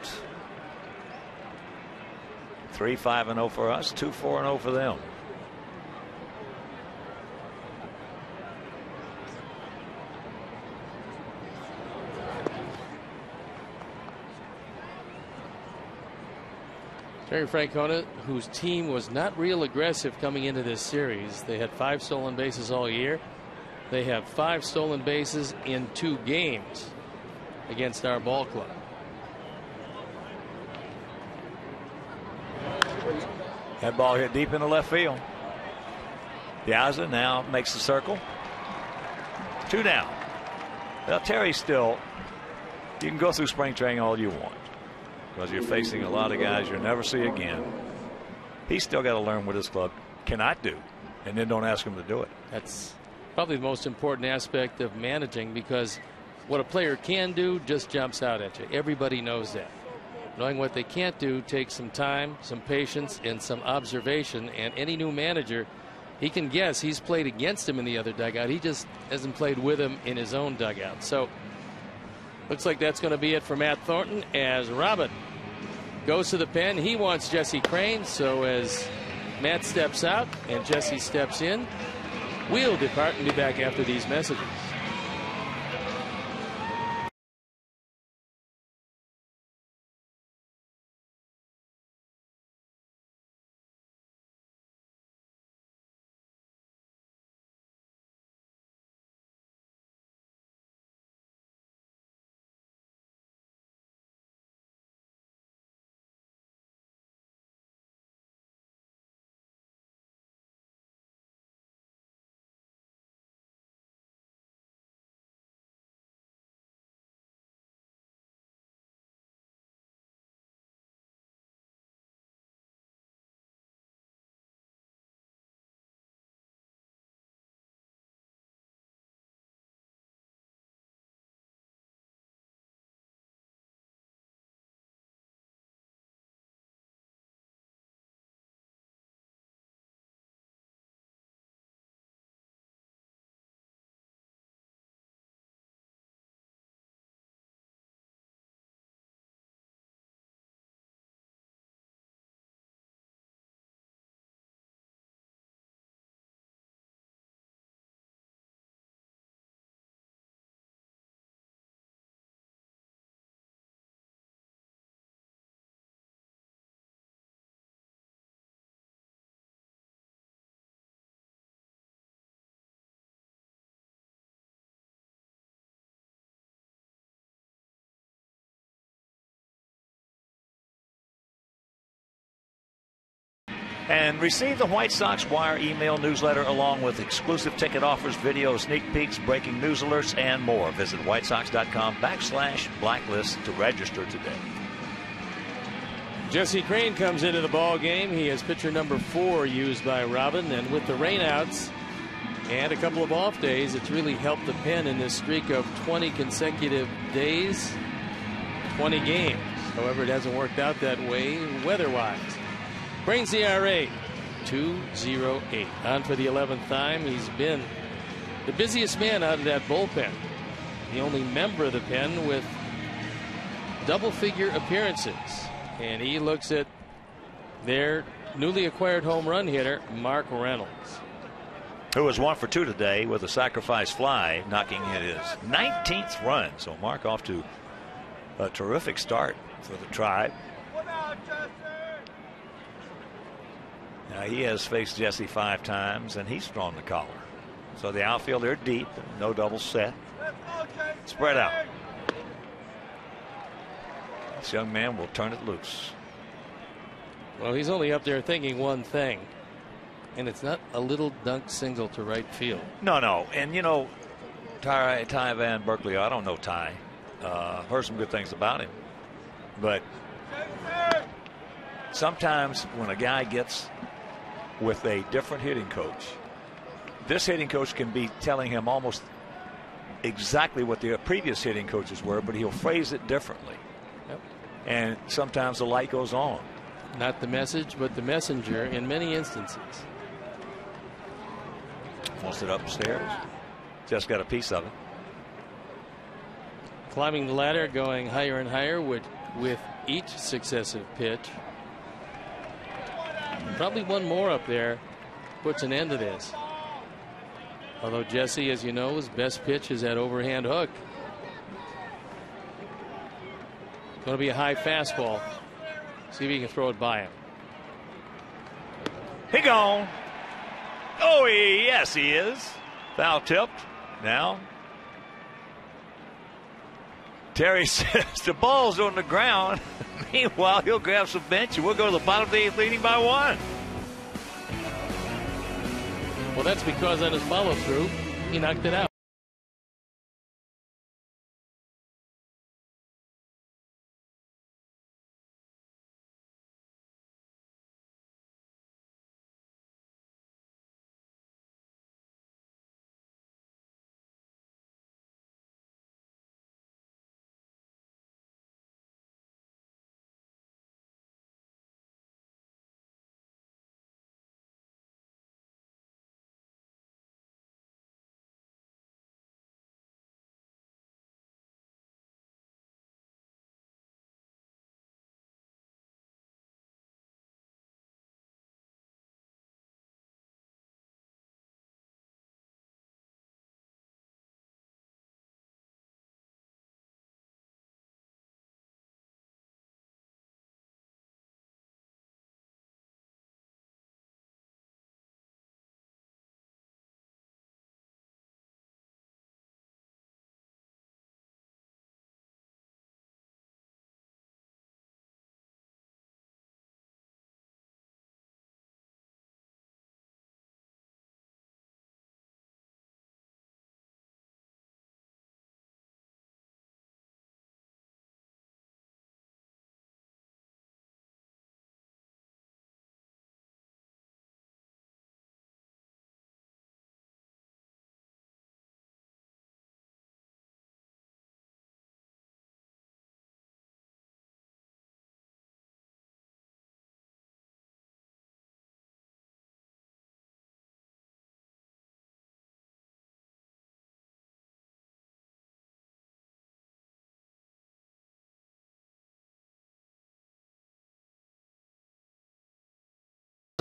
3-5-0 for us, 2-4-0 for them. Terry Francona, whose team was not real aggressive coming into this series. They had 5 stolen bases all year. They have 5 stolen bases in 2 games against our ball club. That ball hit deep in the left field. Piazza now makes the circle. 2 down. Well, Terry still, you can go through spring training all you want, because you're facing a lot of guys you'll never see again. He's still got to learn what his club cannot do, and then don't ask him to do it. That's probably the most important aspect of managing, because what a player can do just jumps out at you. Everybody knows that. Knowing what they can't do takes some time, some patience, and some observation. And any new manager, he can guess. He's played against him in the other dugout. He just hasn't played with him in his own dugout. So looks like that's going to be it for Matt Thornton, as Robin goes to the pen. He wants Jesse Crain. So as Matt steps out and Jesse steps in, we'll depart and be back after these messages. And receive the White Sox Wire email newsletter along with exclusive ticket offers, video sneak peeks, breaking news alerts, and more. Visit whitesox.com/blacklist to register today. Jesse Crain comes into the ball game. He is pitcher number 4 used by Robin, and with the rainouts and a couple of off days, it's really helped the pen in this streak of 20 consecutive days, 20 games. However, it hasn't worked out that way weather-wise. Crain's ERA 2.08. On for the 11th time. He's been the busiest man out of that bullpen. The only member of the pen with double-figure appearances. And he looks at their newly acquired home run hitter, Mark Reynolds, who was 1 for 2 today with a sacrifice fly, knocking in his 19th run. So Mark off to a terrific start for the Tribe. Now, he has faced Jesse 5 times, and he's thrown the collar. So the outfield, they're deep, no double set. Spread out. This young man will turn it loose. Well, he's only up there thinking one thing, and it's not a little dunk single to right field. No. And, you know, Ty Van Berkeley, I don't know Ty. Heard some good things about him. But sometimes when a guy gets with a different hitting coach, this hitting coach can be telling him almost exactly what the previous hitting coaches were, but he'll phrase it differently. Yep. And sometimes the light goes on. Not the message, but the messenger in many instances. Wants it upstairs. Just got a piece of it. Climbing the ladder, going higher and higher with each successive pitch. Probably one more up there puts an end to this. Although Jesse, as you know, his best pitch is that overhand hook. Going to be a high fastball. See if he can throw it by him. He gone. Oh, yes, he is. Foul tipped. Now, Terry says the ball's on the ground. Meanwhile, he'll grab some bench and we'll go to the bottom of the 8th leading by 1. Well, that's because on his follow through, he knocked it out.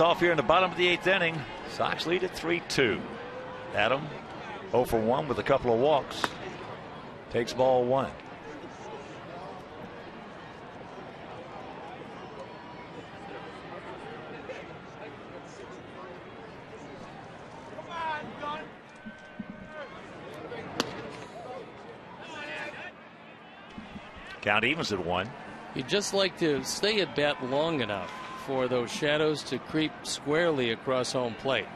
Off here in the bottom of the 8th inning. Sox lead at 3-2. Adam 0 for 1 with a couple of walks. Takes ball 1. Count evens at 1. You'd just like to stay at bat long enough for those shadows to creep squarely across home plate.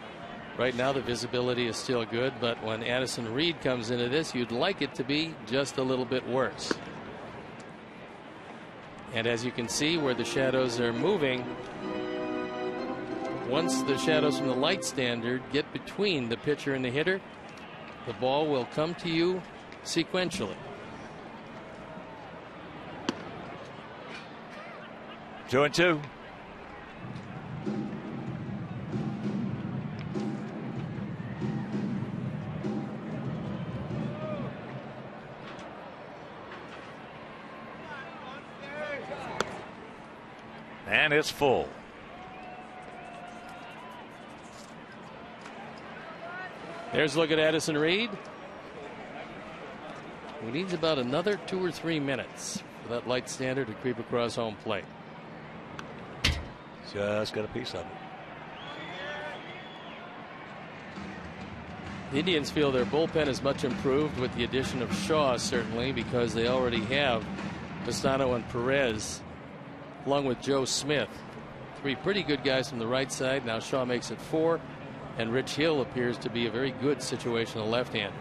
Right now the visibility is still good, but when Addison Reed comes into this, you'd like it to be just a little bit worse. And as you can see where the shadows are moving, once the shadows from the light standard get between the pitcher and the hitter, the ball will come to you sequentially. 2-2. And it's full. There's a look at Addison Reed. He needs about another 2 or 3 minutes for that light standard to creep across home plate. Just got a piece of it. The Indians feel their bullpen is much improved with the addition of Shaw, certainly, because they already have Pastano and Perez, along with Joe Smith. 3 pretty good guys from the right side. Now Shaw makes it 4, and Rich Hill appears to be a very good situational left hand.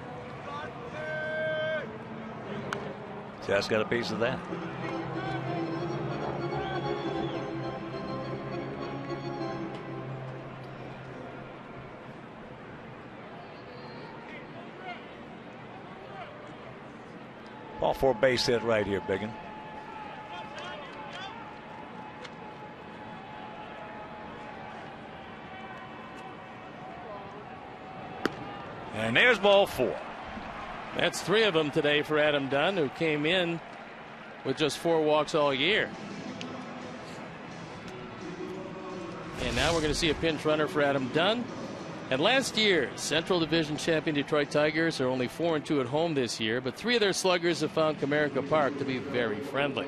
Just got a piece of that. Ball for a base hit right here, Biggin. And there's ball 4. That's 3 of them today for Adam Dunn, who came in with just 4 walks all year. And now we're going to see a pinch runner for Adam Dunn. And last year, Central Division champion Detroit Tigers are only 4-2 at home this year, but 3 of their sluggers have found Comerica Park to be very friendly.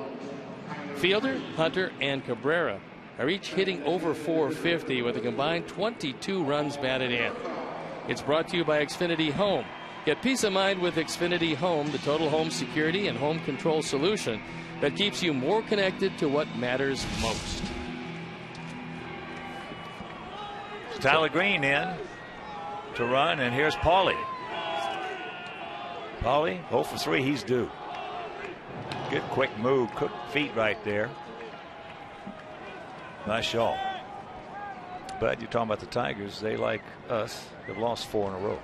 Fielder, Hunter, and Cabrera are each hitting over 450 with a combined 22 runs batted in. It's brought to you by Xfinity Home. Get peace of mind with Xfinity Home, the total home security and home control solution that keeps you more connected to what matters most. Tyler Green in to run, and here's Paulie. Paulie, 0 for 3, he's due. Good quick move, quick feet right there. Nice Shaw. But you're talking about the Tigers, they, like us, have lost 4 in a row.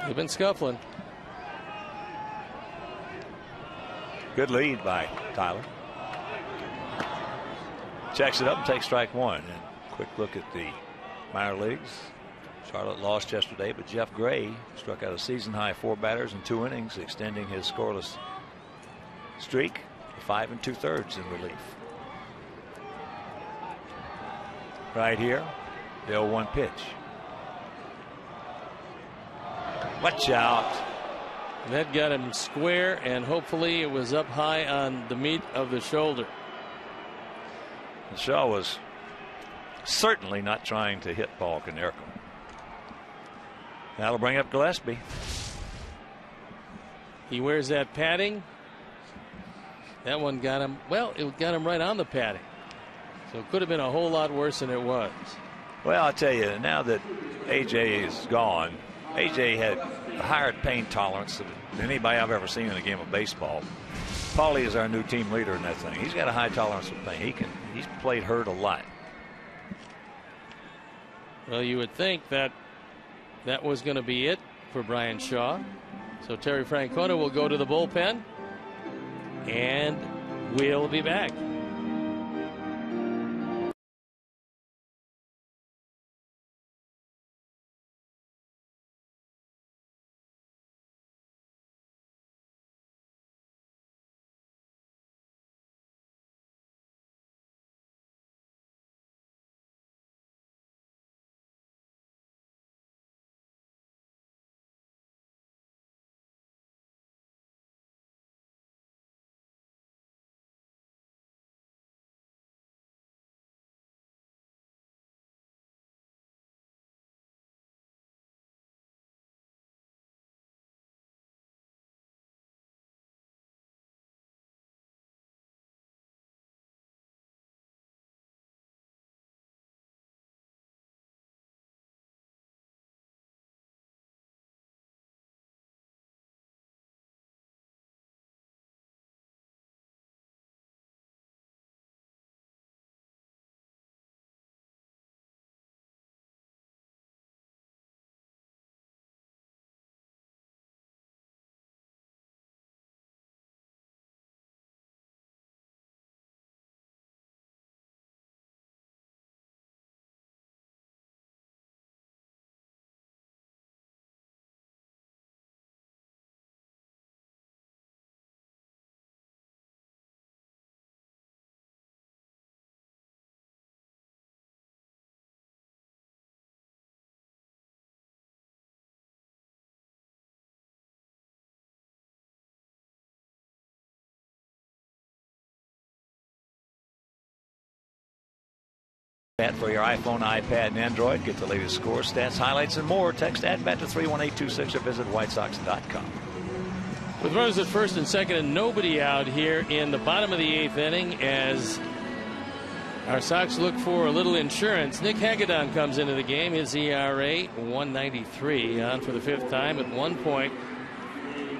They've been scuffling. Good lead by Tyler. Checks it up and takes strike 1. And quick look at the minor leagues. Charlotte lost yesterday, but Jeff Gray struck out a season high 4 batters in 2 innings, extending his scoreless streak to 5 2/3 in relief. Right here, the 0-1 pitch. Watch out. That got him square, and hopefully it was up high on the meat of the shoulder. Shaw was certainly not trying to hit Paul Konerko. That'll bring up Gillespie. He wears that padding. That one got him, well, it got him right on the padding. So it could have been a whole lot worse than it was. Well, I'll tell you, now that AJ is gone, AJ had a higher pain tolerance than anybody I've ever seen in a game of baseball. Paulie is our new team leader in that thing. He's got a high tolerance of pain. He's played hurt a lot. Well, you would think that that was going to be it for Brian Shaw. So Terry Francona will go to the bullpen, and we'll be back. That for your iPhone, iPad, and Android. Get the latest scores, stats, highlights, and more. Text ATBAT to 31826 or visit whitesox.com. With runners at first and second and nobody out here in the bottom of the 8th inning as our Sox look for a little insurance. Nick Hagedorn comes into the game. His ERA 1.93, on for the 5th time. At one point,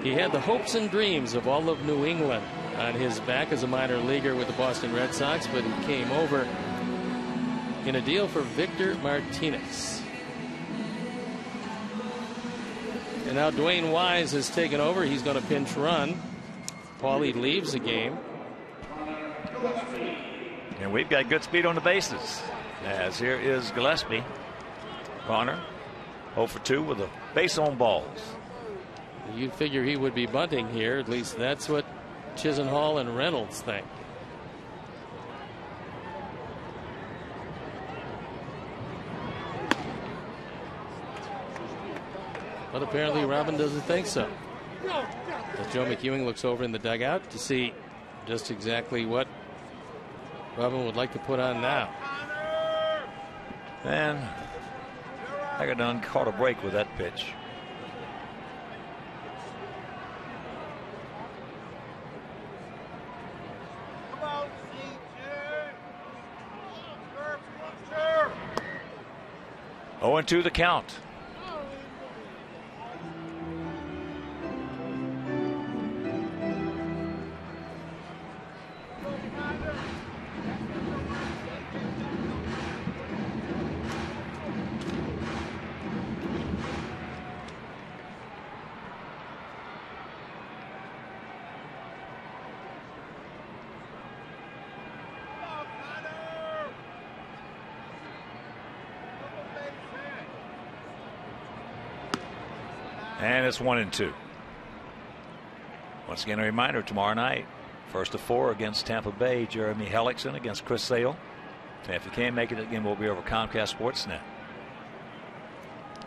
he had the hopes and dreams of all of New England on his back as a minor leaguer with the Boston Red Sox, but he came over in a deal for Victor Martinez. And now Dwayne Wise has taken over. He's going to pinch run. Paulie leaves the game. And we've got good speed on the bases, as here is Gillespie. Connor 0 for 2 with a base on balls. You'd figure he would be bunting here. At least that's what Chisenhall and Reynolds think. But apparently Robin doesn't think so. As Joe McEwing looks over in the dugout to see just exactly what Robin would like to put on now. And Hagedorn caught a break with that pitch. Oh, and 2 the count. And it's 1-2. Once again, a reminder, tomorrow night, 1st of 4 against Tampa Bay, Jeremy Hellickson against Chris Sale. And if you can't make it again, we'll be over Comcast Sportsnet.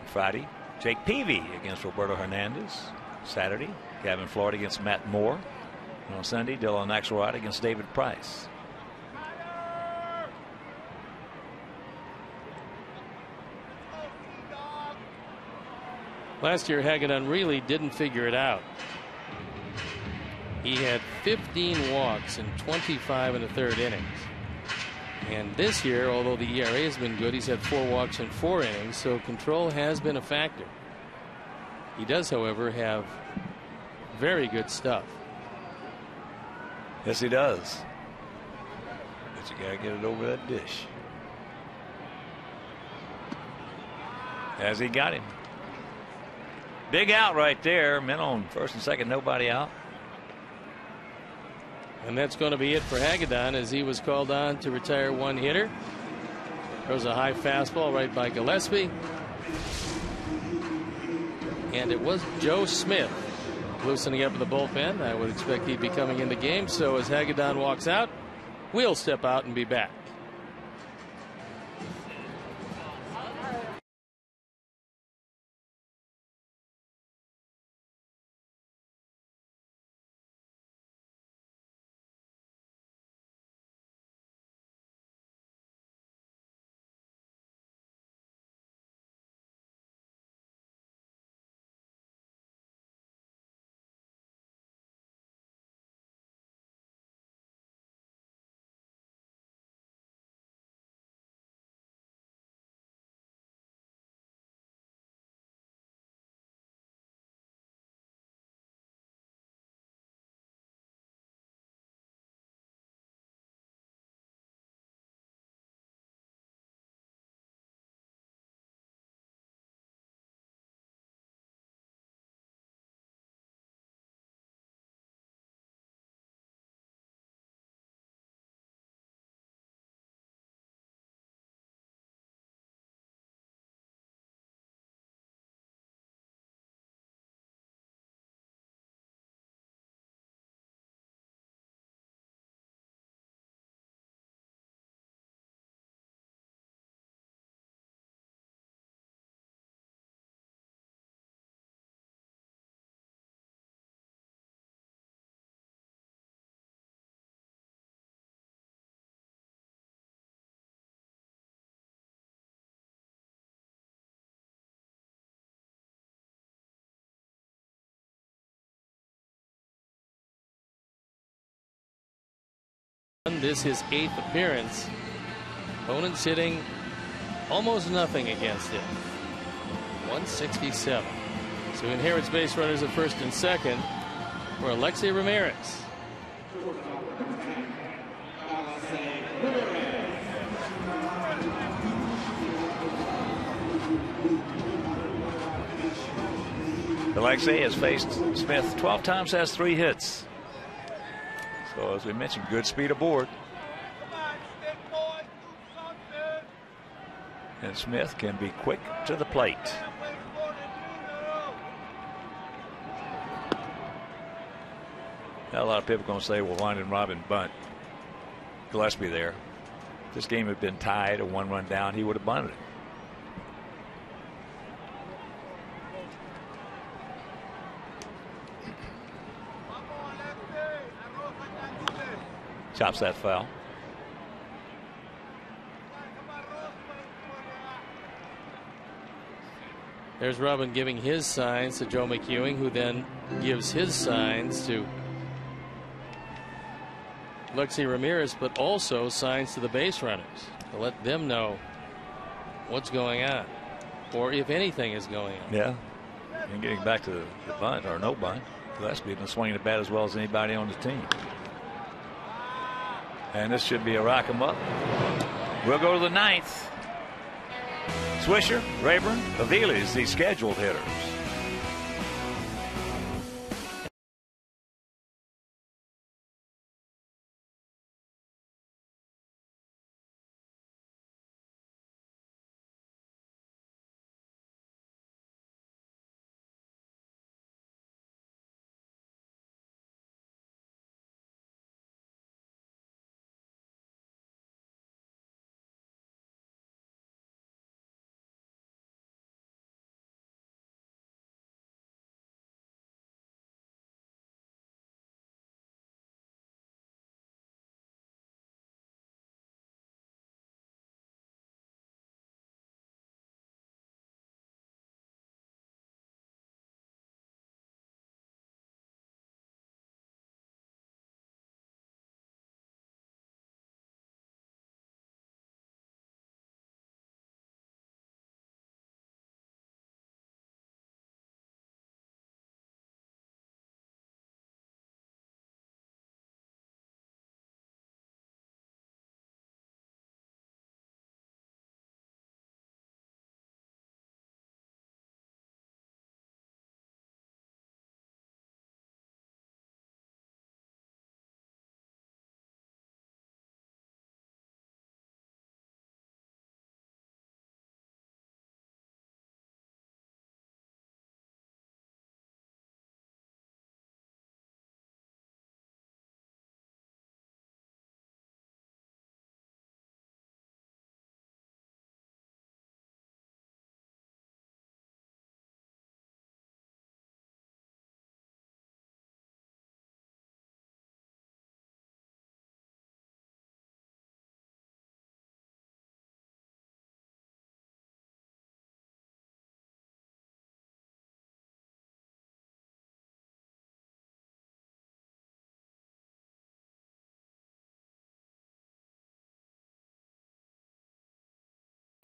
Friday, Jake Peavy against Roberto Hernandez. Saturday, Gavin Floyd against Matt Moore. And on Sunday, Dylan Axelrod against David Price. Last year, Hagedorn really didn't figure it out. He had 15 walks in 25 and a third innings. And this year, although the ERA has been good, he's had 4 walks in 4 innings, so control has been a factor. He does, however, have very good stuff. Yes, he does. But you got to get it over that dish. As he got him. Big out right there. Men on first and second, nobody out. And that's going to be it for Hagedorn, as he was called on to retire one hitter. There was a high fastball right by Gillespie. And it was Joe Smith loosening up in the bullpen. I would expect he'd be coming in the game. So as Hagedorn walks out, we'll step out and be back. This is his 8th appearance. Opponents hitting almost nothing against him. 167. So he inherits base runners at first and second for Alexei Ramirez. Alexei has faced Smith 12 times, has 3 hits. So as we mentioned, good speed aboard. And Smith can be quick to the plate. Now, a lot of people are going to say, well, why didn't Robin bunt Gillespie there? If this game had been tied or 1 run down, he would have bunted it. Chops that foul. There's Robin giving his signs to Joe McEwing, who then gives his signs to Alexei Ramirez, but also signs to the base runners to let them know what's going on, or if anything is going on. Yeah. And getting back to the bunt or no bunt, Gillespie been swinging the bat as well as anybody on the team. And this should be a rock 'em up. We'll go to the 9th. Swisher, Rayburn, Avila is the scheduled hitters.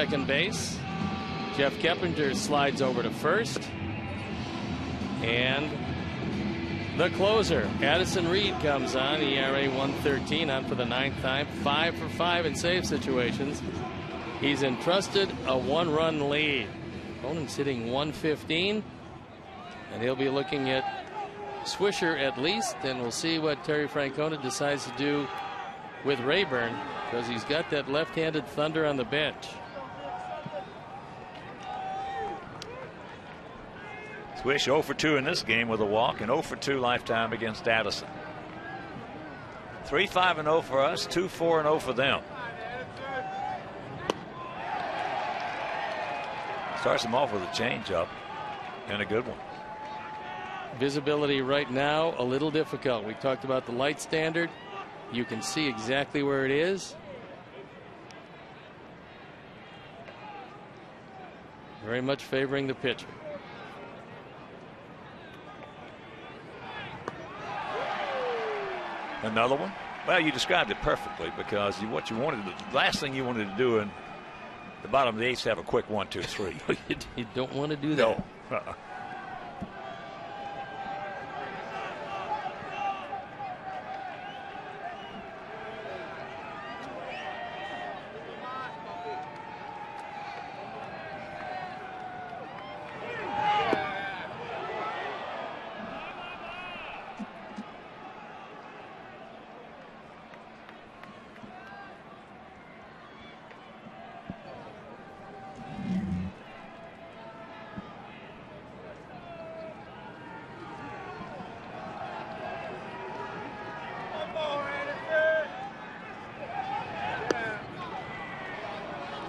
Second base. Jeff Keppinger slides over to first. And the closer, Addison Reed, comes on. ERA 1.13, on for the 9th time. 5 for 5 in save situations. He's entrusted a 1-run lead. Opponent's hitting 115. And he'll be looking at Swisher at least. And we'll see what Terry Francona decides to do with Rayburn, because he's got that left-handed thunder on the bench. Swish 0 for 2 in this game with a walk, and 0 for 2 lifetime against Addison. 3-5-0 for us, 2-4-0 for them. Starts them off with a changeup and a good one. Visibility right now a little difficult. We talked about the light standard. You can see exactly where it is. Very much favoring the pitcher. Another one. Well, you described it perfectly, because what you wanted, the last thing you wanted to do in the bottom of the eighth is have a quick 1, 2, 3. You don't want to do that. No.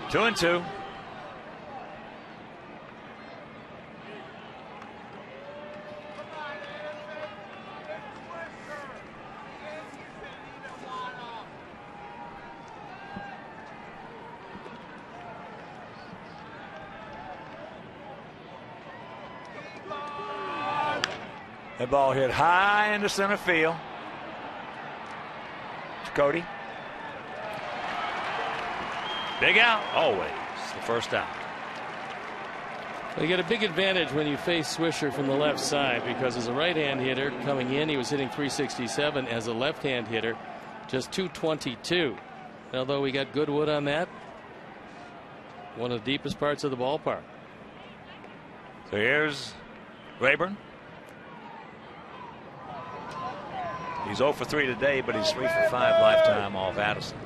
2-2. That ball hit high into center field. It's Cody. Big out, always the first out. Well, you get a big advantage when you face Swisher from the left side, because as a right-hand hitter coming in, he was hitting .367. As a left-hand hitter, just .222. Although we got good wood on that, one of the deepest parts of the ballpark. So here's Rayburn. He's 0 for 3 today, but he's 3 for 5 lifetime off Addison.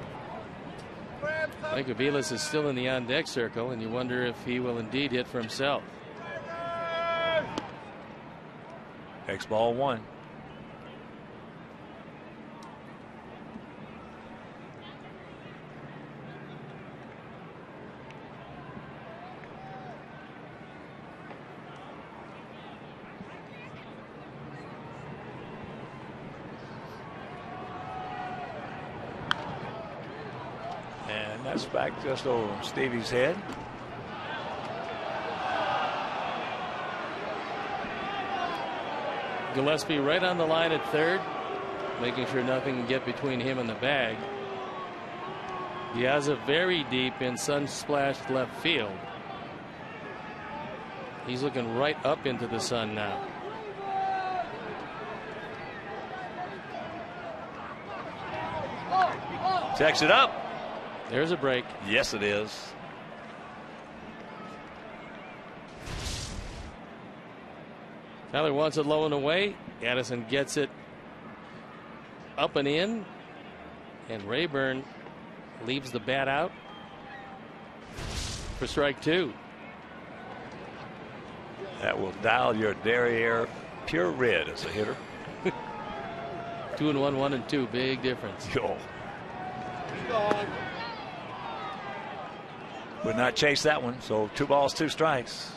Mike Aviles is still in the on-deck circle, and you wonder if he will indeed hit for himself. Takes ball 1. That's back just over Stevie's head. Gillespie right on the line at third, making sure nothing can get between him and the bag. Diaz very deep in sun-splashed left field. He's looking right up into the sun now. Checks it up. There's a break. Yes, it is. Tyler wants it low and away. Addison gets it up and in. And Rayburn leaves the bat out for strike 2. That will dial your derriere pure red as a hitter. 2 and 1, 1 and 2. Big difference. Yo. Would not chase that one, so 2 balls, 2 strikes.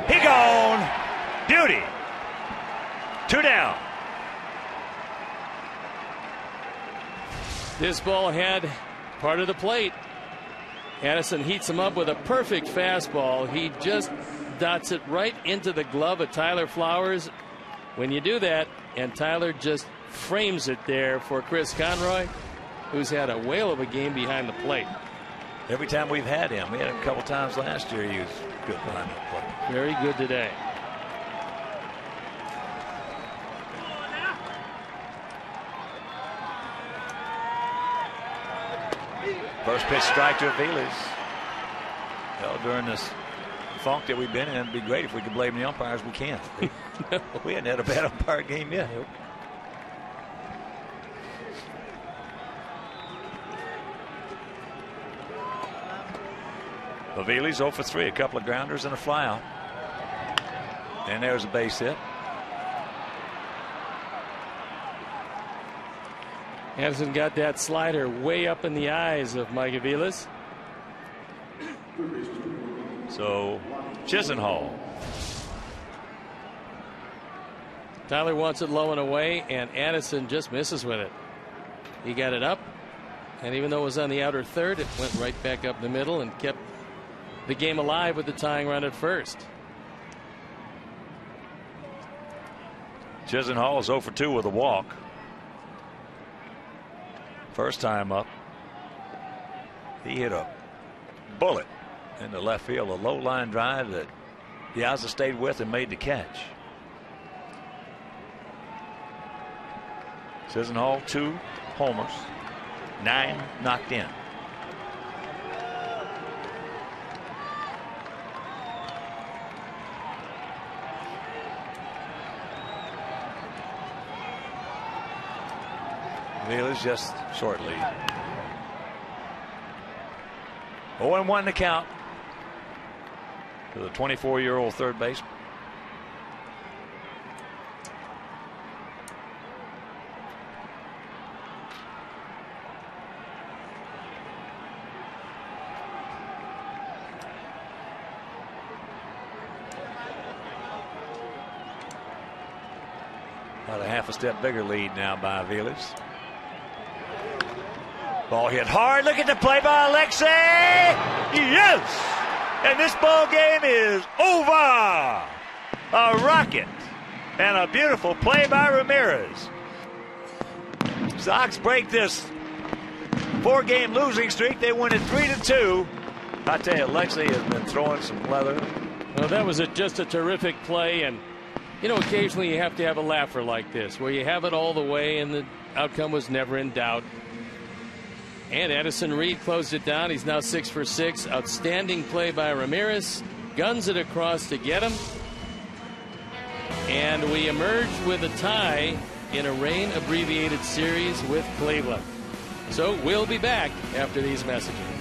He gone. Beauty. 2 down. This ball had part of the plate. Addison heats him up with a perfect fastball. He just dots it right into the glove of Tyler Flowers. When you do that, and Tyler just frames it there for Chris Conroy, who's had a whale of a game behind the plate. Every time we've had him, we had him a couple times last year, he was good behind the plate. Very good today. First pitch strike to Aviles. Well, during this funk that we've been in, it'd be great if we could blame the umpires. We can't. No. We hadn't had a bad umpire game yet. Nope. Aviles 0 for 3, a couple of grounders and a flyout. And there's a base hit. Addison got that slider way up in the eyes of Mike Aviles. So Chisenhall Tyler wants it low and away, and Addison just misses with it. He got it up, and even though it was on the outer third, it went right back up the middle and kept the game alive with the tying run at first. Chisenhall is 0 for 2 with a walk. First time up, he hit a bullet into left field, a low line drive that Piazza stayed with and made the catch. Chisenhall 2 homers, 9 knocked in. Wheeler's just short lead. 0-1 to count to the 24-year-old third baseman. About a half a step bigger lead now by Aviles. Ball hit hard. Look at the play by Alexei. Yes! And this ball game is over. A rocket and a beautiful play by Ramirez. Sox break this 4-game losing streak. They win it 3-2. I tell you, Alexei has been throwing some leather. Well, that was just a terrific play, and you know, occasionally you have to have a laugher like this, where you have it all the way and the outcome was never in doubt. And Addison Reed closed it down. He's now 6 for 6. Outstanding play by Ramirez. Guns it across to get him. And we emerge with a tie in a rain-abbreviated series with Cleveland. So we'll be back after these messages.